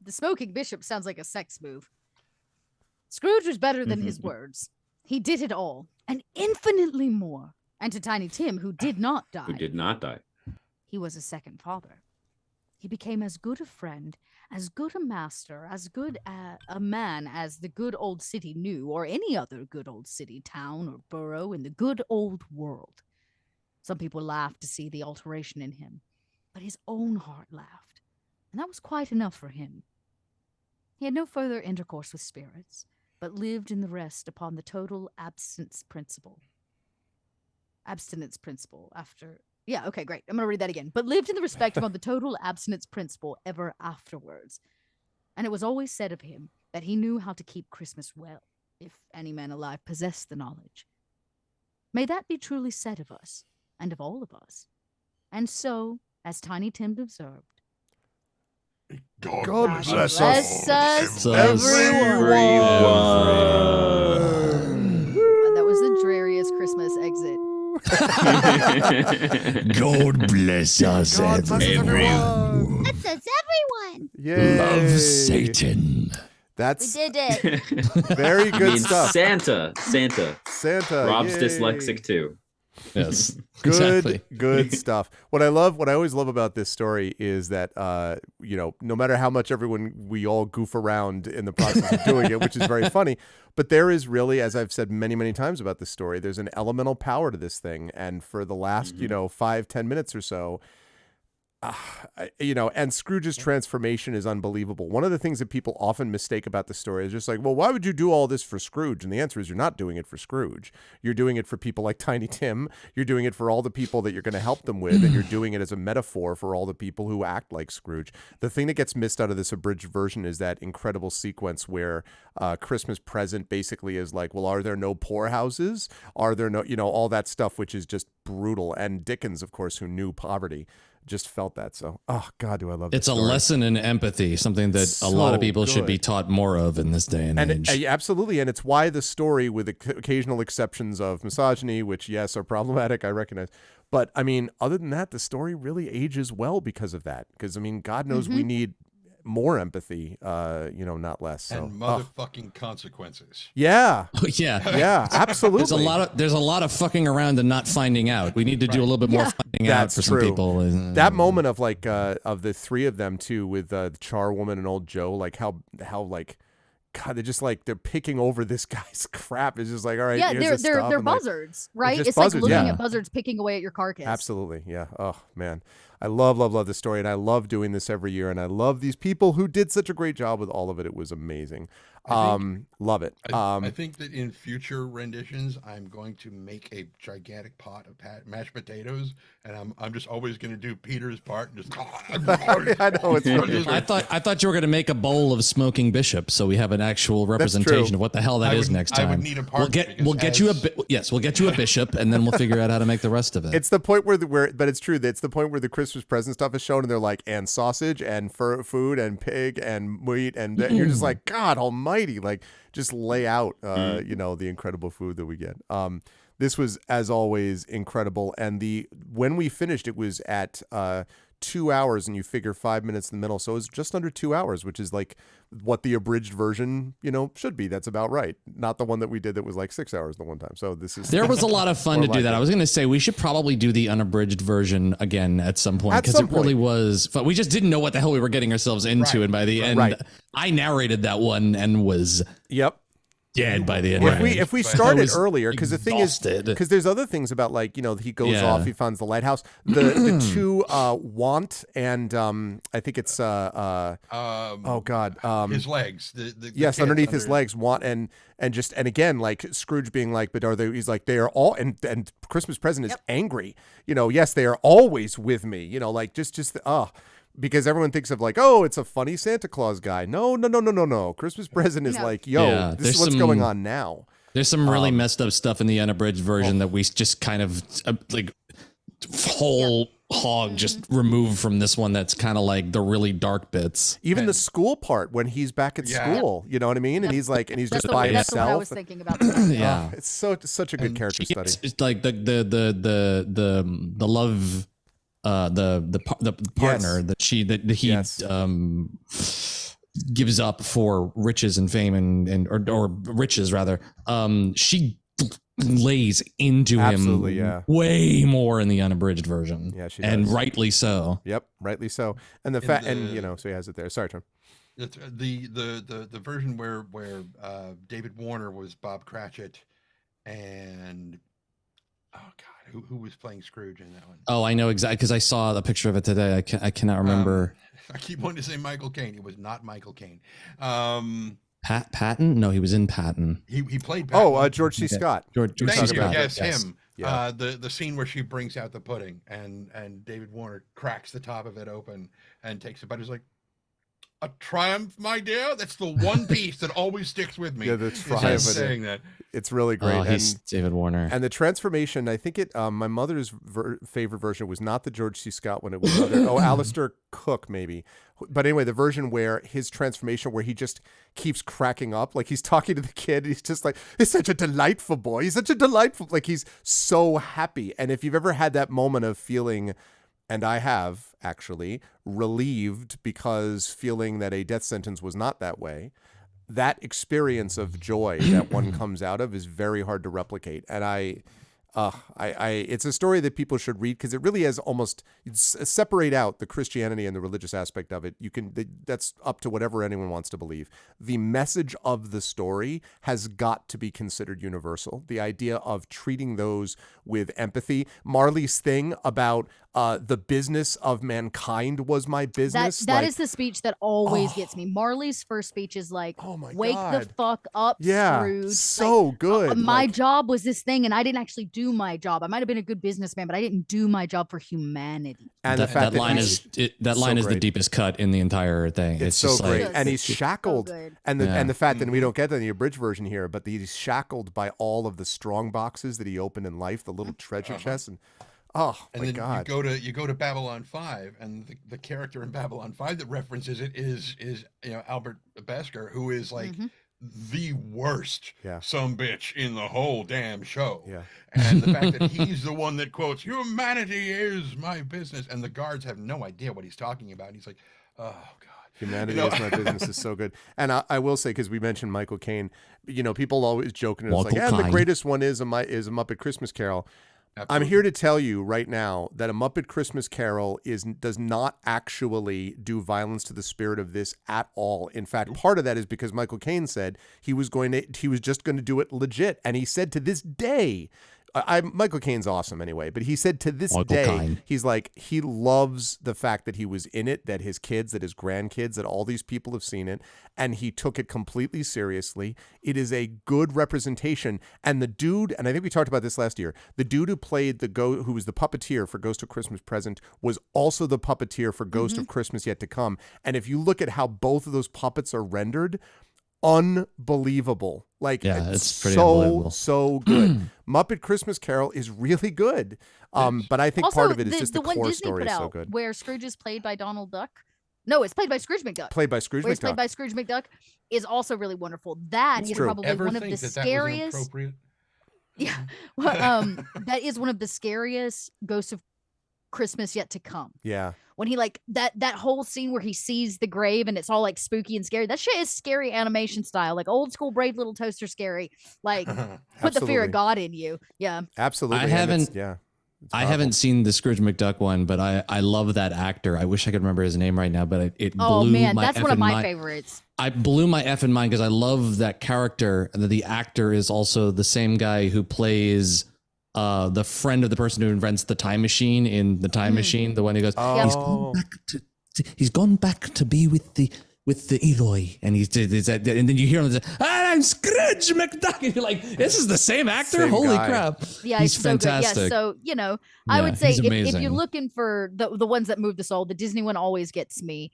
The smoking bishop sounds like a sex move. Scrooge was better than his words. He did it all, and infinitely more. And to Tiny Tim, who did not die.
Who did not die.
He was a second father. He became as good a friend, as good a master, as good a man as the good old city knew, or any other good old city, town, or borough in the good old world. Some people laughed to see the alteration in him, but his own heart laughed, and that was quite enough for him. He had no further intercourse with spirits, but lived in the rest upon the total abstinence principle. Abstinence principle after... Yeah, okay, great. I'm going to read that again. But lived in the respect upon the total abstinence principle ever afterwards. And it was always said of him that he knew how to keep Christmas well, if any man alive possessed the knowledge. May that be truly said of us, and of all of us. And so, as Tiny Tim observed,
God
God
bless
bless us,
everyone.
That was the dreariest Christmas exit.
God bless us,
God bless everyone.
Bless us, everyone.
Yay.
Love Satan.
We
That's
did it.
very good
I mean,
stuff.
Santa.
Santa.
Rob's
yay.
dyslexic too.
Yes,
Good,
exactly.
good stuff. What I always love about this story is that, no matter how much we all goof around in the process of doing it, which is very funny, but there is really, as I've said many, many times about this story, there's an elemental power to this thing. And for the last, 5-10 minutes or so, and Scrooge's transformation is unbelievable. One of the things that people often mistake about the story is just like, well, why would you do all this for Scrooge? And the answer is you're not doing it for Scrooge. You're doing it for people like Tiny Tim. You're doing it for all the people that you're going to help them with, and you're doing it as a metaphor for all the people who act like Scrooge. The thing that gets missed out of this abridged version is that incredible sequence where Christmas present basically is like, well, are there no poorhouses? Are there no, all that stuff, which is just brutal. And Dickens, of course, who knew poverty, just felt that. So, oh God, do I love
It's
this
a
story.
lesson in empathy, something that a lot of people should be taught more of in this day and age.
Absolutely, and it's why the story, with occasional exceptions of misogyny, which, yes, are problematic, I recognize. But, I mean, other than that, the story really ages well because of that. Because, I mean, God knows we need more empathy, not less. So,
And motherfucking consequences.
yeah,
yeah.
yeah, absolutely.
There's a lot of fucking around and not finding out. We need to do a little bit more finding out
That's
for some
true.
people.
That moment of like of the three of them too, with the Char woman and old Joe, like how like, God, they're just like they're picking over this guy's crap. It's just like, all right,
Yeah,
here's
they're
stuff, and, like,
buzzards, right?
just
It's like
buzzards,
looking
yeah.
at buzzards picking away at your carcass.
Absolutely, yeah. Oh man, I love this story, and I love doing this every year, and I love these people who did such a great job with all of it. It was amazing. Love it.
I think that in future renditions, I'm going to make a gigantic pot of mashed potatoes, and I'm just always going to do Peter's part and just.
I know it's really
I thought you were going to make a bowl of smoking bishop, so we have an actual representation of what the hell that is next time.
I would need a part.
We'll get you a bishop, and then we'll figure out how to make the rest of it.
It's the point but it's true. It's the point where the Christmas present stuff is shown, and they're like, and sausage, and food, and pig, and meat, and you're just like, God Almighty, like just lay out, the incredible food that we get. This was, as always, incredible, and when we finished, it was at 2 hours, and you figure 5 minutes in the middle, so it was just under 2 hours, which is like what the abridged version, should be. That's about right. Not the one that we did that was like 6 hours the one time. So
there was a lot of fun to do that. I was going to say we should probably do the unabridged version again at some point, because it really was fun. We just didn't know what the hell we were getting ourselves into, and by the end, I narrated that one and was dead by the end.
If we started earlier, because the thing is, because there's other things about, like, he goes off, he finds the lighthouse, the two Want and I think it's
his legs,
the underneath his legs, Want and again, like Scrooge being like, but he's like, they are all, and Christmas present is angry, yes, they are always with me, like because everyone thinks of like, oh, it's a funny Santa Claus guy. No. Christmas present is like, yo, this is what's going on now.
There's some really messed up stuff in the unabridged version that we just kind of whole hog just removed from this one. That's kind of like the really dark bits.
Even the school part when he's back at school, you know what I mean? And he's like, and he's just by himself.
That's what I was thinking about.
Yeah,
it's such a good character study.
It's like the love. The partner that he gives up for riches and fame or riches rather. She lays into him way more in the unabridged version. Yeah, she does. And rightly so.
Yep, rightly so. And so he has it there. Sorry, Tom.
The version where David Warner was Bob Cratchit, and oh God, who was playing Scrooge in that one?
Oh, I know exactly, because I saw the picture of it today. I cannot remember.
I keep wanting to say Michael Caine. It was not Michael Caine.
Patton? No, he was in Patton.
He played Patton.
Oh, George C. Scott.
George C. Scott.
Yes, him. Yeah. The scene where she brings out the pudding and David Warner cracks the top of it open and takes a bite. He's like, a triumph, my dear. That's the one piece that always sticks with me.
Yeah, the triumph.
Saying that.
It's really great.
Oh, he's David Warner.
And the transformation, I think my mother's favorite version was not the George C. Scott one. It was Alistair Cook maybe. But anyway, the version where his transformation, where he just keeps cracking up, like he's talking to the kid. He's just like, he's such a delightful boy. He's such a delightful, like he's so happy. And if you've ever had that moment of feeling, and I have actually, relieved because feeling that a death sentence was not that way, that experience of joy that one comes out of is very hard to replicate. And it's a story that people should read, because it really has separate out the Christianity and the religious aspect of it. That's up to whatever anyone wants to believe. The message of the story has got to be considered universal. The idea of treating those with empathy. Marley's thing about the business of mankind was my business.
That is the speech that always gets me. Marley's first speech is like,
oh my
wake
God.
the fuck up, Scrooge.
So good.
My job was this thing, and I didn't actually do my job. I might have been a good businessman, but I didn't do my job for humanity.
And
that line is the deepest cut in the entire thing.
It's so
just
great.
Like,
and he's shackled. So and the fact that we don't get that in the abridged version here, but he's shackled by all of the strong boxes that he opened in life, the little treasure chest, and my God.
You go to Babylon 5, and the character in Babylon 5 that references it is Albert Besker, who is like the worst sumbitch in the whole damn show.
Yeah.
And the fact that he's the one that quotes, "Humanity is my business," and the guards have no idea what he's talking about. And he's like, oh God.
Humanity is my business is so good. And I will say, because we mentioned Michael Caine, people always joking. It's like,
Michael
the
Caine.
greatest one is a Muppet Christmas Carol.
Absolutely.
I'm here to tell you right now that A Muppet Christmas Carol does not actually do violence to the spirit of this at all. In fact, part of that is because Michael Caine said he was just going to do it legit, and he said to this day, Michael Caine's awesome anyway, but he said to this
Michael
day,
Caine.
he's like, he loves the fact that he was in it, that his kids, that his grandkids, that all these people have seen it, and he took it completely seriously. It is a good representation. And the dude, and I think we talked about this last year, the dude who played who was the puppeteer for Ghost of Christmas Present was also the puppeteer for Ghost of Christmas Yet to Come. And if you look at how both of those puppets are rendered, unbelievable. Like,
it's pretty unbelievable.
So good. Muppet Christmas Carol is really good. But I think
Also,
part of it is just the
one
core
Disney
story
put
is so
out,
good.
where Scrooge is played by Donald Duck. No, it's played by Scrooge McDuck.
Played by Scrooge
Where it's played
McDuck.
by Scrooge McDuck is also really wonderful. That
It's
is
true.
probably
Ever
one of
think
the
that was
scariest.
inappropriate?
Yeah, well, that is one of the scariest Ghosts of Christmas Yet to Come.
Yeah.
When he that whole scene where he sees the grave and it's all like spooky and scary. That shit is scary animation style, like old school Brave Little Toaster scary. Like put the fear
Absolutely.
of God in you. Yeah.
Absolutely.
I
And
haven't-
it's
I
powerful.
haven't seen the Scrooge McDuck one, but I love that actor. I wish I could remember his name right now, but it blew
Oh man,
my
that's one
effing
of my
mind.
favorites.
I blew my effing mind because I love that character, and that the actor is also the same guy who plays the friend of the person who invents the time machine in the Time Machine, the one who goes,
Oh.
He's gone back to be with the Eloy,
and and then you hear him say, "I'm Scrooge McDuck," and you're like, "This is the same actor?
Same
Holy
guy.
crap!"
Yeah,
He's
it's so good. Yeah,
fantastic.
so I
Yeah,
would say
he's
if you're
amazing.
looking for the ones that move the soul, the Disney one always gets me.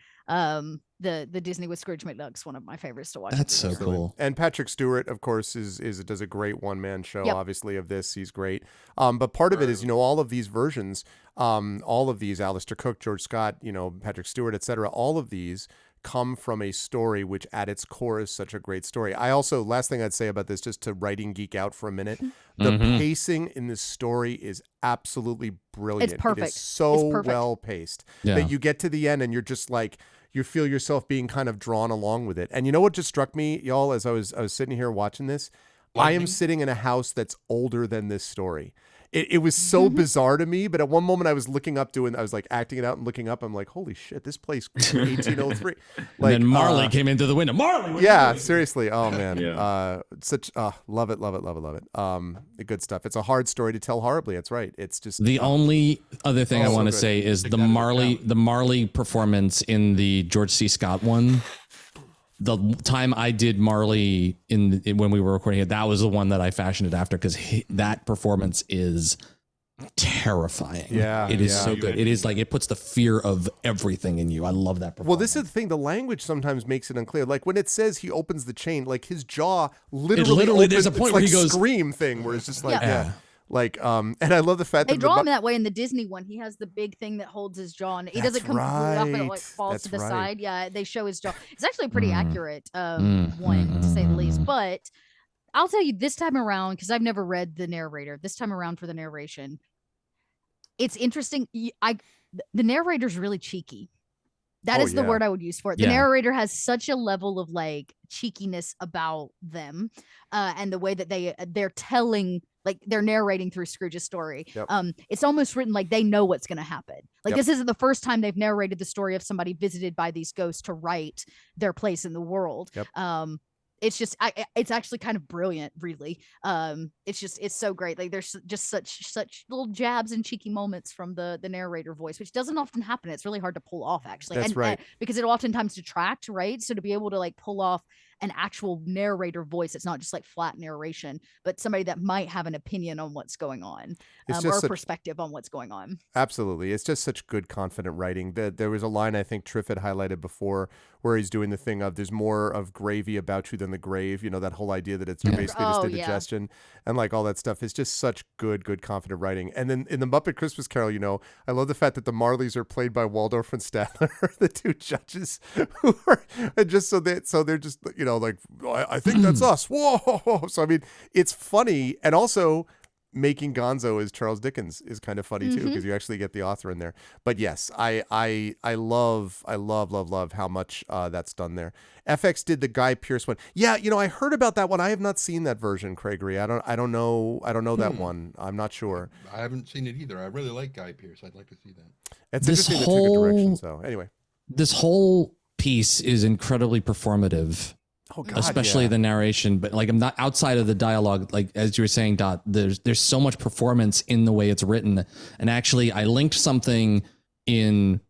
The Disney with Scrooge McDuck's one of my favorites to watch.
That's so
Absolutely.
cool.
And Patrick Stewart, of course, does a great one-man show,
Yep.
obviously, of this. He's great. But part of it is, all of these versions, all of these, Alistair Cook, George Scott, Patrick Stewart, etc., all of these come from a story which at its core is such a great story. I also, last thing I'd say about this, just to writing geek out for a minute, the pacing in this story is absolutely brilliant.
It's perfect.
It is so
It's perfect.
well paced
Yeah.
that you get to the end and you're just like, you feel yourself being kind of drawn along with it. And you know what just struck me, y'all, as I was sitting here watching this? I am sitting in a house that's older than this story. It was so bizarre to me, but at one moment I was looking up I was like acting it out and looking up. I'm like, holy shit, this place was in 1803.
And then Marley came into the window. Marley, what are you
Yeah,
doing?
seriously. Oh man.
Yeah.
Love it. The good stuff. It's a hard story to tell horribly. That's right. It's just
The only other thing I
so
want to
good.
say is
Take
the
that into
Marley performance in the George C. Scott one. The time I did Marley when we were recording it, that was the one that I fashioned it after, because that performance is terrifying.
Yeah,
it is
yeah.
so good. It is like it puts the fear of everything in you. I love that performance.
Well, this is the thing. The language sometimes makes it unclear. Like when it says he opens the chain, like his jaw literally
literally- there's
opens,
a point
it's
where
like
he goes-
Scream thing, where it's just like
Yeah.
like and I love the fact
They
that
draw him that way in the Disney one. He has the big thing that holds his jaw, and he doesn't
That's
come completely off; it like
right.
falls
That's
to the
right.
side. Yeah, they show his jaw. It's actually a pretty accurate
Mm,
one, to say the least.
mm.
But I'll tell you, this time around, because I've never read the narrator. This time around for the narration, it's interesting. The narrator's really cheeky. That
Oh,
is the
yeah.
word I would use for it. The
Yeah.
narrator has such a level of like cheekiness about them, and the way that they're telling, like they're narrating through Scrooge's story.
Yep.
It's almost written like they know what's going to happen. Like
Yep.
this isn't the first time they've narrated the story of somebody visited by these ghosts to write their place in the world.
Yep.
It's just it's actually kind of brilliant, really. It's so great. Like there's just such little jabs and cheeky moments from the narrator voice, which doesn't often happen. It's really hard to pull off, actually.
That's right.
Because it'll oftentimes detract, right? So to be able to like pull off an actual narrator voice, it's not just like flat narration, but somebody that might have an opinion on what's going on,
It's
or
just
a
such-
perspective on what's going on.
Absolutely. It's just such good, confident writing. There was a line I think Triff had highlighted before where he's doing the thing of there's more of gravy about you than the grave. You know, that whole idea that it's
Yeah.
basically just
Oh,
a
yeah.
digestion and like all that stuff. It's just such good, confident writing. And then in the Muppet Christmas Carol, I love the fact that the Marleys are played by Waldorf and Statler, the two judges who are and just so they're just, like, I think that's us. Whoa. So, I mean, it's funny. And also, making Gonzo as Charles Dickens is kind of funny too, because you actually get the author in there. But yes, I love how much that's done there. FX did the Guy Pearce one. Yeah, I heard about that one. I have not seen that version, Craigery. I don't know that one. I'm not sure.
I haven't seen it either. I really like Guy Pearce. I'd like to see that.
It's interesting, the two good directions. So anyway,
this whole piece is incredibly performative.
Oh God,
especially the narration, but like I'm not outside of the dialogue. Like as you were saying, Dot, there's so much performance in the way it's written. And actually, I linked something in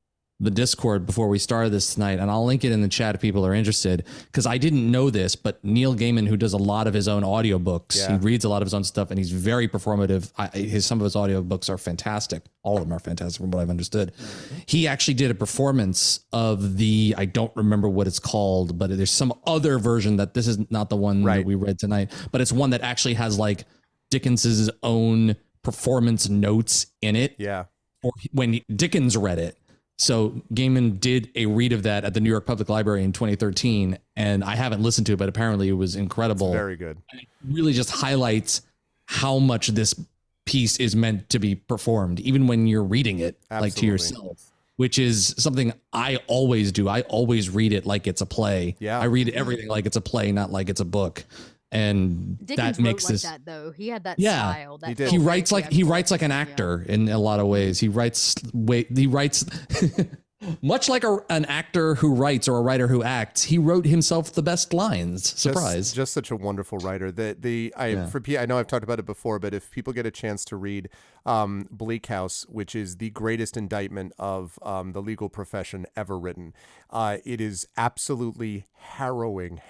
the Discord before we started this tonight, and I'll link it in the chat if people are interested, because I didn't know this, but Neil Gaiman, who does a lot of his own audiobooks, he reads a lot of his own stuff, and he's very performative. Some of his audiobooks are fantastic. All of them are fantastic from what I've understood. He actually did a performance of I don't remember what it's called, but there's some other version that this is not the one that we read tonight, but it's one that actually has like Dickens's own performance notes in it.
Yeah.
Or when Dickens read it. So Gaiman did a read of that at the New York Public Library in 2013, and I haven't listened to it, but apparently it was incredible.
It's very good.
And it really just highlights how much this piece is meant to be performed, even when you're reading it like to yourself, which is something I always do. I always read it like it's a play.
Yeah.
I read everything like it's a play, not like it's a book. And
Dickens
that makes
wrote
this
like that though. He had that style. That
did.
he writes like an actor in a lot of ways. He writes much like an actor who writes or a writer who acts. He wrote himself the best lines. Surprise!
Just such a wonderful writer. I know I've talked about it before, but if people get a chance to read Bleak House, which is the greatest indictment of the legal profession ever written, it is absolutely harrowing.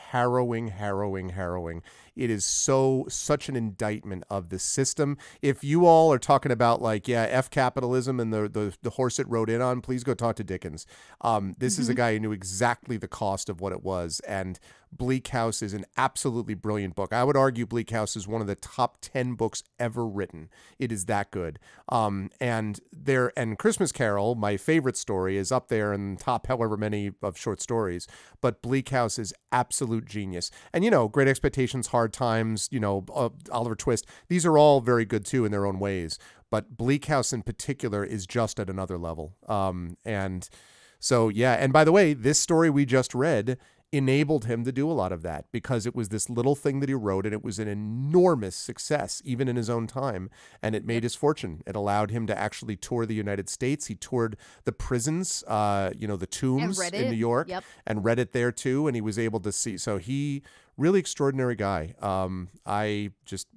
It is such an indictment of the system. If you all are talking about F capitalism and the horse it rode in on, please go talk to Dickens. This is a guy who knew exactly the cost of what it was, and Bleak House is an absolutely brilliant book. I would argue Bleak House is one of the top 10 books ever written. It is that good. And Christmas Carol, my favorite story, is up there in top however many of short stories. But Bleak House is absolute genius. And Great Expectations, Hard Times, Oliver Twist. These are all very good too in their own ways. But Bleak House in particular is just at another level. And so yeah. And by the way, this story we just read enabled him to do a lot of that, because it was this little thing that he wrote, and it was an enormous success even in his own time, and it made his fortune. It allowed him to actually tour the United States. He toured the prisons, the tombs in New York, and read it there too, and he was able to see. So he really extraordinary guy. I just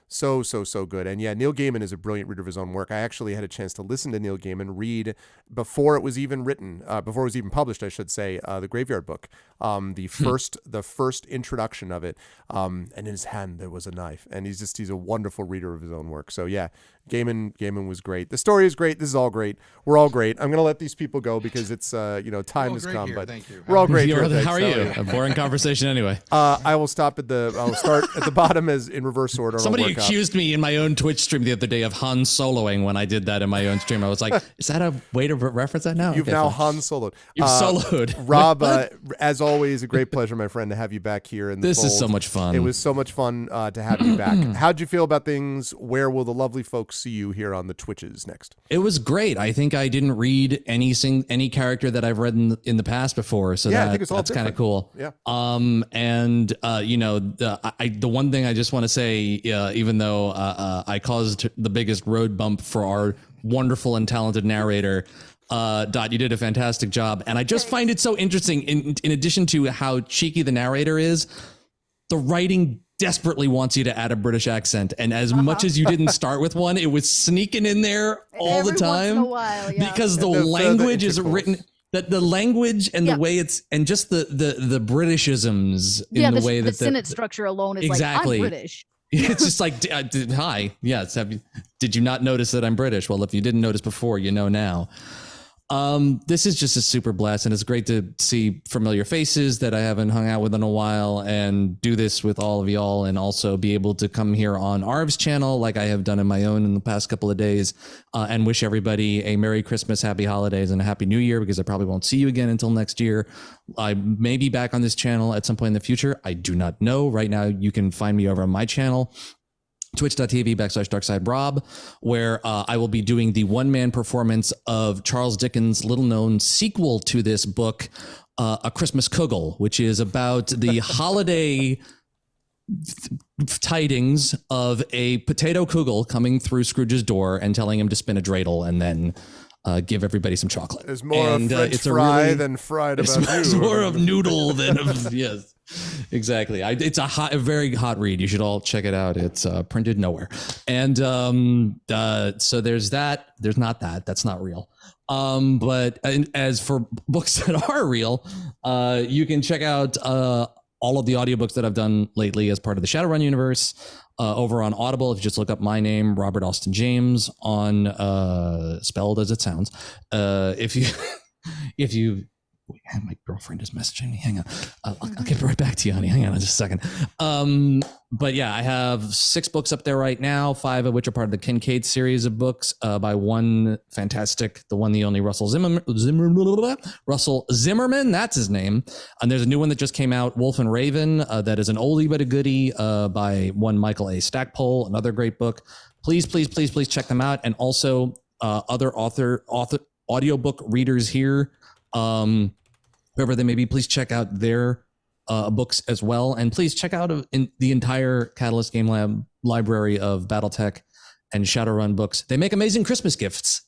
so good. And yeah, Neil Gaiman is a brilliant reader of his own work. I actually had a chance to listen to Neil Gaiman read before it was even written, before it was even published, I should say, the Graveyard Book, the first introduction of it. And in his hand there was a knife, and he's a wonderful reader of his own work. So yeah, Gaiman was great. The story is great. This is all great. We're all great. I'm going to let these people go because it's time has come.
Here.
But
Thank you.
we're all great.
How are you? A boring conversation anyway.
I'll start at the bottom as in reverse order.
Somebody accused me in my own Twitch stream the other day of Han Soloing when I did that in my own stream. I was like, is that a way to reference that now?
You've now Han Soloed.
You've soloed.
Rob, as always, a great pleasure, my friend, to have you back here in the
This
fold.
is so much fun.
It was so much fun to have you back. How'd you feel about things? Where will the lovely folks see you here on the Twitches next?
It was great. I think I didn't read any character that I've read in the past before, so
I think it's all
that's kind of cool.
Yeah.
The one thing I just want to say, even though I caused the biggest road bump for our wonderful and talented narrator, Dot, you did a fantastic job, and I just find it so interesting. In addition to how cheeky the narrator is, the writing desperately wants you to add a British accent, and as much as you didn't start with one, it was sneaking in there all the time.
Once in a while, yeah.
Because the language is written. The language and the way it's, and just the Britishisms in the way that the
sentence structure alone is
exactly.
like, I'm British.
It's just like, hi, yes. Did you not notice that I'm British? Well, if you didn't notice before, you know now. This is just a super blast, and it's great to see familiar faces that I haven't hung out with in a while, and do this with all of y'all, and also be able to come here on Arv's channel like I have done in my own in the past couple of days, and wish everybody a Merry Christmas, Happy Holidays, and a Happy New Year, because I probably won't see you again until next year. I may be back on this channel at some point in the future. I do not know. Right now, you can find me over on my channel. twitch.tv/darksiderob, where I will be doing the one-man performance of Charles Dickens' little-known sequel to this book, A Christmas Kugel, which is about the holiday tidings of a potato kugel coming through Scrooge's door and telling him to spin a dreidel and then give everybody some chocolate.
There's more
and,
of French fry than fried about you.
It's more of noodle than of, yes. Exactly. It's a very hot read. You should all check it out. It's printed nowhere. And so there's that. There's not that. That's not real. But as for books that are real, you can check out all of the audiobooks that I've done lately as part of the Shadowrun universe over on Audible. If you just look up my name, Robert Austin James, on spelled as it sounds. If you wait, my girlfriend is messaging me. Hang on. I'll get right back to you, honey. Hang on just a second. But yeah, I have 6 books up there right now, 5 of which are part of the Kincaid series of books by one fantastic, the one, the only Russell Zimmerman, that's his name. And there's a new one that just came out, Wolf and Raven, that is an oldie but a goodie by one Michael A. Stackpole, another great book. Please check them out. And also other audiobook readers here, whoever they may be, please check out their books as well. And please check out the entire Catalyst Game Lab library of Battletech and Shadowrun books. They make amazing Christmas gifts.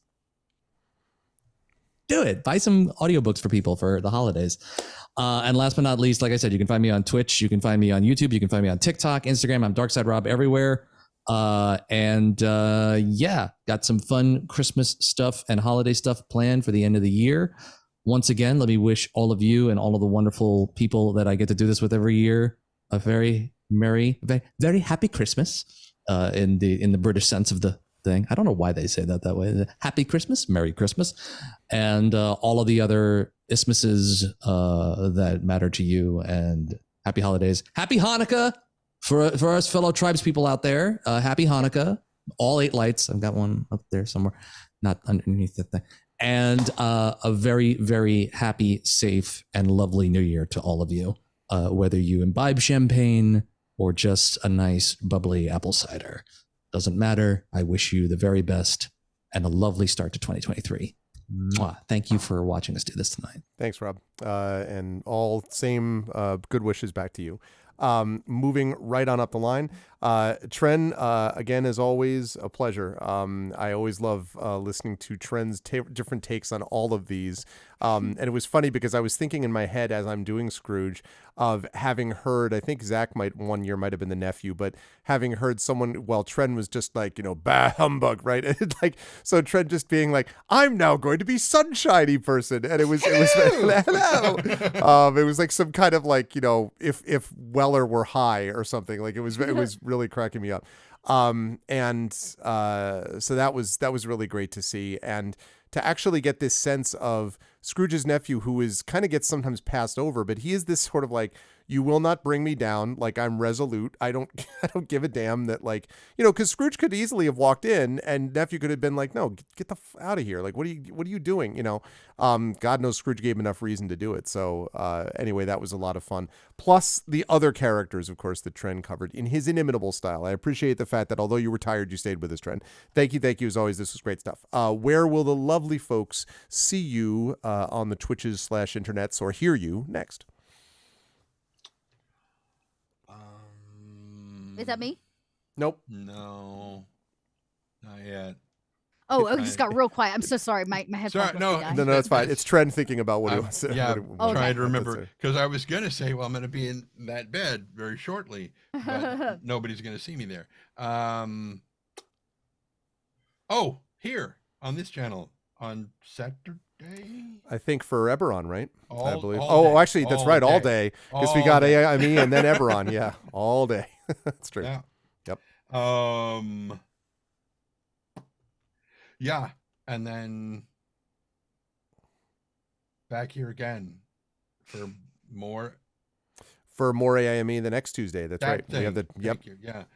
Do it. Buy some audiobooks for people for the holidays. And last but not least, like I said, you can find me on Twitch. You can find me on YouTube. You can find me on TikTok, Instagram. I'm DarksideRob everywhere. Yeah, got some fun Christmas stuff and holiday stuff planned for the end of the year. Once again, let me wish all of you and all of the wonderful people that I get to do this with every year a very merry, very happy Christmas in the British sense of the thing. I don't know why they say that way. Happy Christmas, Merry Christmas, and all of the other Isthmuses that matter to you, and happy holidays. Happy Hanukkah for us fellow tribes people out there. Happy Hanukkah. All 8 lights. I've got one up there somewhere, not underneath the thing. And a very, very happy, safe, and lovely New Year to all of you, whether you imbibe champagne or just a nice, bubbly apple cider. Doesn't matter. I wish you the very best and a lovely start to 2023. Mwah. Thank you for watching us do this tonight.
Thanks, Rob. And all same good wishes back to you. Moving right on up the line. Tren, again, as always, a pleasure. I always love listening to Tren's different takes on all of these. And it was funny because I was thinking in my head as I'm doing Scrooge of having heard, I think Zach one year might have been the nephew, but having heard someone, well, Tren was just like, bah humbug, right? Like, so Tren just being like, I'm now going to be sunshiny person. And it was hello. It was like some kind of like, if Weller were high or something, like it was really cracking me up. So that was really great to see. And to actually get this sense of Scrooge's nephew, who is kind of gets sometimes passed over, but he is this sort of like, you will not bring me down. Like, I'm resolute. I don't give a damn that, like, because Scrooge could easily have walked in and nephew could have been like, no, get the out of here. Like, what are you doing? God knows Scrooge gave him enough reason to do it. So anyway, that was a lot of fun. Plus the other characters, of course, that Tren covered in his inimitable style. I appreciate the fact that although you were tired, you stayed with us, Tren. Thank you as always. This was great stuff. Where will the lovely folks see you on the Twitches /internets or hear you next?
Is that me?
Nope.
No, not yet.
Oh, it just got real quiet. I'm so sorry. My headphones.
Sorry, no,
it's fine. It's Tren thinking about what he wants to.
Yeah, trying to remember
say.
because I was gonna say, well, I'm gonna be in that bed very shortly, but nobody's gonna see me there. Oh, here on this channel on Saturday.
I think for Eberron, right? I believe.
Day.
Actually, that's right. All day. Because we got AIME and then Eberron. Yeah, all day. That's true.
Yeah.
Yep.
Yeah, and then back here again for more
AIME the next Tuesday. That's right. We have the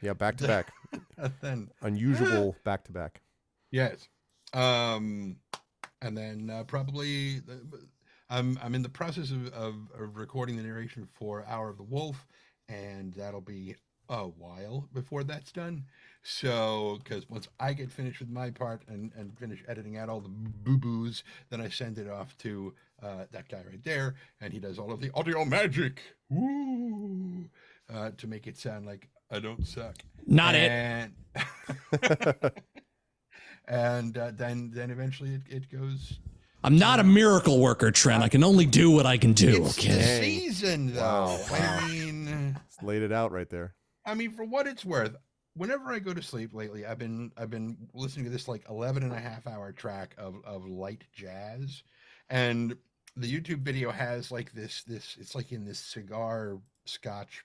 yeah, back to back.
Then
unusual back to back.
Yes. And then probably I'm in the process of recording the narration for Hour of the Wolf, and that'll be a while before that's done. So, because once I get finished with my part and finish editing out all the boo-boos, then I send it off to that guy right there, and he does all of the audio magic. Woo! To make it sound like I don't suck.
Not
and, and then eventually it goes.
I'm not a miracle worker, Trent. I can only do what I can do.
It's
Okay.
the season, though.
Wow.
I mean,
Just laid it out right there.
I mean, for what it's worth, whenever I go to sleep lately, I've been listening to this like 11 and a half hour track of light jazz, and the YouTube video has like this it's like in this cigar scotch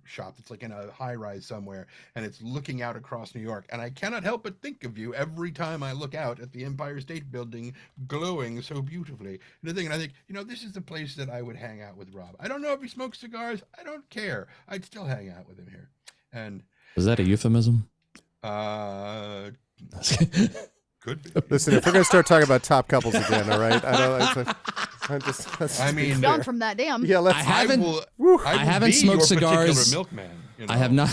shop that's like in a high rise somewhere, and it's looking out across New York, and I cannot help but think of you every time I look out at the Empire State Building glowing so beautifully. And I think, this is the place that I would hang out with Rob. I don't know if he smokes cigars. I don't care. I'd still hang out with him here. And
Was that a euphemism?
could be.
Listen, if we're gonna start talking about top couples again, all right?
I mean,
Gone from that damn.
yeah, let's.
I haven't.
I
haven't
be
smoked
your
cigars.
particular milkman.
I have not.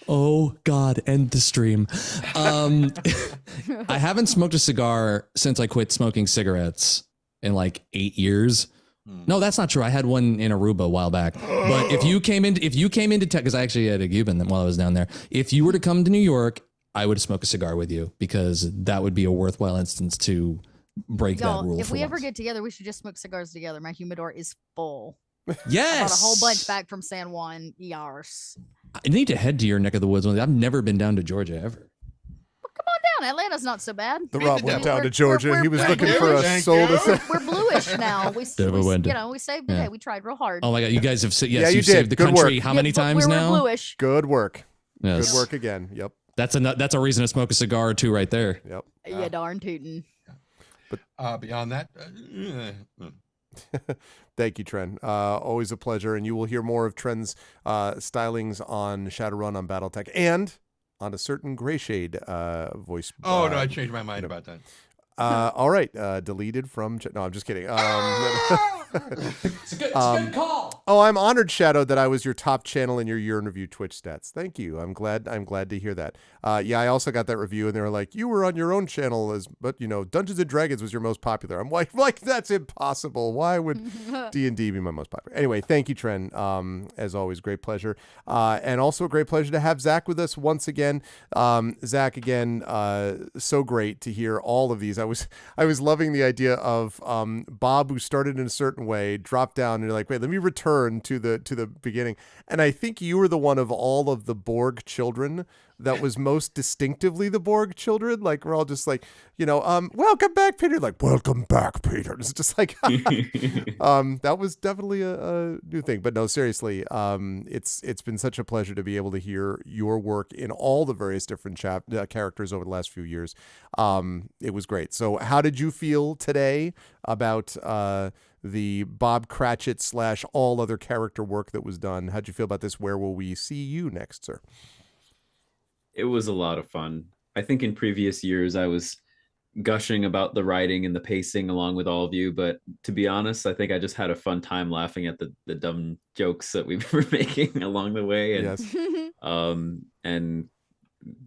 Oh God, end the stream. I haven't smoked a cigar since I quit smoking cigarettes in like 8 years. No, that's not true. I had one in Aruba a while back. But if you came into tech, because I actually had a Cuban while I was down there. If you were to come to New York, I would smoke a cigar with you, because that would be a worthwhile instance to break that rule.
If
for
we ever
once.
get together, we should just smoke cigars together. My humidor is full.
Yes,
I brought a whole bunch back from San Juan. Yars.
I need to head to your neck of the woods. I've never been down to Georgia ever.
Come on down. Atlanta's not so bad.
The Rob went down to
We're-
Georgia.
we're-
He was
we're-
looking
Thank
for
you,
a
thank
soul
you.
to.
We're bluish now.
Never went.
We saved the day. We tried real hard.
Oh my God, you guys have yes,
Yeah, you
you saved
did.
the
Good
country
work.
how many
Yeah, but
times
we're
now?
bluish.
Good work.
Yes.
Good work again. Yep.
That's a reason to smoke a cigar or two right there.
Yep.
Yeah, darn tootin'.
Beyond that,
Thank you, Tren. Always a pleasure. And you will hear more of Tren's stylings on Shadowrun, on BattleTech, and on a certain Gray Shade voice.
no, I changed my mind about that.
All right. Deleted from. No, I'm just kidding.
It's a good call.
Oh, I'm honored, Shadow, that I was your top channel in your year in review Twitch stats. Thank you. I'm glad to hear that. Yeah, I also got that review, and they were like, "You were on your own channel, but Dungeons and Dragons was your most popular." I'm like, that's impossible. Why would D&D be my most popular? Anyway, thank you, Tren. As always, great pleasure, and also a great pleasure to have Zach with us once again. Zach, again, so great to hear all of these. I was loving the idea of Bob, who started in a certain way, dropped down, and you're like, wait, let me return to the beginning. And I think you were the one of all of the Borg children that was most distinctively the Borg children. Like, we're all just like, welcome back, Peter. Like, welcome back, Peter. It's just like, that was definitely a new thing. But no, seriously, it's been such a pleasure to be able to hear your work in all the various different characters over the last few years. It was great. So how did you feel today about the Bob Cratchit / all other character work that was done? How'd you feel about this? Where will we see you next, sir?
It was a lot of fun. I think in previous years I was gushing about the writing and the pacing along with all of you, but to be honest, I think I just had a fun time laughing at the dumb jokes that we were making along the way, and
Yes.
and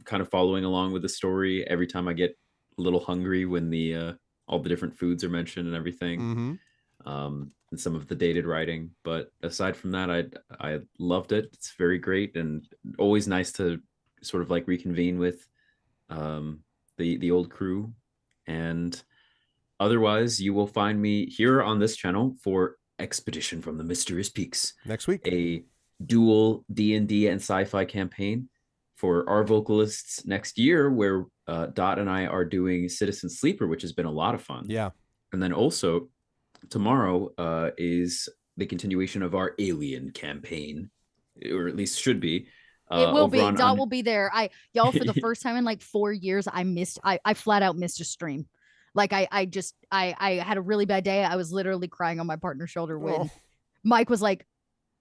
kind of following along with the story every time I get a little hungry when the all the different foods are mentioned and everything.
Mm-hmm.
And some of the dated writing. But aside from that, I loved it. It's very great and always nice to sort of like reconvene with the old crew. And otherwise, you will find me here on this channel for Expedition from the Mysterious Peaks
Next week.
a dual D&D and sci-fi campaign for Arvocalists next year, where Dot and I are doing Citizen Sleeper, which has been a lot of fun.
Yeah.
And then also tomorrow is the continuation of our Alien campaign, or at least should be.
It will be.
over on
Dot will be there. Y'all, for the first time in like 4 years, I flat out missed a stream. Like I had a really bad day. I was literally crying on my partner's shoulder when Mike was like,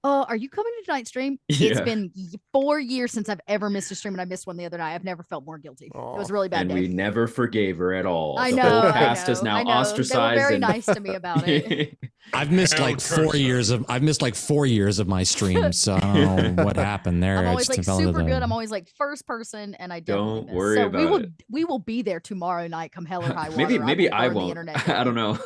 Oh, are you coming to tonight's stream? It's
Yeah.
been 4 years since I've ever missed a stream, and I missed one the other night. I've never felt more guilty. It was a really bad
And
day.
we never forgave her at all.
I
The
know,
whole
I
cast is
know,
now
I know.
ostracized.
They were very
and-
nice to me about it.
I've missed like
Hell,
4 years of my streams. So I don't know what happened there.
I'm
I
always
just
like
fell into
super
the-
good. I'm always like first person, and I definitely
Don't
miss.
worry
so
about it.
we will be there tomorrow night, come hell or high water.
maybe I
burn the
won't.
internet
I
down.
don't know.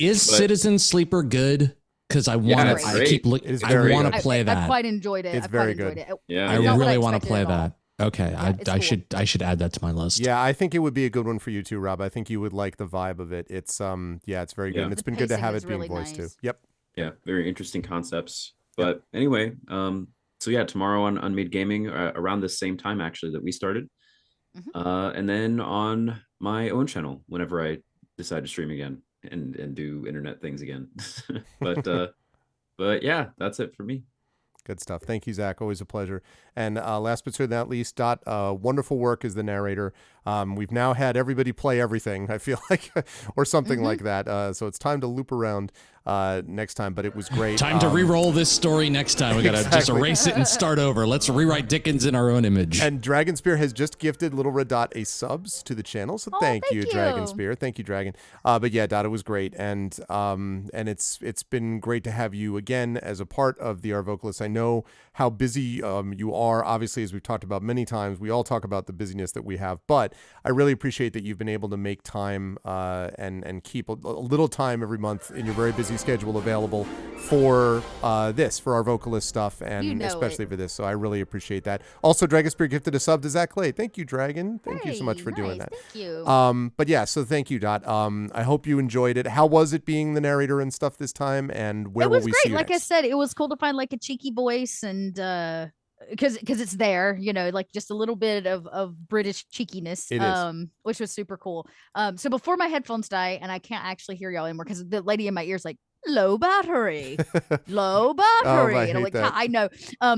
Is
But-
Citizen Sleeper good? Because I
Yeah,
want
it's
to. I
great.
keep
It
looking.
is
I
very
want
good.
to play that.
I've quite enjoyed it.
It's
I've
very
quite enjoyed
good.
it.
Yeah,
I
It's not what
really want to
expected
play
at all.
that. Okay,
Yeah, it's
I
cool.
should add that to my list.
Yeah, I think it would be a good one for you too, Rob. I think you would like the vibe of it. It's it's very good.
Yeah.
And it's
The
been good to
pacing
have
is
it being
really
voiced
nice.
too. Yep.
Yeah, very interesting concepts. But anyway, so yeah, tomorrow on Unmade Gaming, around the same time actually that we started, and then on my own channel whenever I decide to stream again and do internet things again. But yeah, that's it for me.
Good stuff. Thank you, Zach. Always a pleasure. And last but certainly not least, Dot, wonderful work as the narrator. We've now had everybody play everything, I feel like, or something like that. So it's time to loop around next time, but it was great.
Time to re-roll this story next time. We gotta just
Exactly.
erase it and start over. Let's rewrite Dickens in our own image.
And Dragonspear has just gifted Little Red Dot a subs to the channel, so
Oh,
thank you,
thank you.
Dragonspear. Thank you, Dragon. But yeah, Dot, it was great, and it's been great to have you again as a part of the Arvocalists. I know how busy you are. Obviously, as we've talked about many times, we all talk about the busyness that we have, but I really appreciate that you've been able to make time and keep a little time every month in your very busy schedule available for this, for our vocalist stuff, and
You know
especially
it.
for this. So I really appreciate that. Also, Dragonspear gifted a sub to Zach Clay. Thank you, Dragon. Thank you so much
Hey,
for doing
nice.
that.
Thank you.
But yeah, so thank you, Dot. I hope you enjoyed it. How was it being the narrator and stuff this time? And where
it
will
was
we
great.
see you
Like
next?
I said, it was cool to find like a cheeky voice and because it's there, like just a little bit of British cheekiness,
It is.
which was super cool. So before my headphones die and I can't actually hear y'all anymore because the lady in my ear is like low battery, low battery,
I
and I'm
hate
like,
that.
I know.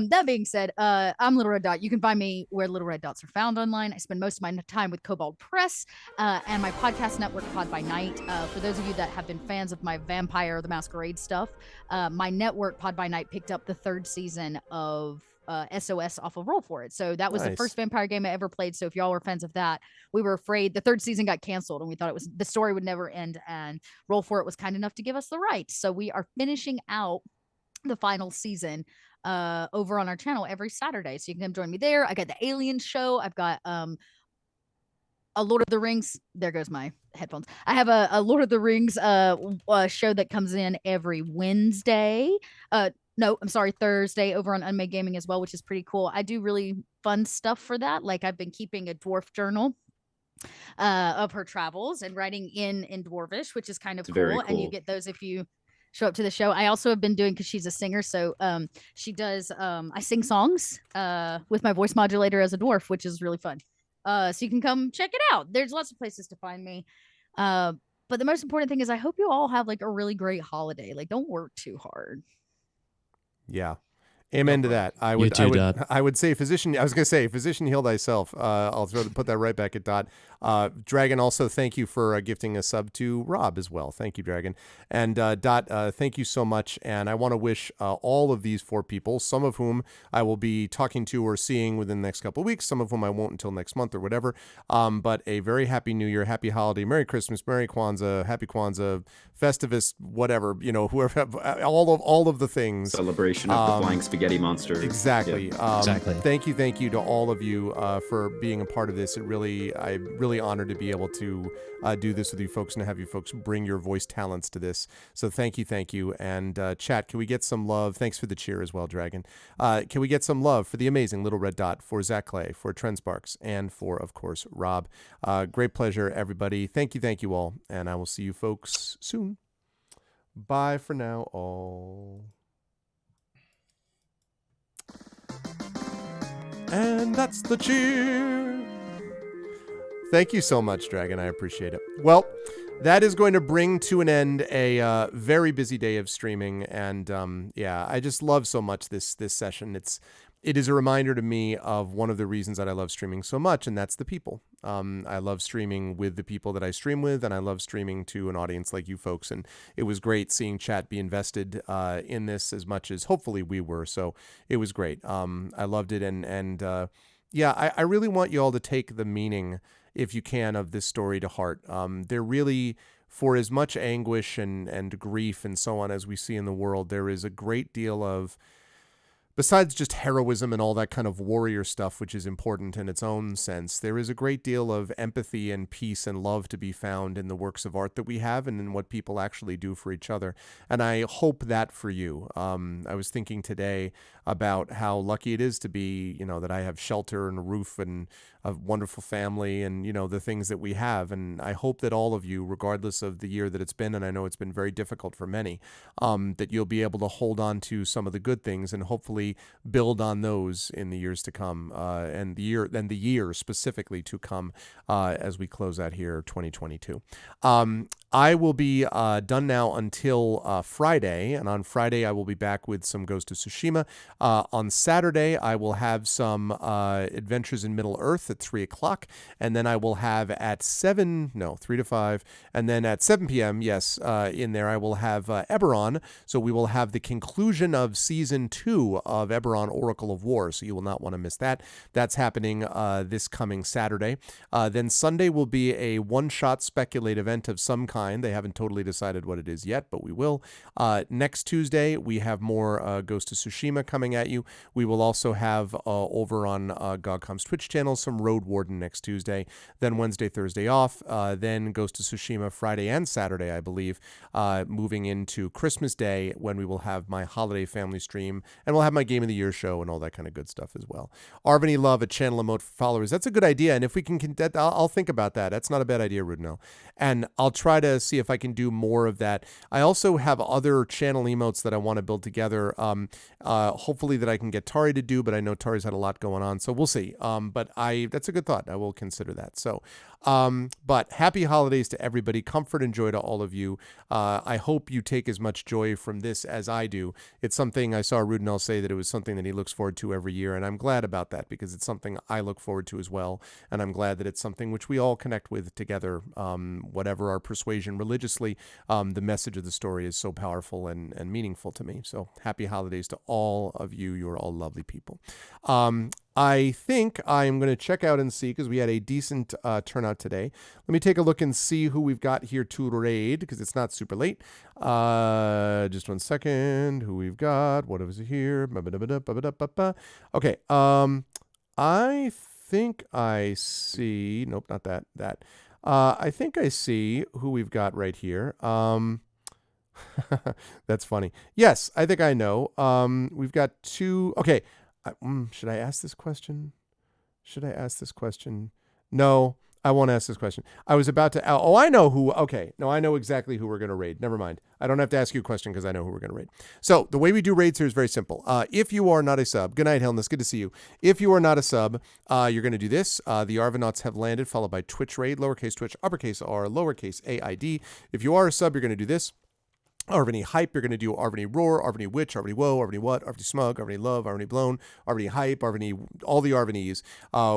That being said, I'm Little Red Dot. You can find me where Little Red Dots are found online. I spend most of my time with Cobalt Press and my podcast network, Pod by Night. For those of you that have been fans of my Vampire the Masquerade stuff, my network, Pod by Night, picked up the 3rd season of SOS off of Roll For It. So that was the
Nice.
first vampire game I ever played. So if y'all were fans of that, we were afraid the 3rd season got canceled and we thought the story would never end. And Roll For It was kind enough to give us the rights. So we are finishing out the final season over on our channel every Saturday. So you can come join me there. I got the Alien show. I've got a Lord of the Rings. There goes my headphones. I have a Lord of the Rings show that comes in every Wednesday. No, I'm sorry, Thursday over on Unmade Gaming as well, which is pretty cool. I do really fun stuff for that. Like I've been keeping a dwarf journal of her travels and writing in Dwarvish, which is kind of
It's very
cool. And you
cool.
get those if you show up to the show. I also have been doing, because she's a singer, so she does I sing songs with my voice modulator as a dwarf, which is really fun. So you can come check it out. There's lots of places to find me. But the most important thing is I hope you all have like a really great holiday. Like don't work too hard.
Yeah. Amen to that. I would,
too,
I would,
Dot.
I would say, physician. I was going to say, physician, heal thyself. I'll put that right back at Dot. Dragon, also thank you for gifting a sub to Rob as well. Thank you, Dragon. And Dot, thank you so much. And I want to wish all of these 4 people, some of whom I will be talking to or seeing within the next couple of weeks, some of whom I won't until next month or whatever. But a very happy New Year, happy holiday, Merry Christmas, Merry Kwanzaa, Happy Kwanzaa, Festivus, whatever, whoever, all of the things.
Celebration of the flying spaghetti monster.
Exactly.
Yeah.
Exactly.
Thank you to all of you for being a part of this. I'm really honored to be able to do this with you folks and have you folks bring your voice talents to this. So thank you. And chat, can we get some love? Thanks for the cheer as well, Dragon. Can we get some love for the amazing Little Red Dot, for Zach Clay, for Trent Sparks, and for, of course, Rob. Great pleasure, everybody. Thank you all. And I will see you folks soon. Bye for now, all. And that's the cheer. Thank you so much, Dragon. I appreciate it. Well, that is going to bring to an end a very busy day of streaming. And I just love so much this session. it is a reminder to me of one of the reasons that I love streaming so much, and that's the people. I love streaming with the people that I stream with, and I love streaming to an audience like you folks. And it was great seeing chat be invested in this as much as hopefully we were. So it was great. I loved it, and yeah, I really want you all to take the meaning, if you can, of this story to heart. They're really, for as much anguish and grief and so on as we see in the world, there is a great deal of, besides just heroism and all that kind of warrior stuff, which is important in its own sense, there is a great deal of empathy and peace and love to be found in the works of art that we have and in what people actually do for each other. And I hope that for you. I was thinking today about how lucky it is to be, that I have shelter and a roof and a wonderful family and, the things that we have. And I hope that all of you, regardless of the year that it's been, and I know it's been very difficult for many, that you'll be able to hold on to some of the good things and hopefully build on those in the years to come, and the year specifically to come, as we close out here 2022. I will be done now until Friday, and on Friday I will be back with some Ghost of Tsushima. On Saturday I will have some Adventures in Middle Earth at 3 o'clock, and then I will have at 3 to 5, and then at 7 p.m., in there I will have Eberron, so we will have the conclusion of Season 2 of Eberron Oracle of War, so you will not want to miss that. That's happening this coming Saturday. Then Sunday will be a one-shot speculate event of some kind. They haven't totally decided what it is yet, but we will. Next Tuesday, we have more Ghost of Tsushima coming at you. We will also have over on GogCom's Twitch channel some Road Warden next Tuesday. Then Wednesday, Thursday off. Then Ghost of Tsushima Friday and Saturday, I believe, moving into Christmas Day when we will have my holiday family stream, and we'll have my Game of the Year show and all that kind of good stuff as well. Arvany Love, a channel emote for followers. That's a good idea, and if we can, I'll think about that. That's not a bad idea, Rudnell. And I'll try to see if I can do more of that. I also have other channel emotes that I want to build together. Hopefully that I can get Tari to do, but I know Tari's had a lot going on, so we'll see. But that's a good thought. I will consider that. So, but happy holidays to everybody. Comfort and joy to all of you. I hope you take as much joy from this as I do. It's something I saw Rudnell say that it was something that he looks forward to every year, and I'm glad about that because it's something I look forward to as well. And I'm glad that it's something which we all connect with together. Whatever our persuasion religiously, the message of the story is so powerful and meaningful to me. So happy holidays to all of you. You're all lovely people. I think I'm going to check out and see, because we had a decent turnout today. Let me take a look and see who we've got here to raid, because it's not super late. Just 1 second. Who we've got? What is it here? Okay. I think I see. Nope, not that. I think I see who we've got right here. That's funny. Yes, I think I know. We've got two. Okay. Should I ask this question? No, I won't ask this question. I was about to. Oh, I know who. Okay. No, I know exactly who we're going to raid. Never mind. I don't have to ask you a question because I know who we're going to raid. So the way we do raids here is very simple. If you are not a sub, good night, Helness. Good to see you. If you are not a sub, you're going to do this. The Arvanauts have landed, followed by Twitch raid, lowercase Twitch, uppercase R, lowercase AID. If you are a sub, you're going to do this. Arvany Hype, you're going to do Arvany Roar, Arvany Witch, Arvany Woe, Arvany What, Arvany Smug, Arvany Love, Arvany Blown, Arvany Hype, Arvany, all the Arvanys,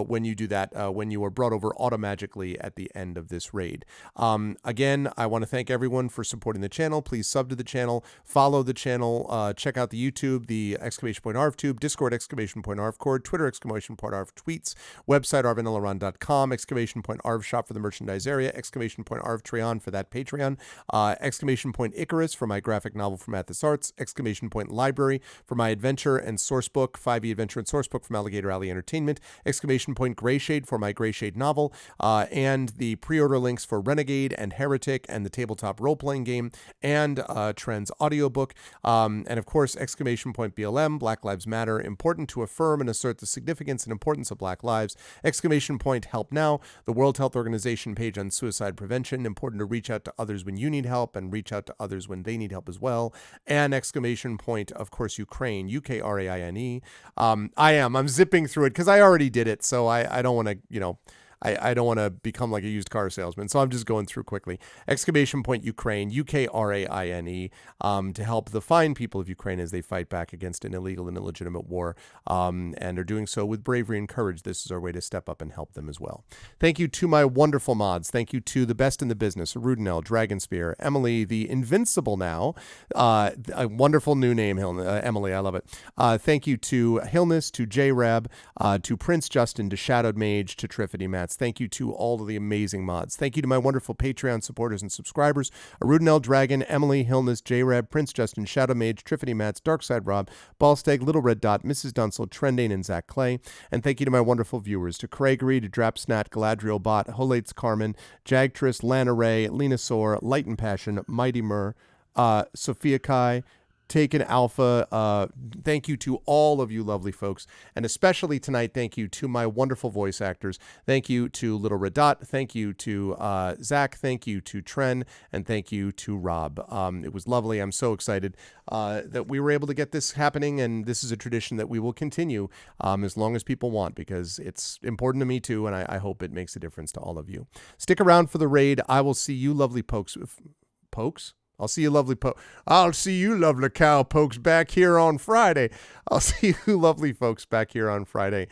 when you do that, when you are brought over automagically at the end of this raid. Again, I want to thank everyone for supporting the channel. Please sub to the channel, follow the channel, check out the YouTube, the !ArvTube, Discord !ArvCord, Twitter !ArvTweets, website arvanelaron.com, !Arv shop for the merchandise area, !Arvtreon for that Patreon, !Icarus for my graphic novel from Athos Arts, !Library for my adventure and sourcebook, 5e adventure and sourcebook from Alligator Alley Entertainment, !Grayshade for my Grayshade novel, and the pre-order links for Renegade and Heretic and the tabletop role-playing game, and Trends audiobook, and of course, !BLM, Black Lives Matter, important to affirm and assert the significance and importance of Black lives, !Help Now, the World Health Organization page on suicide prevention, important to reach out to others when you need help and reach out to others when they need help as well, and of course, Ukraine, UKRAINE. I'm zipping through it because I already did it, so I don't want to, I don't want to become like a used car salesman, so I'm just going through quickly. Exclamation point Ukraine, Ukraine, to help the fine people of Ukraine as they fight back against an illegal and illegitimate war, and are doing so with bravery and courage. This is our way to step up and help them as well. Thank you to my wonderful mods. Thank you to the best in the business, Rudinell, Dragonspear, Emily, the Invincible now, a wonderful new name, Emily, I love it. Thank you to Hillness, to J-Rab, to Prince Justin, to Shadowed Mage, to Triffity Mats. Thank you to all of the amazing mods. Thank you to my wonderful Patreon supporters and subscribers, Arudinel, Dragon, Emily, Hillness, J-Rab, Prince Justin, Shadow Mage, Triffity Mats, Darkside Rob, Ballstag, Little Red Dot, Mrs. Dunsel, Trendane, and Zach Clay. And thank you to my wonderful viewers, to Craigery, to Drapsnat, Galadriel Bot, Holates Carmen, Jagtris, Lana Ray, Lena Sor, Light and Passion, Mighty Mur, Sophia Kai, Taken Alpha. Thank you to all of you lovely folks. And especially tonight, thank you to my wonderful voice actors. Thank you to Little Red Dot. Thank you to Zach. Thank you to Tren. And thank you to Rob. It was lovely. I'm so excited that we were able to get this happening. And this is a tradition that we will continue as long as people want, because it's important to me too. And I hope it makes a difference to all of you. Stick around for the raid. I will see you lovely pokes. I'll see you lovely I'll see you lovely cow pokes back here on Friday. I'll see you lovely folks back here on Friday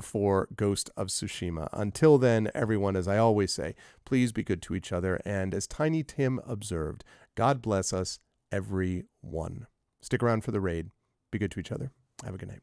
for Ghost of Tsushima. Until then, everyone, as I always say, please be good to each other. And as Tiny Tim observed, God bless us, everyone. Stick around for the raid. Be good to each other. Have a good night.